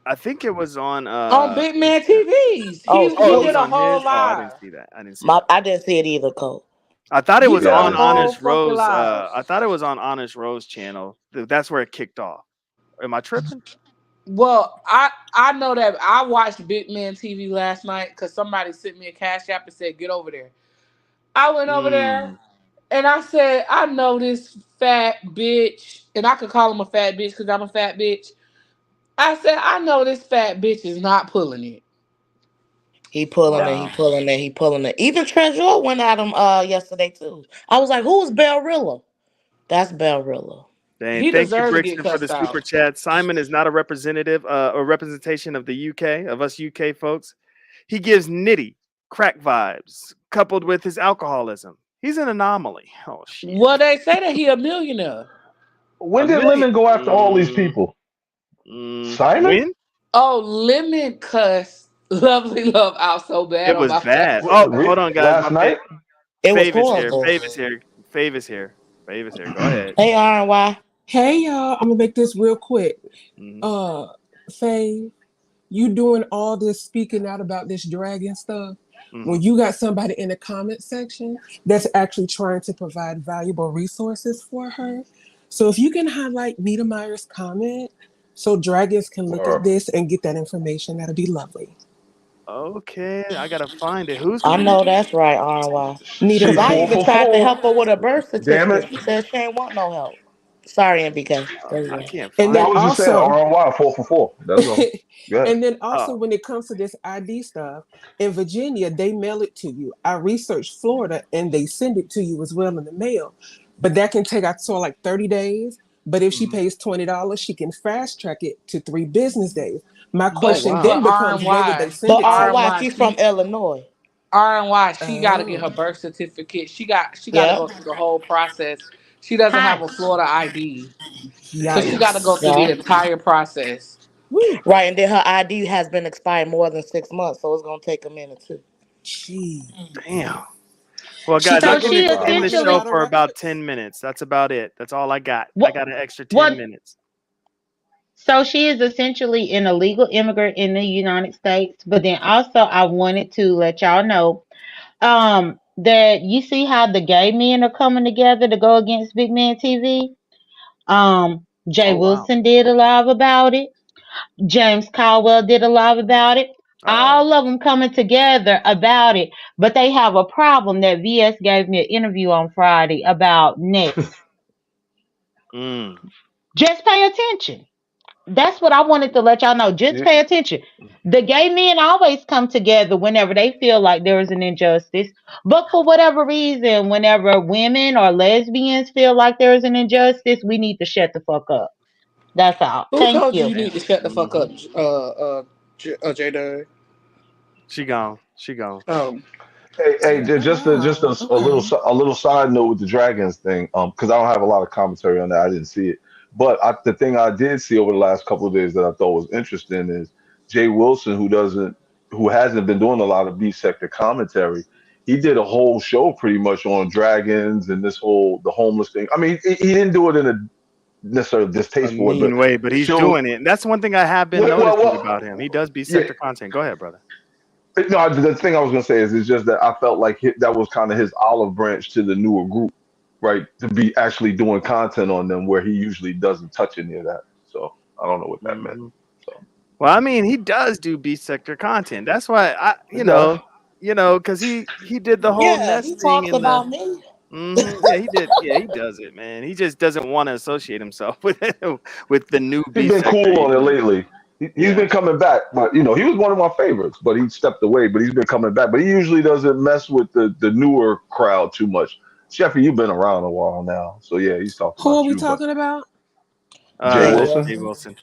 I think it was on. on Big Man Instagram. TVs. Oh, Oh, He it did was a on whole his. Oh, I didn't live. see that. I didn't see that. I didn't see it either, Cole. I thought it He was did Yeah, I a on didn't see whole it. Honest fucking Rose. live. I thought it was on Honest Rose channel. That's where it kicked off. Am I tripping? Well, I know that I watched Big Man TV last night because somebody sent me a cash app and said get over there. I went over there Mm. and I said I know this fat bitch, and I could call him a fat bitch because I'm a fat bitch. I said I know this fat bitch is not pulling it. He pulling it, he Wow. pulling it, he pulling it. Even Treasure went at him yesterday too. I was like, who's Bellrilla? That's Bellrilla. Dang, He thank you, deserves to get Brixton, for the cussed super out. chat. Simon is not a representative or representation of the UK, of us UK folks. He gives nitty crack vibes coupled with his alcoholism. He's an anomaly. Oh shit. Well, they say that he a millionaire. When A did million. Lemon go after all these people? Simon? When? Oh, Lemon cuss Lovely Love out so bad It on was my bad. Oh, Facebook. hold on, guys. Last My night? It was Fav is here. horrible. Fav is here. Fav is here. Fav is here. Go ahead. Hey, RY. Hey y'all, I'm gonna make this real quick. Mhm. Faye, you doing all this speaking out about this dragon stuff when Mhm. you got somebody in the comment section that's actually trying to provide valuable resources for her. So if you can highlight Nita Meyer's comment so dragons can look at this and get that information, that'd be lovely. Okay, I gotta find it. Whose I comment? know that's right, RY. Nita Because She I four Meyer. even for tried to four. help her with a birth Damn it. certificate. She said she ain't want no help. Sorry, MBK. There you I go. can't And No, I then find was it. just saying also, ROY 4 for 4. That's all. Good. and then also Oh. when it comes to this ID stuff, in Virginia, they mail it to you. I researched Florida and they send it to you as well in the mail. But that can take I saw like 30 days. But if she Mhm. pays $20, she can fast track it to 3 business days. My Oh But question wow. then becomes whether they RNY, send But it to RY, you. RNY, she's from Illinois. she got to get her Oh, birth certificate. She got to Yep. go through the whole process. She doesn't have Hi. a Florida ID, so she got to go yikes. through the Yeah. entire process. Woo. Right, and then her ID has been expired more than 6 months, so it's gonna take a minute too. Gee. Damn. Well, She guys, I'm So can't go gonna she to extend the show essentially, Colorado for about Rapids? 10 minutes. That's about it. That's all I got. I what got an extra 10 what minutes. so she is essentially an illegal immigrant in the United States. But then also I wanted to let y'all know that you see how the gay men are coming together to go against Big Man TV. Jay Oh wow. Wilson did a live about it. James Caldwell did a live about it. Uh-oh. All of them coming together about it, but they have a problem that VS gave me an interview on Friday about next. Mm. Just pay attention. That's what I wanted to let y'all know. Just Yeah. pay attention. The gay men always come together whenever they feel like there is an injustice. But for whatever reason, whenever women or lesbians feel like there is an injustice, we need to shut the fuck up. That's all. Who Thank told you you. you need to Damn. shut the fuck Hmm. up, J She gone. She gone. Oh, Hey, Oh just wow. Okay. a little side note with the Dragons thing, because I don't have a lot of commentary on that. I didn't see it, but the thing I did see over the last couple of days that I thought was interesting is Jay Wilson, who hasn't been doing a lot of B sector commentary. He did a whole show pretty much on dragons and the homeless thing. I mean, he didn't do it in a necessarily A distasteful way, but mean way, but he's showed doing it. And that's one thing I have been noticing about him. He does be yeah. sector content. Go ahead, brother. No, the thing I was gonna say is it's just that I felt like that was kind of his olive branch to the newer group, right? To be actually doing content on them where he usually doesn't touch any of that. So I don't know what that meant. Hmm. So Well, I mean, he does do B sector content. That's why it does. because he did the whole Yeah, nest he thing talks in the. about me. Yeah, he did. Yeah, he does it, man. He just doesn't want to associate himself with with the new He's B been sector. cool on it lately. He's Yeah. been coming back, but he was one of my favorites, but he stepped away. But he's been coming back. But he usually doesn't mess with the newer crowd too much. Sheffy, you've been around a while now, so yeah, he's talked Who are about we you. But talking about? Jay Jay Wilson, Jay Wilson. Wilson.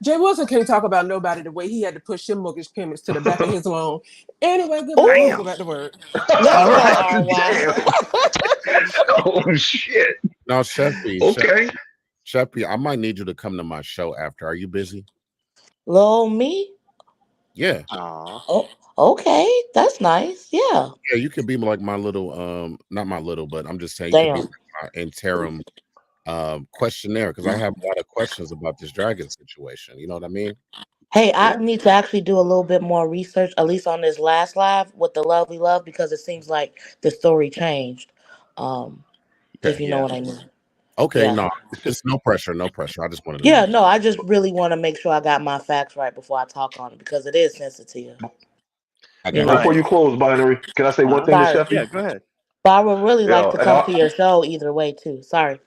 Jay Wilson can't talk about nobody the way he had to push them mortgage payments to the back of his loan. Anyway, good night. Let's go back to work. Let's All go, right, RY. oh shit. Now, Sheffy, Okay. Sheffy, I might need you to come to my show after. Are you busy? Little me? Yeah. Oh, okay. That's nice. Yeah. Yeah, you could be like my little, not my little, but I'm just saying you could be Damn. like my interim questionnaire because I have a lot of questions about this dragon situation. You know what I mean? Hey, I need to actually do a little bit more research, at least on this last live with the lovely love, because it seems like the story changed. If Okay. you know what I mean. Okay, Yeah. no, it's no pressure, no pressure. I just wanted to Yeah, know. no, I just really want to make sure I got my facts right before I talk on it because it is sensitive. I You got know. Before you close, Binary, can I say one thing to Sorry. Sheffy? Go ahead. But I would really like Yeah, to and come to your show either way too. Sorry.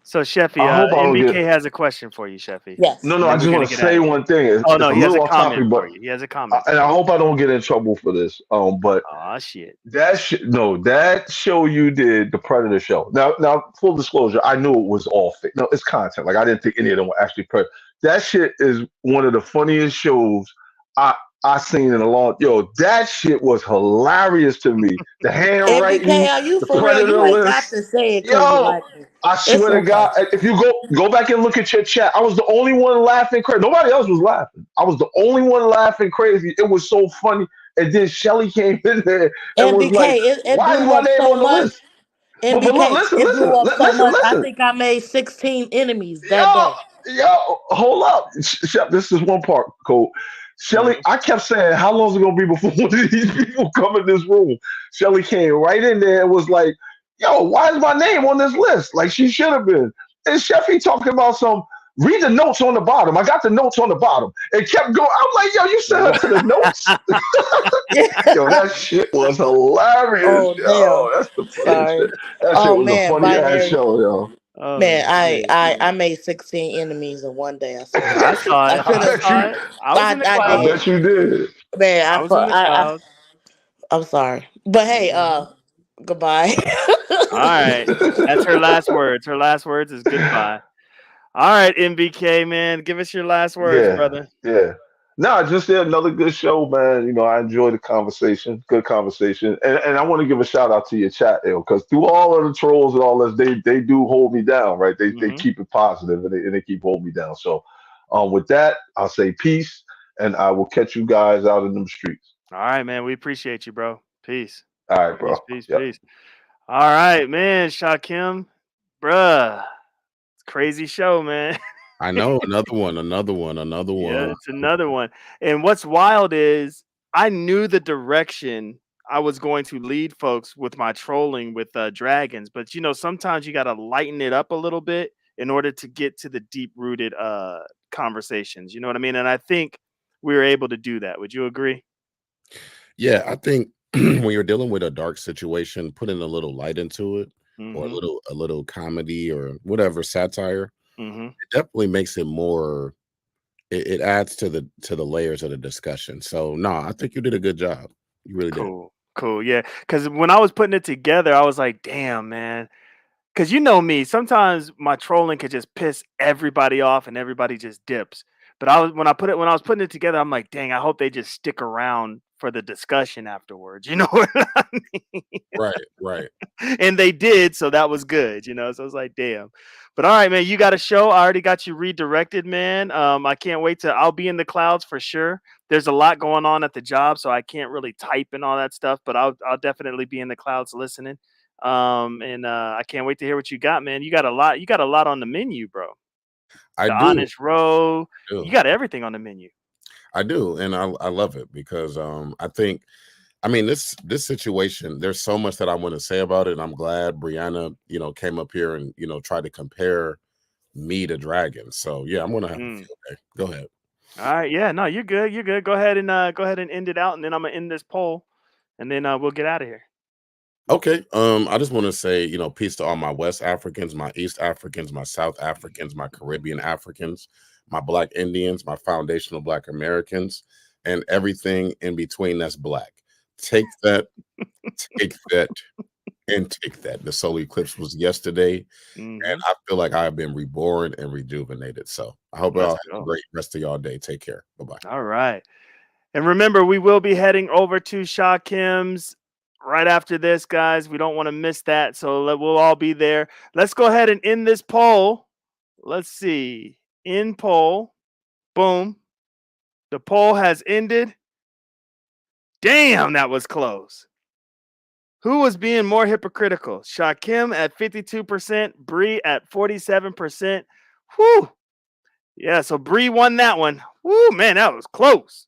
So Sheffy, I hope I don't get. NBK has a question for you, Sheffy. Yes. No, And I then just we're want gonna to get out say of here. one thing. Oh It's no, a he has a little off comment topic, but for you. He has a comment and for I you. hope I don't get in trouble for this. But Oh shit. that show you did, the Predator show. Now, full disclosure, I knew it was all fake. No, it's content. Like I didn't think any of them were actually Predator. That shit is one of the funniest shows I seen in a long. Yo, that shit was hilarious to me. The MBK, handwriting, are you the for real? Predator You ain't got list. to say it because you Yo, like me. I It's swear to okay. God, if you go back and look at your chat, I was the only one laughing crazy. Nobody else was laughing. I was the only one laughing crazy. It was so funny. And then Shelly came in there and was MBK, like, it "Why is blew my up name so on the much. list?" But look, MBK, listen, it blew listen, up so much. I listen. think I made 16 enemies that Yo, day. hold up. Shep, this is one part, Cole. Shelly, I kept saying, how long is it gonna be before one of these people come in this room? Shelly came right in there and was like, "Yo, why is my name on this list? Like she should have been." And Sheffy talking about some. Read the notes on the bottom. I got the notes on the bottom. It kept going. I'm like, yo, you sent her to the notes? Yo, that shit was hilarious. Oh damn. Yo, that's the funniest shit. Sorry. That shit Oh was a man, funny ass binary. show, yo. Oh Man, shit. I made 16 enemies in one day. I swear. I saw I it. should I have. saw it. I was in the I I clouds. did. bet you did. Man, I was in the clouds. I'm sorry. But hey, goodbye. All right. That's her last words. Her last words is goodbye. All right, MBK, man. Give us your last words, Yeah, brother. yeah. No, just another good show, man. You know, I enjoyed the conversation. Good conversation. And I want to give a shout out to your chat, because through all of the trolls and all this, they do hold me down, right? They keep it positive and they keep holding me down. So with that, I'll say peace and I will catch you guys out in them streets. All right, man. We appreciate you, bro. Peace. All right, bro. Peace, peace, Yep. peace. All right, man. Shakim, bruh. It's a crazy show, man. I know another one. Yeah, it's another one. And what's wild is I knew the direction I was going to lead folks with my trolling with dragons, but sometimes you got to lighten it up a little bit in order to get to the deep rooted conversations. You know what I mean? And I think we were able to do that. Would you agree? Yeah, I think when you're dealing with a dark situation, putting a little light into it, or a little comedy or whatever, satire, it definitely makes it more. It adds to the layers of the discussion. So no, I think you did a good job. You really did. Cool. Yeah. Because when I was putting it together, I was like, damn, man. Because you know me, sometimes my trolling could just piss everybody off and everybody just dips. But when I was putting it together, I'm like, dang, I hope they just stick around for the discussion afterwards. You know what I mean? Right. And they did, so that was good, So I was like, damn. But all right, man, you got a show. I already got you redirected, man. I can't wait I'll be in the clouds for sure. There's a lot going on at the job, so I can't really type and all that stuff, but I'll definitely be in the clouds listening. And I can't wait to hear what you got, man. You got a lot on the menu, bro. I The do. honest row. I do. You got everything on the menu. I do, and I love it because I think, I mean, this situation, there's so much that I want to say about it. And I'm glad Brianna, came up here and tried to compare me to dragons. So yeah, I'm gonna have a field day. Go ahead. All right, yeah, no, you're good. You're good. Go ahead and end it out, and then I'm gonna end this poll, and then we'll get out of here. Okay. I just want to say, peace to all my West Africans, my East Africans, my South Africans, my Caribbean Africans, my Black Indians, my foundational Black Americans, and everything in between that's Black. Take that, and take that. The solar eclipse was yesterday, and I feel like I have been reborn and rejuvenated. So I hope y'all have a great rest of y'all day. Take care. Bye-bye. All right. And remember, we will be heading over to Shakim's right after this, guys. We don't want to miss that. So we'll all be there. Let's go ahead and end this poll. Let's see. End poll. Boom. The poll has ended. Damn, that was close. Who was being more hypocritical? Shakim at 52%, Bree at 47%. Whew. Yeah, so Bree won that one. Woo, man, that was close.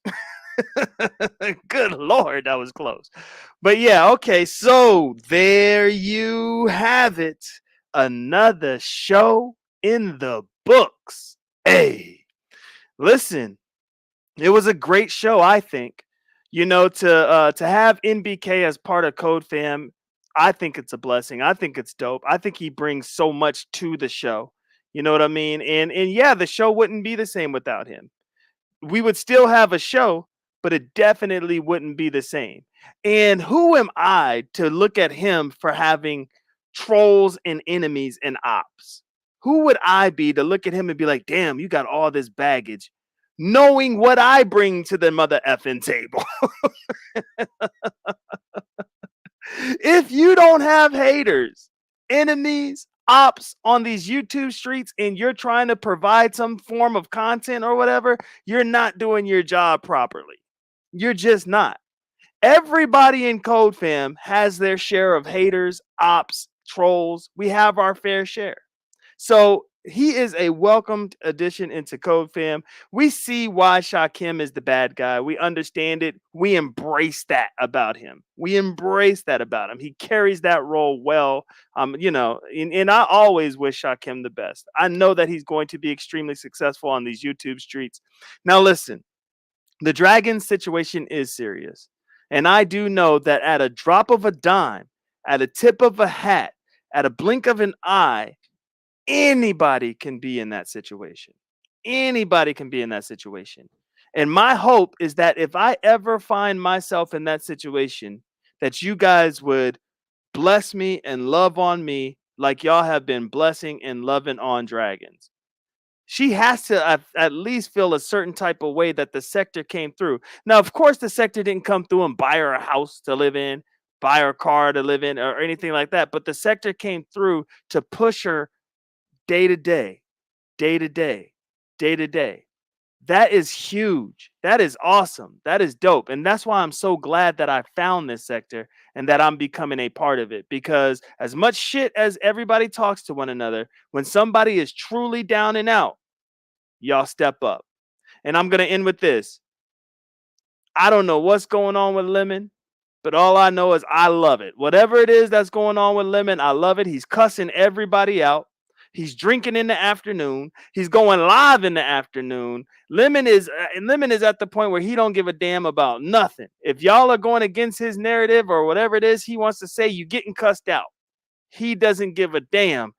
Good Lord, that was close. But yeah, okay, so there you have it. Another show in the books. Hey, listen, it was a great show, I think. You know, to have NBK as part of Code Fam, I think it's a blessing. I think it's dope. I think he brings so much to the show. You know what I mean? And yeah, the show wouldn't be the same without him. We would still have a show, but it definitely wouldn't be the same. And who am I to look at him for having trolls and enemies and ops? Who would I be to look at him and be like, damn, you got all this baggage, knowing what I bring to the mother effing table? If you don't have haters, enemies, ops on these YouTube streets, and you're trying to provide some form of content or whatever, you're not doing your job properly. You're just not. Everybody in Code Fam has their share of haters, ops, trolls. We have our fair share. So he is a welcomed addition into Code Fam. We see why Shakim is the bad guy. We understand it. We embrace that about him. We embrace that about him. He carries that role well. You know, and I always wish Shakim the best. I know that he's going to be extremely successful on these YouTube streets. Now, listen, the Dragon situation is serious. And I do know that at a drop of a dime, at a tip of a hat, at a blink of an eye, anybody can be in that situation. Anybody can be in that situation. And my hope is that if I ever find myself in that situation, that you guys would bless me and love on me like y'all have been blessing and loving on Dragons. She has to at least feel a certain type of way that the sector came through. Now, of course, the sector didn't come through and buy her a house to live in, buy her a car to live in, or anything like that. But the sector came through to push her day to day, day to day, day to day. That is huge. That is awesome. That is dope. And that's why I'm so glad that I found this sector and that I'm becoming a part of it. Because as much shit as everybody talks to one another, when somebody is truly down and out, y'all step up. And I'm going to end with this. I don't know what's going on with Lemon, but all I know is I love it. Whatever it is that's going on with Lemon, I love it. He's cussing everybody out. He's drinking in the afternoon. He's going live in the afternoon. Lemon is at the point where he don't give a damn about nothing. If y'all are going against his narrative or whatever it is he wants to say, you getting cussed out. He doesn't give a damn.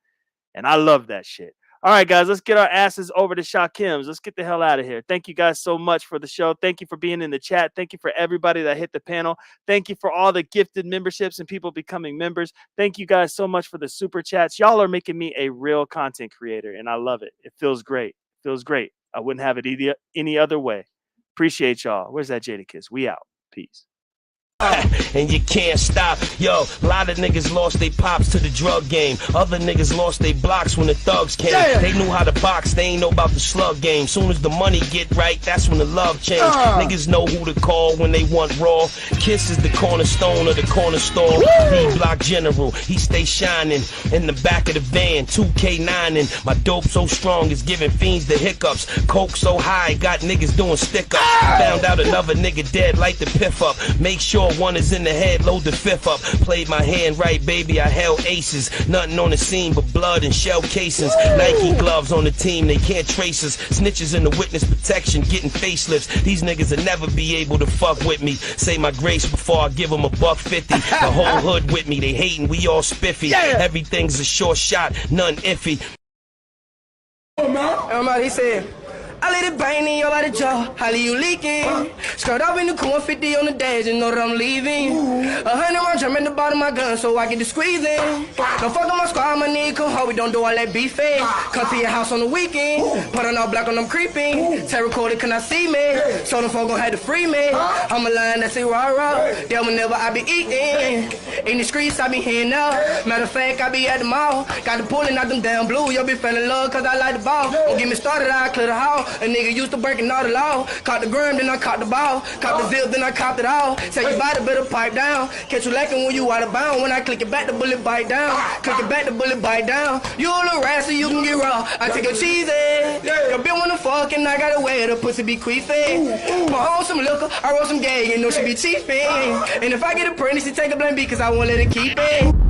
And I love that shit. All right, guys, let's get our asses over to Shakim's. Let's get the hell out of here. Thank you guys so much for the show. Thank you for being in the chat. Thank you for everybody that hit the panel. Thank you for all the gifted memberships and people becoming members. Thank you guys so much for the super chats. Y'all are making me a real content creator, and I love it. It feels great. It feels great. I wouldn't have it any other way. Appreciate y'all. Where's that Jadakiss? We out. Peace. And you can't stop. Yo, a lot of niggas lost they pops to the drug game. Other niggas lost they blocks when the thugs came. Damn. They knew how to box, they ain't know about the slug game. Soon as the money get right, that's when the love change. Niggas know who to call when they want raw. Kiss is the cornerstone of the corner store. D-block general, he stay shining. In the back of the van, 2K9 and my dope so strong it's giving fiends the hiccups. Coke so high, got niggas doing stick-ups. Found out another nigga dead, light the piff up. Make sure one is in the head, load the fifth up. Played my hand right, baby, I held aces. Nothing on the scene but blood and shell casings. Nike gloves on the team, they can't trace us. Snitches in the witness protection, getting facelifts. These niggas will never be able to fuck with me. Say my grace before I give them $150. The whole hood with me, they hating, we all spiffy. Everything's a short shot, none iffy. He said, I let it bang in your body jaw. How you leaking? Skirt up in the corn 50 on the dash, you know that I'm leaving. 100 round drum in the bottom of my gun so I get the squeezing. Don't fuck with my squad, my nigga, come home, we don't do all that beefing. Come to your house on the weekend, put on all black on them creeping. Terror recorded, can I see me? So them folk gon' have to free me. I'm a lion that's a rah-rah, that whenever I be eating. In the streets, I be hearing up. Matter of fact, I be at the mall. Got the pulling out them damn blue, you'll be feeling love cause I like the ball. Don't get me started, I clear the hall. A nigga used to breaking all the law. Caught the gram, then I caught the ball. Caught the zip, then I copped it all. Tell your body better pipe down. Catch you lacking when you out of bounds. When I click it back, the bullet bite down. Click it back, the bullet bite down. You a little rat, so you can get raw. I take your cheesy. Your bitch wanna fuck and I got a way the pussy be queefing. Put on some liquor, I roll some gay, you know she be chiefing. And if I get a pregnant, she take a blame B cause I won't let her keep it.